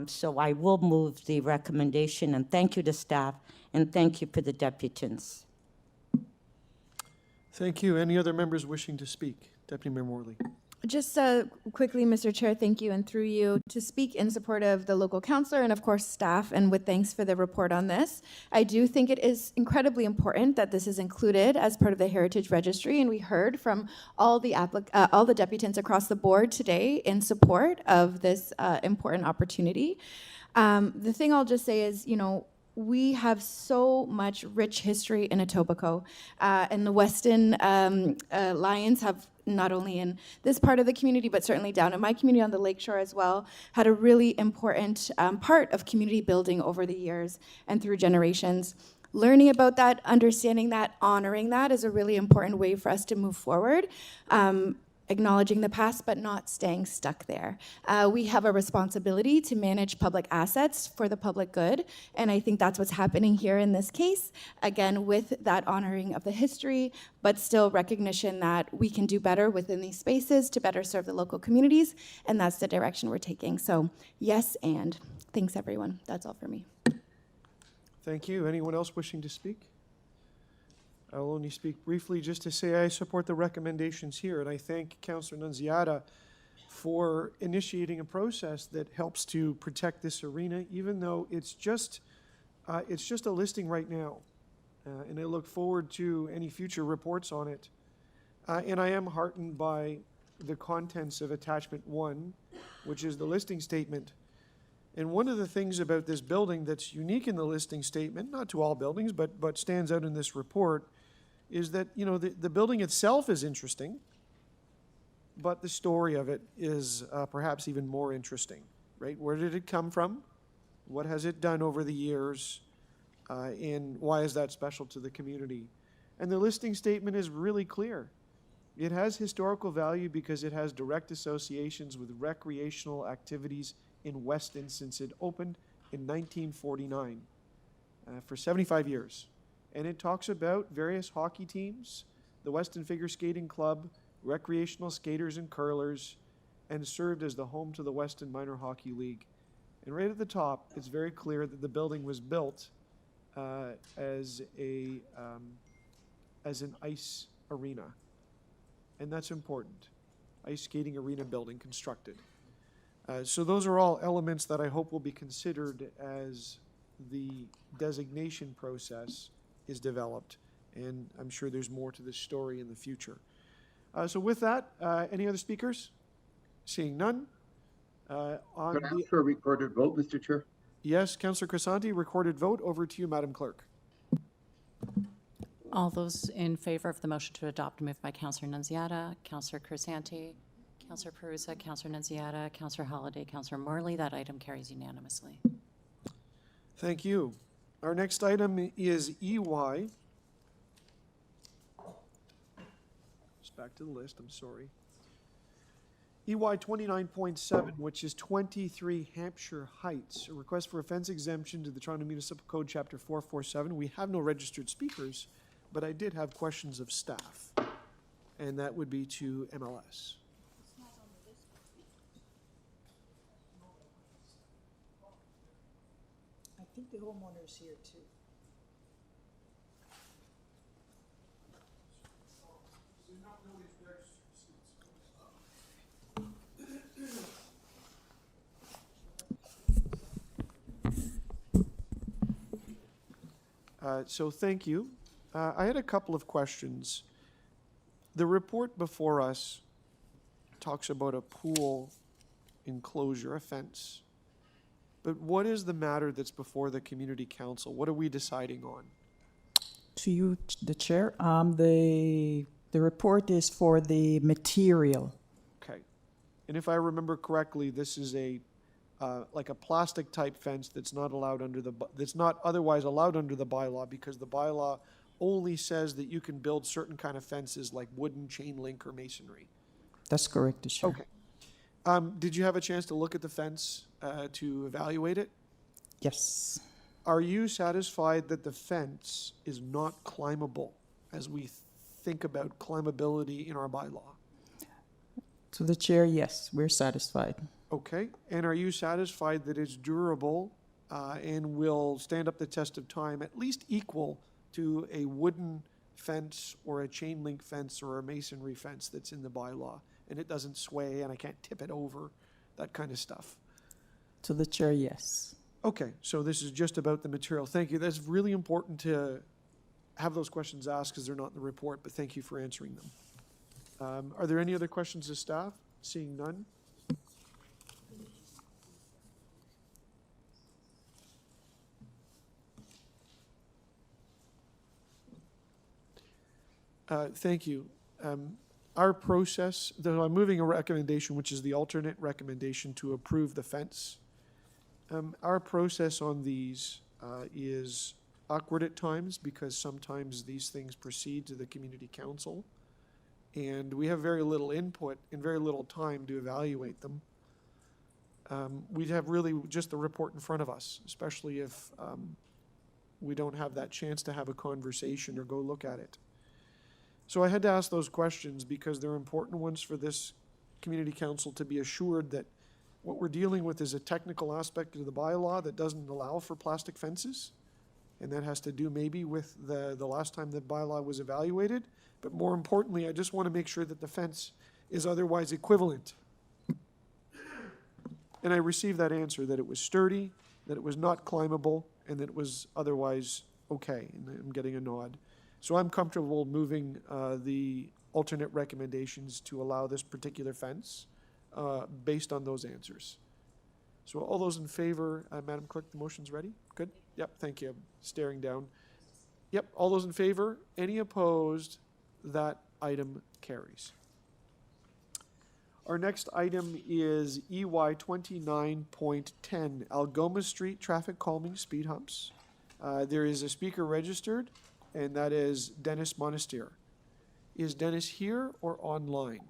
S3: So I will move the recommendation, and thank you to staff, and thank you for the deputants.
S1: Thank you. Any other members wishing to speak? Deputy Mayor Morley.
S5: Just quickly, Mr. Chair, thank you, and through you, to speak in support of the local councillor and, of course, staff, and with thanks for the report on this. I do think it is incredibly important that this is included as part of the Heritage Registry, and we heard from all the deputants across the board today in support of this important opportunity. The thing I'll just say is, we have so much rich history in Etobicoke, and the Weston Lions have, not only in this part of the community, but certainly down in my community on the lakeshore as well, had a really important part of community building over the years and through generations. Learning about that, understanding that, honoring that is a really important way for us to move forward. Acknowledging the past, but not staying stuck there. We have a responsibility to manage public assets for the public good, and I think that's what's happening here in this case. Again, with that honoring of the history, but still recognition that we can do better within these spaces to better serve the local communities, and that's the direction we're taking. So yes, and thanks everyone. That's all for me.
S1: Thank you. Anyone else wishing to speak? I'll only speak briefly just to say I support the recommendations here, and I thank Councillor Nunziata for initiating a process that helps to protect this arena, even though it's just a listing right now. And I look forward to any future reports on it. And I am heartened by the contents of Attachment 1, which is the listing statement. And one of the things about this building that's unique in the listing statement, not to all buildings, but stands out in this report, is that, the building itself is interesting, but the story of it is perhaps even more interesting, right? Where did it come from? What has it done over the years? And why is that special to the community? And the listing statement is really clear. It has historical value because it has direct associations with recreational activities in Weston since it opened in 1949 for 75 years. And it talks about various hockey teams, the Weston Figure Skating Club, recreational skaters and curlers, and served as the home to the Weston Minor Hockey League. And right at the top, it's very clear that the building was built as an ice arena. And that's important. Ice skating arena building constructed. So those are all elements that I hope will be considered as the designation process is developed, and I'm sure there's more to this story in the future. So with that, any other speakers? Seeing none.
S4: Can I ask for a recorded vote, Mr. Chair?
S1: Yes, Councillor Crescent, recorded vote. Over to you, Madam Clerk.
S13: All those in favor of the motion to adopt, moved by Councillor Nunziata, Councillor Crescent, Councillor Perruzza, Councillor Nunziata, Councillor Holiday, Councillor Morley. That item carries unanimously.
S1: Thank you. Our next item is EY. Just back to the list, I'm sorry. EY 29.7, which is 23 Hampshire Heights, a request for a fence exemption to the Toronto Municipal Code, Chapter 447. We have no registered speakers, but I did have questions of staff, and that would be to MLS.
S6: I think the homeowner's here too.
S1: So thank you. I had a couple of questions. The report before us talks about a pool enclosure, a fence. But what is the matter that's before the community council? What are we deciding on?
S6: To you, the chair, the report is for the material.
S1: Okay. And if I remember correctly, this is a like a plastic type fence that's not allowed under that's not otherwise allowed under the bylaw, because the bylaw only says that you can build certain kind of fences like wooden, chain link, or masonry.
S6: That's correct, the chair.
S1: Okay. Did you have a chance to look at the fence to evaluate it?
S6: Yes.
S1: Are you satisfied that the fence is not climbable as we think about climbability in our bylaw?
S6: To the chair, yes, we're satisfied.
S1: Okay. And are you satisfied that it's durable and will stand up the test of time, at least equal to a wooden fence or a chain link fence or a masonry fence that's in the bylaw, and it doesn't sway and I can't tip it over, that kind of stuff?
S6: To the chair, yes.
S1: Okay, so this is just about the material. Thank you. That's really important to have those questions asked because they're not in the report, but thank you for answering them. Are there any other questions of staff? Seeing none. Thank you. Our process, though I'm moving a recommendation, which is the alternate recommendation to approve the fence. Our process on these is awkward at times because sometimes these things proceed to the community council and we have very little input and very little time to evaluate them. We'd have really just the report in front of us, especially if we don't have that chance to have a conversation or go look at it. So I had to ask those questions because they're important ones for this community council to be assured that what we're dealing with is a technical aspect of the bylaw that doesn't allow for plastic fences. And that has to do maybe with the last time the bylaw was evaluated. But more importantly, I just want to make sure that the fence is otherwise equivalent. And I received that answer, that it was sturdy, that it was not climbable, and that it was otherwise okay. And I'm getting a nod. So I'm comfortable moving the alternate recommendations to allow this particular fence based on those answers. So all those in favor, Madam Clerk, the motion's ready? Good? Yep, thank you. I'm staring down. Yep, all those in favor? Any opposed? That item carries. Our next item is EY 29.10, Algoma Street Traffic Calming Speed Humps. There is a speaker registered, and that is Dennis Monastir. Is Dennis here or online?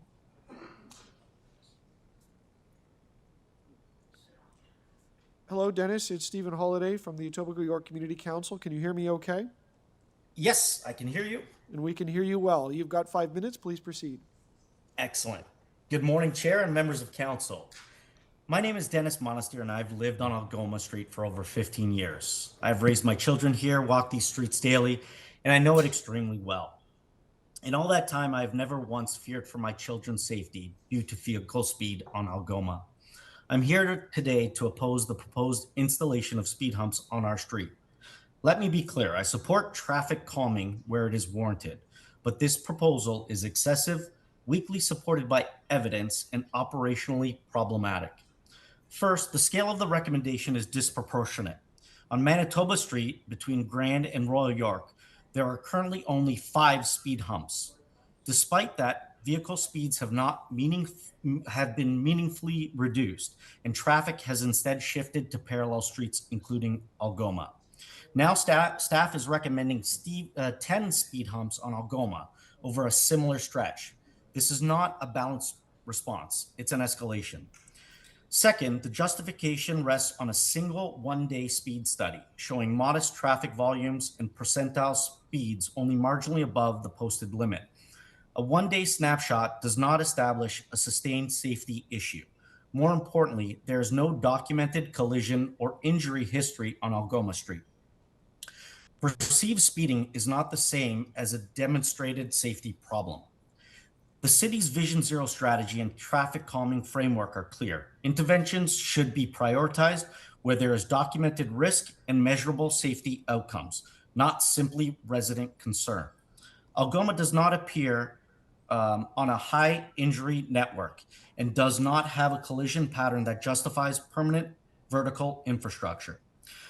S1: Hello, Dennis. It's Stephen Holliday from the Etobicoke York Community Council. Can you hear me okay?
S22: Yes, I can hear you.
S1: And we can hear you well. You've got 5 minutes. Please proceed.
S22: Excellent. Good morning, Chair and members of Council. My name is Dennis Monastir, and I've lived on Algoma Street for over 15 years. I've raised my children here, walked these streets daily, and I know it extremely well. In all that time, I've never once feared for my children's safety due to vehicle speed on Algoma. I'm here today to oppose the proposed installation of speed humps on our street. Let me be clear, I support traffic calming where it is warranted, but this proposal is excessive, weakly supported by evidence, and operationally problematic. First, the scale of the recommendation is disproportionate. On Manitoba Street, between Grand and Royal York, there are currently only 5 speed humps. Despite that, vehicle speeds have been meaningfully reduced, and traffic has instead shifted to parallel streets, including Algoma. Now staff is recommending 10 speed humps on Algoma over a similar stretch. This is not a balanced response. It's an escalation. Second, the justification rests on a single one-day speed study showing modest traffic volumes and percentile speeds only marginally above the posted limit. A one-day snapshot does not establish a sustained safety issue. More importantly, there is no documented collision or injury history on Algoma Street. Perceived speeding is not the same as a demonstrated safety problem. The city's Vision Zero strategy and traffic calming framework are clear. Interventions should be prioritized where there is documented risk and measurable safety outcomes, not simply resident concern. Algoma does not appear on a high injury network and does not have a collision pattern that justifies permanent vertical infrastructure.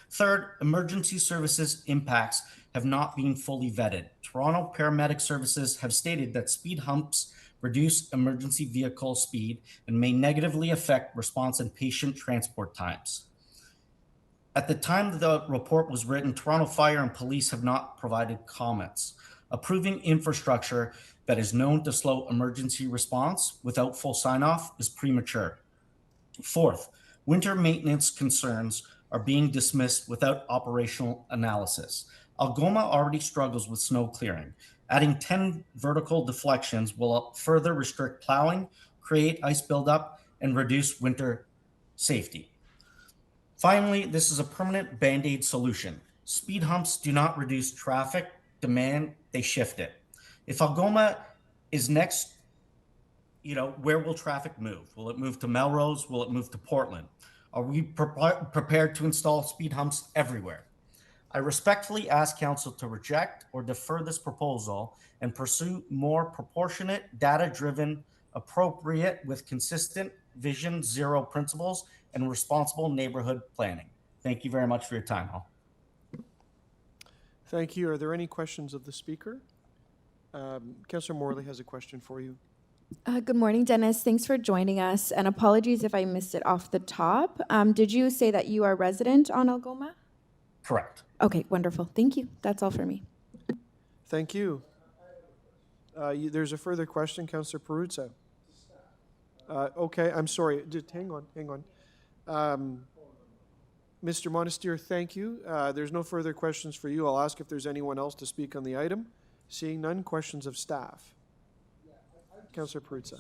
S22: Third, emergency services impacts have not been fully vetted. Toronto Paramedic Services have stated that speed humps reduce emergency vehicle speed and may negatively affect response and patient transport times. At the time the report was written, Toronto Fire and Police have not provided comments. Approving infrastructure that is known to slow emergency response without full sign-off is premature. Fourth, winter maintenance concerns are being dismissed without operational analysis. Algoma already struggles with snow clearing. Adding 10 vertical deflections will further restrict plowing, create ice buildup, and reduce winter safety. Finally, this is a permanent Band-Aid solution. Speed humps do not reduce traffic demand, they shift it. If Algoma is next, where will traffic move? Will it move to Melrose? Will it move to Portland? Are we prepared to install speed humps everywhere? I respectfully ask Council to reject or defer this proposal and pursue more proportionate, data-driven, appropriate with consistent Vision Zero principles and responsible neighborhood planning. Thank you very much for your time, all.
S1: Thank you. Are there any questions of the speaker? Councillor Morley has a question for you.
S5: Good morning, Dennis. Thanks for joining us, and apologies if I missed it off the top. Did you say that you are a resident on Algoma?
S22: Correct.
S5: Okay, wonderful. Thank you. That's all for me.
S1: Thank you. There's a further question, Councillor Perruzza. Okay, I'm sorry. Just hang on. Mr. Monastir, thank you. There's no further questions for you. I'll ask if there's anyone else to speak on the item. Seeing none, questions of staff. Councillor Perruzza.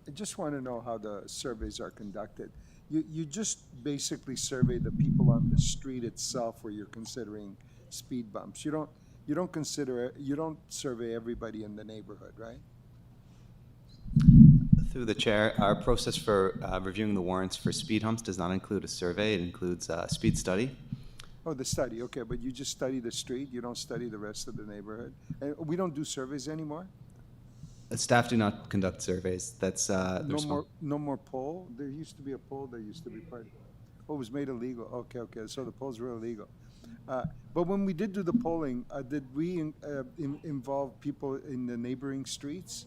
S2: I just want to know how the surveys are conducted. You just basically survey the people on the street itself where you're considering speed bumps. You don't survey everybody in the neighborhood, right?
S7: Through the chair, our process for reviewing the warrants for speed humps does not include a survey. It includes a speed study.
S2: Oh, the study, okay, but you just study the street, you don't study the rest of the neighborhood? And we don't do surveys anymore?
S7: Staff do not conduct surveys. That's
S2: No more poll? There used to be a poll that used to be part of it. Oh, it was made illegal. Okay, so the polls were illegal. But when we did do the polling, did we involve people in the neighboring streets?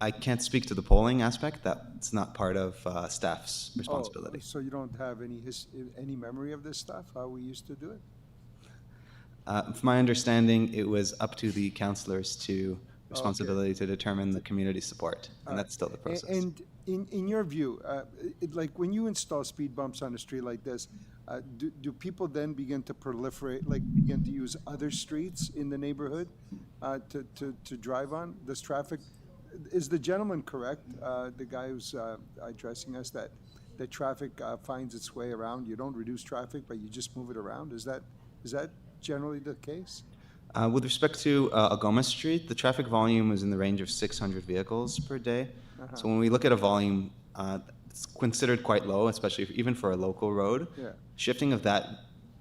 S7: I can't speak to the polling aspect. That's not part of staff's responsibility.
S2: So you don't have any memory of this stuff, how we used to do it?
S7: From my understanding, it was up to the councillors to responsibility to determine the community support, and that's still the process.
S2: And in your view, like when you install speed bumps on a street like this, do people then begin to proliferate, begin to use other streets in the neighborhood to drive on? Does traffic? Is the gentleman correct, the guy who's addressing us, that the traffic finds its way around? You don't reduce traffic, but you just move it around? Is that generally the case?
S7: With respect to Algoma Street, the traffic volume is in the range of 600 vehicles per day. So when we look at a volume, it's considered quite low, especially even for a local road.
S2: Yeah.
S7: Shifting of that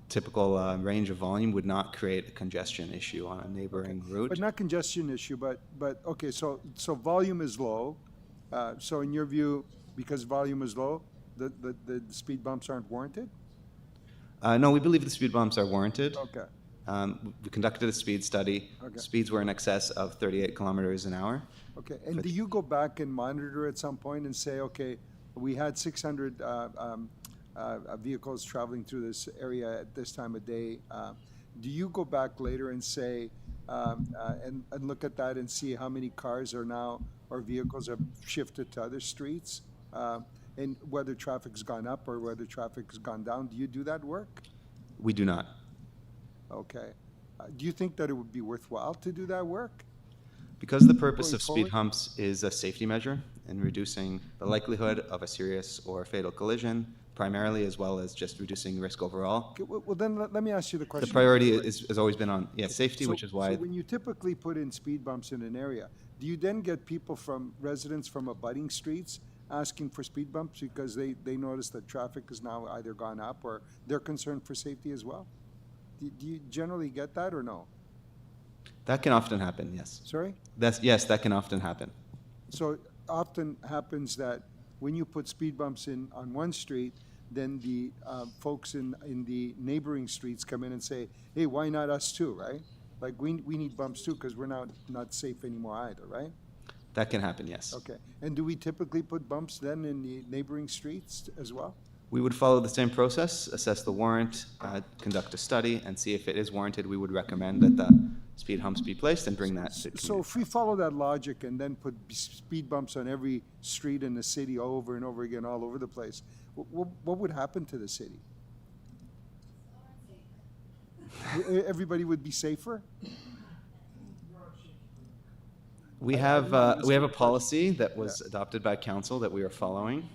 S7: typical range of volume would not create a congestion issue on a neighboring route.
S2: But not congestion issue, but okay, so volume is low. So in your view, because volume is low, the speed bumps aren't warranted?
S7: No, we believe the speed bumps are warranted.
S2: Okay.
S7: We conducted a speed study.
S2: Okay.
S7: Speeds were in excess of 38 kilometers an hour.
S2: Okay, and do you go back and monitor at some point and say, okay, we had 600 vehicles traveling through this area at this time of day. Do you go back later and say, and look at that and see how many cars are now, or vehicles have shifted to other streets, and whether traffic's gone up or whether traffic has gone down? Do you do that work?
S7: We do not.
S2: Okay. Do you think that it would be worthwhile to do that work?
S7: Because the purpose
S2: Going
S7: of speed
S2: forward?
S7: humps is a safety measure and reducing the likelihood of a serious or fatal collision, primarily, as well as just reducing risk overall.
S2: Okay, well, then let me ask you the question.
S7: The priority has always been on safety,
S2: So-
S7: which is why
S2: So when you typically put in speed bumps in an area, do you then get people residents from abutting streets asking for speed bumps because they notice that traffic has now either gone up or they're concerned for safety as well? Do you generally get that or no?
S7: that can often happen. Yes.
S2: Sorry?
S7: Yes, that can often happen.
S2: So often happens that when you put speed bumps in on one street, then the folks in the neighboring streets come in and say, hey, why not us too, right? Like, we need bumps too because we're not safe anymore either, right?
S7: That can happen. Yes.
S2: Okay. And do we typically put bumps then in the neighboring streets as well?
S7: We would follow the same process, assess the warrant, conduct a study, and see if it is warranted. We would recommend that the speed humps be placed and bring that to the
S2: So if we follow that logic and then put speed bumps on every street in the city over and over again, all over the place, what would happen to the city? Everybody would be safer?
S7: We have a policy that was adopted by council that we are following.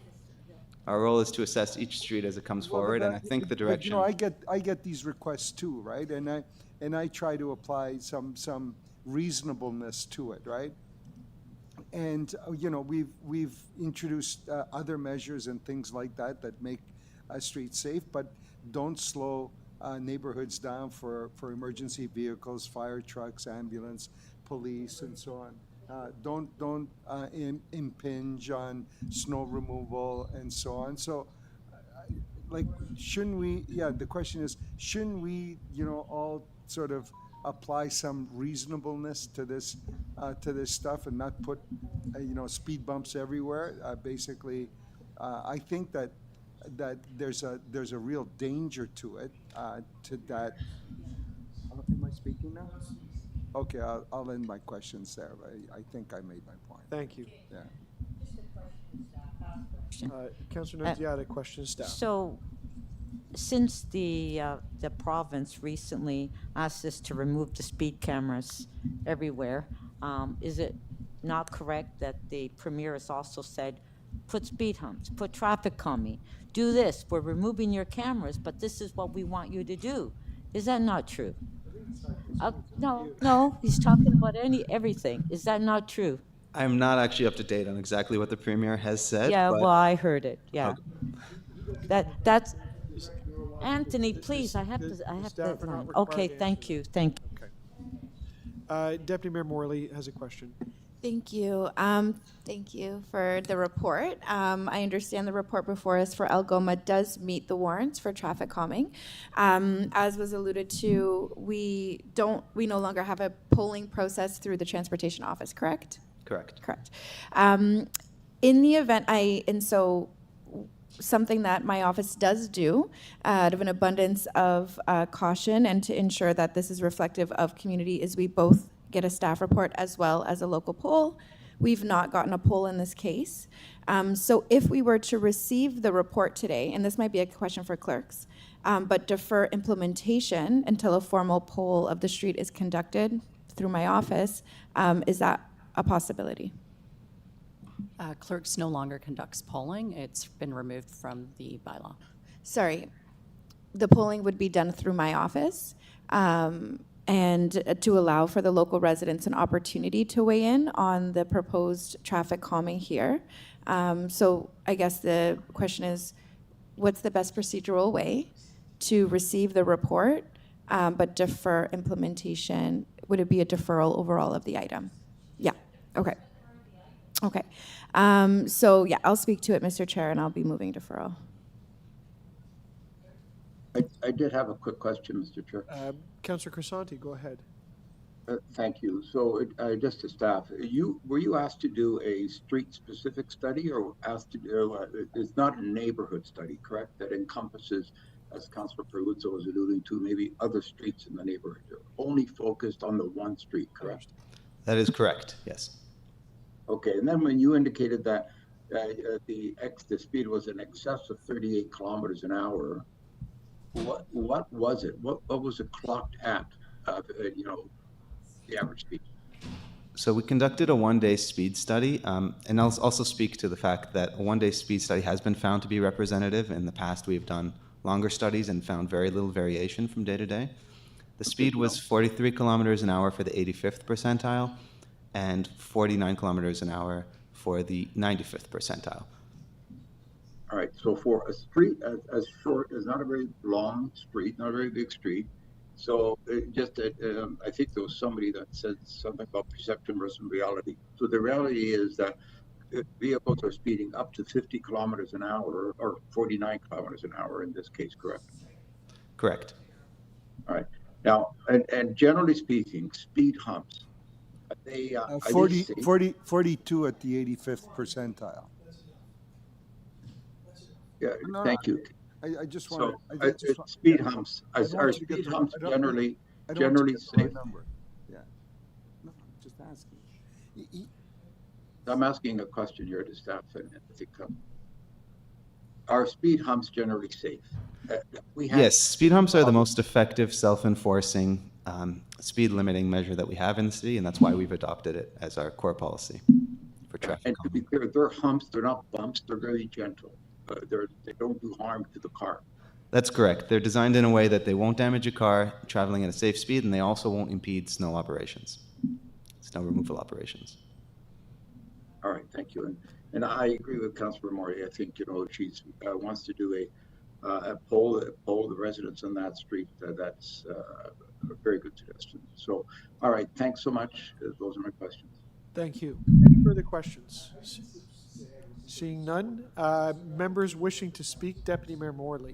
S7: Our role is to assess each street as it comes forward, and I think the
S2: But,
S7: direction.
S2: I get these requests too, right? And I try to apply some reasonableness to it, right? And we've introduced other measures and things like that make a street safe, but don't slow neighborhoods down for emergency vehicles, fire trucks, ambulance, police, and so on. Don't impinge on snow removal and so on. So, shouldn't we? Yeah, the question is, shouldn't we? All sort of apply some reasonableness to this stuff and not put speed bumps everywhere. Basically, I think that there's a real danger to it. To that. Am I speaking now? Okay, I'll end my questions there. I think I made my point.
S1: Thank you.
S2: Yeah.
S1: Councillor Nunziata, question to staff.
S3: So, since the province recently asked us to remove the speed cameras everywhere, is it not correct that the Premier has also said, put speed humps, put traffic calming, do this, we're removing your cameras, but this is what we want you to do? Is that not true? No, he's talking about everything. Is that not true?
S7: I'm not actually up to date on exactly what the Premier has said.
S3: Yeah,
S7: but
S3: well, I heard it, yeah.
S7: Okay.
S3: That's, Anthony, please, I have
S1: staff
S3: the
S1: are not
S3: line.
S1: required
S3: Okay,
S1: to
S3: thank you, thank you.
S1: Deputy Mayor Morley has a question.
S5: Thank you. Thank you for the report. I understand the report before us for Algoma does meet the warrants for traffic calming. As was alluded to, we no longer have a polling process through the transportation office, correct?
S7: Correct.
S5: Correct. In the event something that my office does do out of an abundance of caution and to ensure that this is reflective of community is we both get a staff report as well as a local poll. We've not gotten a poll in this case. So if we were to receive the report today, and this might be a question for clerks, but defer implementation until a formal poll of the street is conducted through my office, is that a possibility?
S13: Clerks no longer conducts polling. It's been removed from the bylaw.
S5: Sorry, the polling would be done through my office, and to allow for the local residents an opportunity to weigh in on the proposed traffic calming here. So I guess the question is, what's the best procedural way to receive the report, but defer implementation? Would it be a deferral overall of the item? Yeah, okay. Okay, so yeah, I'll speak to it, Mr. Chair, and I'll be moving deferral.
S4: I did have a quick question, Mr. Chair.
S1: Councillor Crescent, go ahead.
S4: Thank you. So just to staff, were you asked to do a street-specific study or asked to do, it's not a neighborhood study, correct? That encompasses as Councilor Peruzzo was alluding to, maybe other streets in the neighborhood. You're only focused on the one street, correct?
S7: That is correct, yes.
S4: Okay, and then when you indicated that the speed was in excess of 38 kilometers an hour, what was it? What was it clocked at? The average speed.
S7: So we conducted a one-day speed study, and I'll also speak to the fact that a one-day speed study has been found to be representative. In the past, we've done longer studies and found very little variation from day to day. The speed was 43 kilometers an hour for the 85th percentile and 49 kilometers an hour for the 95th percentile.
S4: All right, so for a street as short as not a very long street, not a very big street, so I think there was somebody that said something about perception versus reality. So the reality is that vehicles are speeding up to 50 kilometers an hour or 49 kilometers an hour in this case, correct?
S7: Correct.
S4: All right. Now, and generally speaking, speed humps, are they
S2: 42 at the 85th percentile.
S4: Yeah,
S2: No,
S4: thank you.
S2: I just
S4: So,
S2: want
S4: speed humps, are speed humps generally safe?
S2: Yeah. No, just asking.
S4: I'm asking a question here to staff, and I think are speed humps generally safe?
S7: Yes, speed humps are the most effective self-enforcing speed limiting measure that we have in the city, and that's why we've adopted it as our core policy for traffic.
S4: And to be clear, they're humps, they're not bumps, they're very gentle. They don't do harm to the car.
S7: That's correct. They're designed in a way that they won't damage a car traveling at a safe speed, and they also won't impede snow operations, snow removal operations.
S4: All right, thank you. And I agree with Councilor Mori. I think, she wants to do a poll the residents on that street. That's a very good suggestion. So, all right, thanks so much. Those are my questions.
S1: Thank you. Any further questions? Seeing none. Members wishing to speak, Deputy Mayor Morley.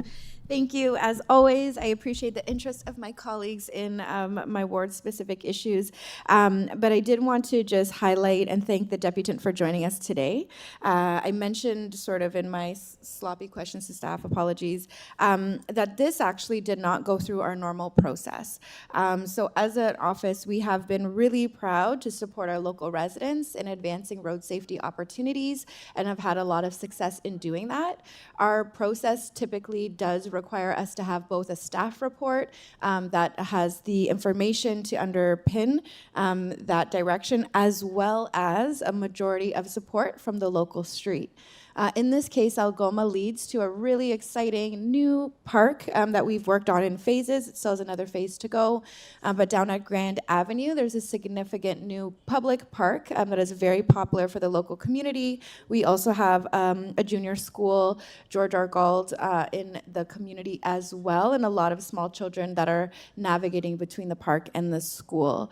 S5: Thank you. As always, I appreciate the interest of my colleagues in my ward-specific issues. But I did want to just highlight and thank the deputant for joining us today. I mentioned sort of in my sloppy questions to staff, apologies, that this actually did not go through our normal process. So as an office, we have been really proud to support our local residents in advancing road safety opportunities and have had a lot of success in doing that. Our process typically does require us to have both a staff report that has the information to underpin that direction, as well as a majority of support from the local street. In this case, Algoma leads to a really exciting new park that we've worked on in phases. It still has another phase to go. But down at Grand Avenue, there's a significant new public park that is very popular for the local community. We also have a junior school, George Argauld, in the community as well, and a lot of small children that are navigating between the park and the school.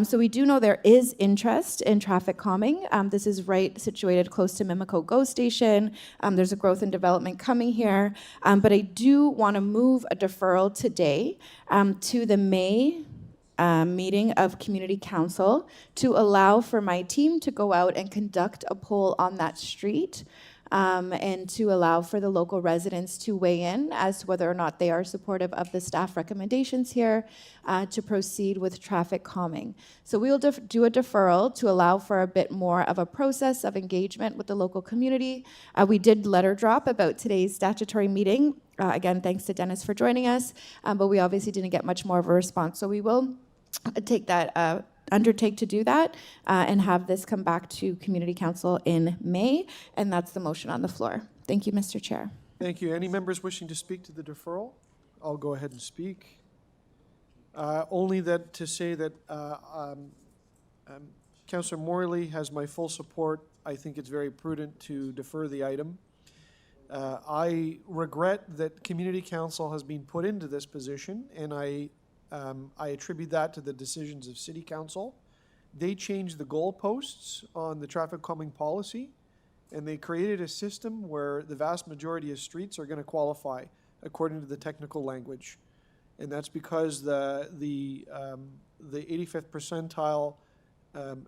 S5: So we do know there is interest in traffic calming. This is right situated close to Mimico GO Station. There's a growth and development coming here, but I do want to move a deferral today to the May meeting of Community Council to allow for my team to go out and conduct a poll on that street. And to allow for the local residents to weigh in as to whether or not they are supportive of the staff recommendations here to proceed with traffic calming. So we will do a deferral to allow for a bit more of a process of engagement with the local community. We did letter drop about today's statutory meeting. Again, thanks to Dennis for joining us, but we obviously didn't get much more of a response. So we will take that undertake to do that and have this come back to Community Council in May, and that's the motion on the floor. Thank you, Mr. Chair.
S1: Thank you. Any members wishing to speak to the deferral? I'll go ahead and speak. Only that to say that Councillor Morley has my full support. I think it's very prudent to defer the item. I regret that Community Council has been put into this position, and I attribute that to the decisions of City Council. They changed the goalposts on the traffic calming policy, and they created a system where the vast majority of streets are going to qualify according to the technical language. And that's because the 85th percentile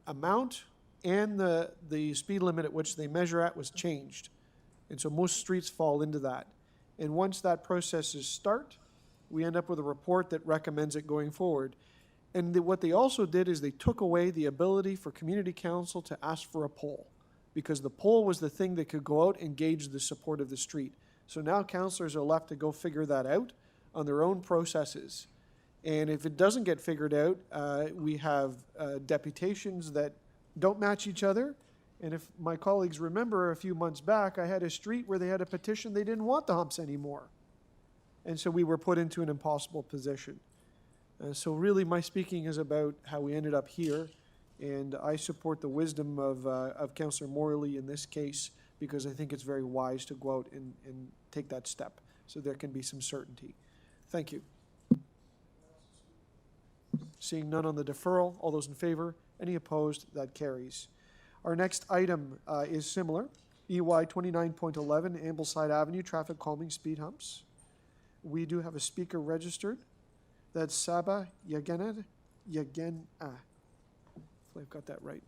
S1: amount and the speed limit at which they measure at was changed. And so most streets fall into that. And once that process is start, we end up with a report that recommends it going forward. And what they also did is they took away the ability for community council to ask for a poll, because the poll was the thing that could go out and gauge the support of the street. So now councillors are left to go figure that out on their own processes. And if it doesn't get figured out, we have deputations that don't match each other. And if my colleagues remember, a few months back, I had a street where they had a petition, they didn't want the humps anymore. And so we were put into an impossible position. So really my speaking is about how we ended up here. And I support the wisdom of Councillor Morley in this case, because I think it's very wise to go out and take that step so there can be some certainty. Thank you. Seeing none on the deferral, all those in favor? Any opposed? That carries. Our next item is similar. EY 29.11, Ambleside Avenue, traffic calming speed humps. We do have a speaker registered. That's Saba Yagena. Hopefully I've got that right.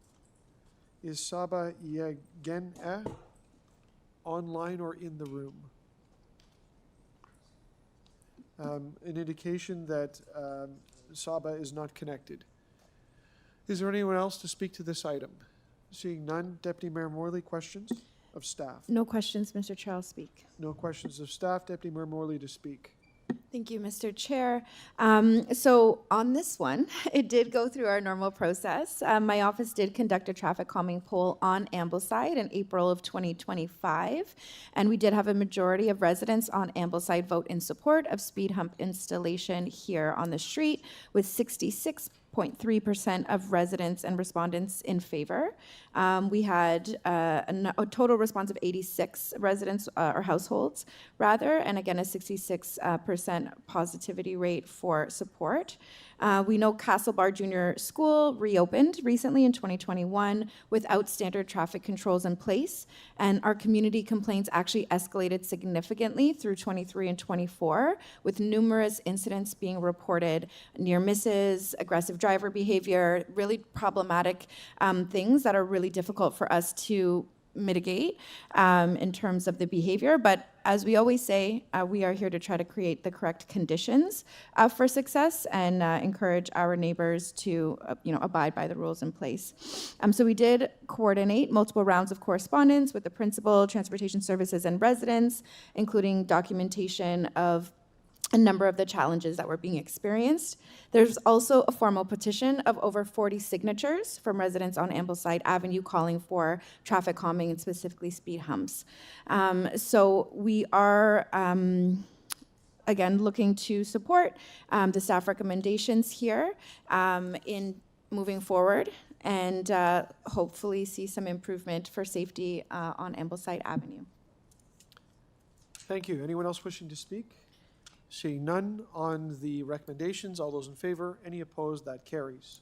S1: Is Saba Yagena online or in the room? An indication that Saba is not connected. Is there anyone else to speak to this item? Seeing none, Deputy Mayor Morley, questions of staff?
S5: No questions, Mr. Chair, I'll speak.
S1: No questions of staff. Deputy Mayor Morley to speak.
S5: Thank you, Mr. Chair. So on this one, it did go through our normal process. My office did conduct a traffic calming poll on Ambleside in April of 2025, and we did have a majority of residents on Ambleside vote in support of speed hump installation here on the street, with 66.3% of residents and respondents in favor. We had a total response of 86 residents or households, rather, and again, a 66% positivity rate for support. We know Castlebar Junior School reopened recently in 2021 without standard traffic controls in place, and our community complaints actually escalated significantly through 23 and 24, with numerous incidents being reported, near misses, aggressive driver behavior, really problematic things that are really difficult for us to mitigate in terms of the behavior. But as we always say, we are here to try to create the correct conditions for success and encourage our neighbors to abide by the rules in place. So we did coordinate multiple rounds of correspondence with the principal, transportation services, and residents, including documentation of a number of the challenges that were being experienced. There's also a formal petition of over 40 signatures from residents on Ambleside Avenue calling for traffic calming and specifically speed humps. So we are, again, looking to support the staff recommendations here in moving forward and hopefully see some improvement for safety on Ambleside Avenue.
S1: Thank you. Anyone else wishing to speak? Seeing none on the recommendations, all those in favor, any opposed, that carries.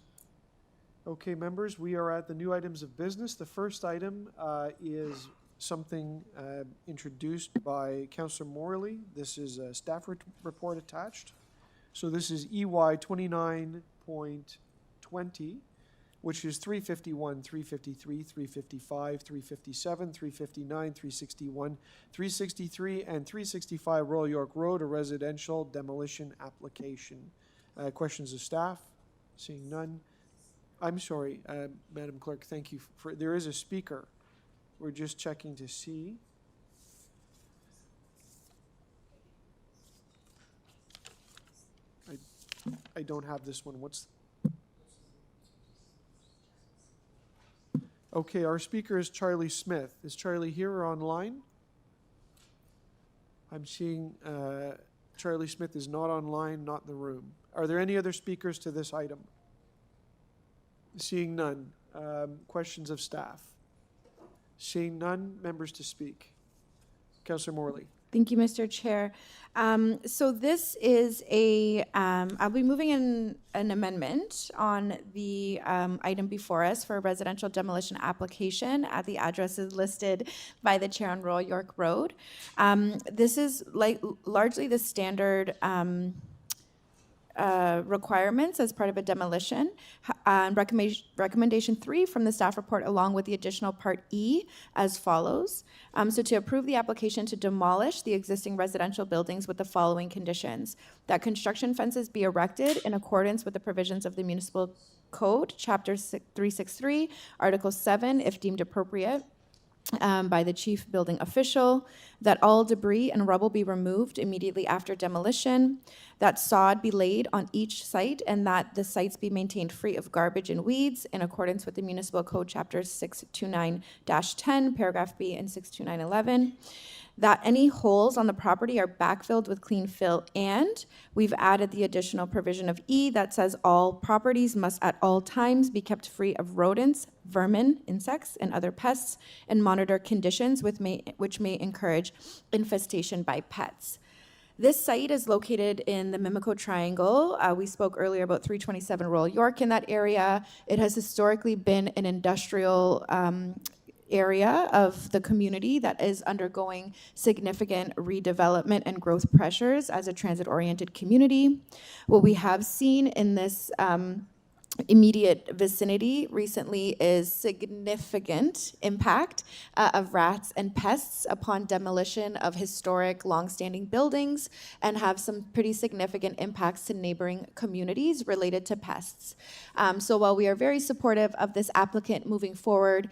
S1: Okay, members, we are at the new items of business. The first item is something introduced by Councillor Morley. This is a staff report attached. So this is EY 29.20, which is 351, 353, 355, 357, 359, 361, 363, and 365 Royal York Road, a residential demolition application. Questions of staff? Seeing none. I'm sorry, Madam Clerk, thank you. There is a speaker. We're just checking to see. I don't have this one. Okay, our speaker is Charlie Smith. Is Charlie here or online? I'm seeing Charlie Smith is not online, not in the room. Are there any other speakers to this item? Seeing none. Questions of staff? Seeing none, members to speak. Councillor Morley.
S5: Thank you, Mr. Chair. So this is I'll be moving in an amendment on the item before us for a residential demolition application at the addresses listed by the chair on Royal York Road. This is largely the standard requirements as part of a demolition. Recommendation 3 from the staff report, along with the additional Part E, as follows. So to approve the application to demolish the existing residential buildings with the following conditions: that construction fences be erected in accordance with the provisions of the Municipal Code, Chapter 363, Article 7, if deemed appropriate, by the chief building official, that all debris and rubble be removed immediately after demolition, that sod be laid on each site, and that the sites be maintained free of garbage and weeds in accordance with the Municipal Code Chapter 629-10, Paragraph B and 62911. That any holes on the property are backfilled with clean fill, and we've added the additional provision of E that says all properties must at all times be kept free of rodents, vermin, insects, and other pests, and monitor conditions which may encourage infestation by pets. This site is located in the Mimico Triangle. We spoke earlier about 327 Royal York in that area. It has historically been an industrial area of the community that is undergoing significant redevelopment and growth pressures as a transit-oriented community. What we have seen in this immediate vicinity recently is significant impact of rats and pests upon demolition of historic long-standing buildings, and have some pretty significant impacts to neighboring communities related to pests. So while we are very supportive of this applicant moving forward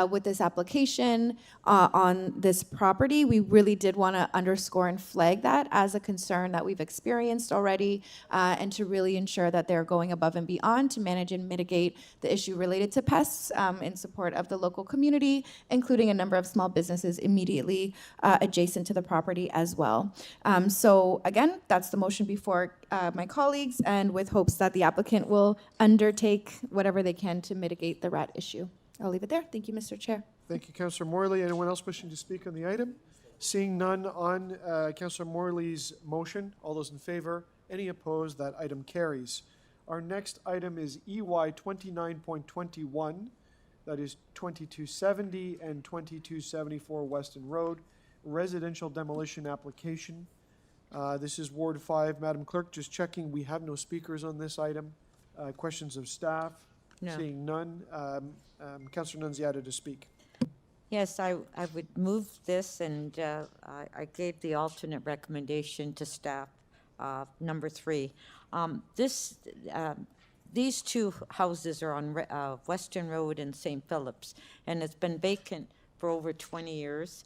S5: with this application on this property, we really did want to underscore and flag that as a concern that we've experienced already, and to really ensure that they're going above and beyond to manage and mitigate the issue related to pests in support of the local community, including a number of small businesses immediately adjacent to the property as well. So again, that's the motion before my colleagues, and with hopes that the applicant will undertake whatever they can to mitigate the rat issue. I'll leave it there. Thank you, Mr. Chair.
S1: Thank you, Councillor Morley. Anyone else wishing to speak on the item? Seeing none on Councillor Morley's motion, all those in favor? Any opposed? That item carries. Our next item is EY 29.21, that is 2270 and 2274 Weston Road, residential demolition application. This is Ward 5. Madam Clerk, just checking, we have no speakers on this item. Questions of staff?
S3: No.
S1: Seeing none. Councillor Nunziata to speak.
S3: Yes, I would move this, and I gave the alternate recommendation to staff, number 3. These two houses are on Western Road in St. Philip's, and it's been vacant for over 20 years.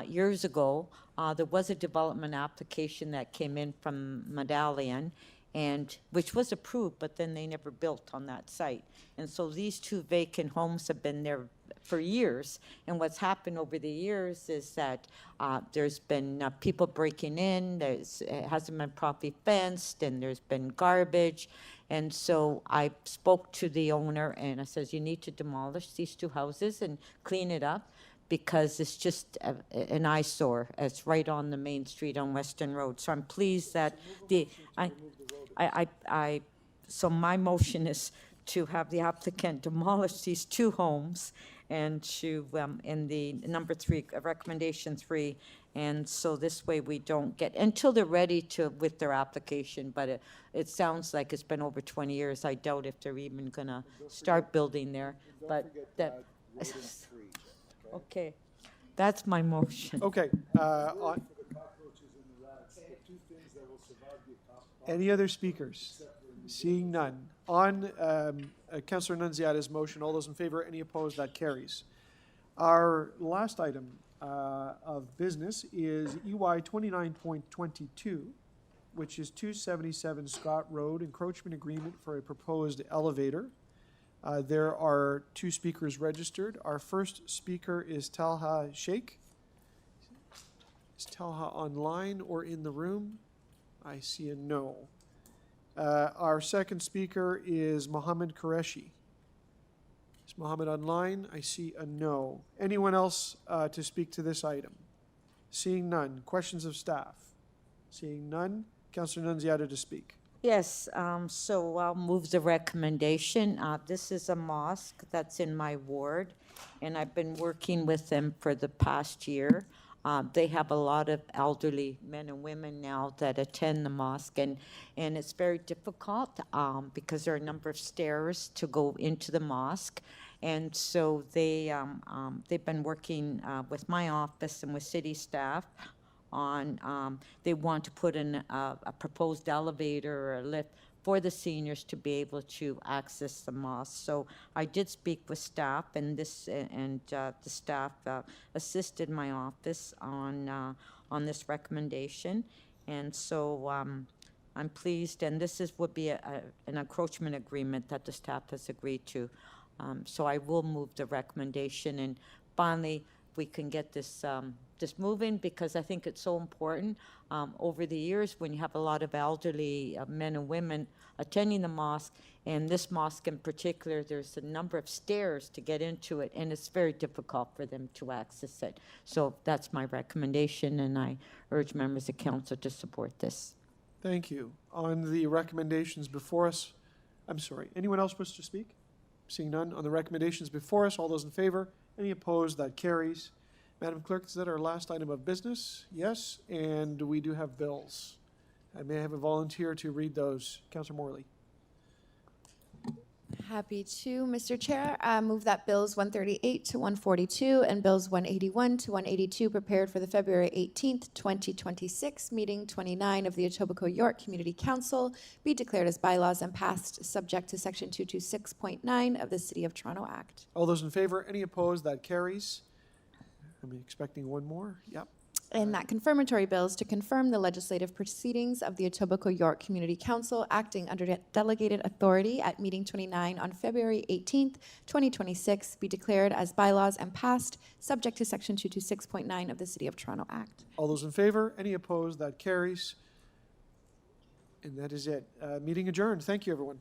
S3: Years ago, there was a development application that came in from Medallion, and which was approved, but then they never built on that site. And so these two vacant homes have been there for years. And what's happened over the years is that there's been people breaking in, it hasn't been properly fenced, and there's been garbage. And so I spoke to the owner, and I says, you need to demolish these two houses and clean it up, because it's just an eyesore. It's right on the main street on Western Road. So I'm pleased that so my motion is to have the applicant demolish these two homes, and to, in the number 3, recommendation 3, and so this way we don't get, until they're ready to, with their application, but it sounds like it's been over 20 years. I doubt if they're even gonna start building there, but that, okay, that's my motion.
S1: Okay. Any other speakers? Seeing none. On Councillor Nunziata's motion, all those in favor, any opposed, that carries. Our last item of business is EY 29.22, which is 277 Scott Road, encroachment agreement for a proposed elevator. There are 2 speakers registered. Our first speaker is Talha Sheikh. Is Talha online or in the room? I see a no. Our second speaker is Mohammed Qureshi. Is Mohammed online? I see a no. Anyone else to speak to this item? Seeing none. Questions of staff? Seeing none. Councillor Nunziata to speak.
S3: Yes, so I'll move the recommendation. This is a mosque that's in my ward, and I've been working with them for the past year. They have a lot of elderly men and women now that attend the mosque, and it's very difficult because there are a number of stairs to go into the mosque. And so they've been working with my office and with city staff on, they want to put in a proposed elevator or a lift for the seniors to be able to access the mosque. So I did speak with staff, and the staff assisted my office on this recommendation. And so I'm pleased, and this would be an encroachment agreement that the staff has agreed to. So I will move the recommendation, and finally we can get this moving, because I think it's so important. Over the years, when you have a lot of elderly men and women attending the mosque, and this mosque in particular, there's a number of stairs to get into it, and it's very difficult for them to access it. So that's my recommendation, and I urge members of council to support this.
S1: Thank you. On the recommendations before us, I'm sorry, anyone else wish to speak? Seeing none, on the recommendations before us, all those in favor? Any opposed? That carries. Madam Clerk, is that our last item of business? Yes, and we do have bills. I may have a volunteer to read those. Councillor Morley.
S5: Happy to, Mr. Chair. Move that bills 138 to 142 and bills 181 to 182 prepared for the February 18th, 2026 meeting 29 of the Etobicoke York Community Council be declared as bylaws and passed, subject to Section 226.9 of the City of Toronto Act.
S1: All those in favor? Any opposed? That carries. I'm expecting one more. Yep.
S5: And that confirmatory bills to confirm the legislative proceedings of the Etobicoke York Community Council acting under delegated authority at meeting 29 on February 18th, 2026 be declared as bylaws and passed, subject to Section 226.9 of the City of Toronto Act.
S1: All those in favor? Any opposed? That carries. And that is it. Meeting adjourned. Thank you, everyone.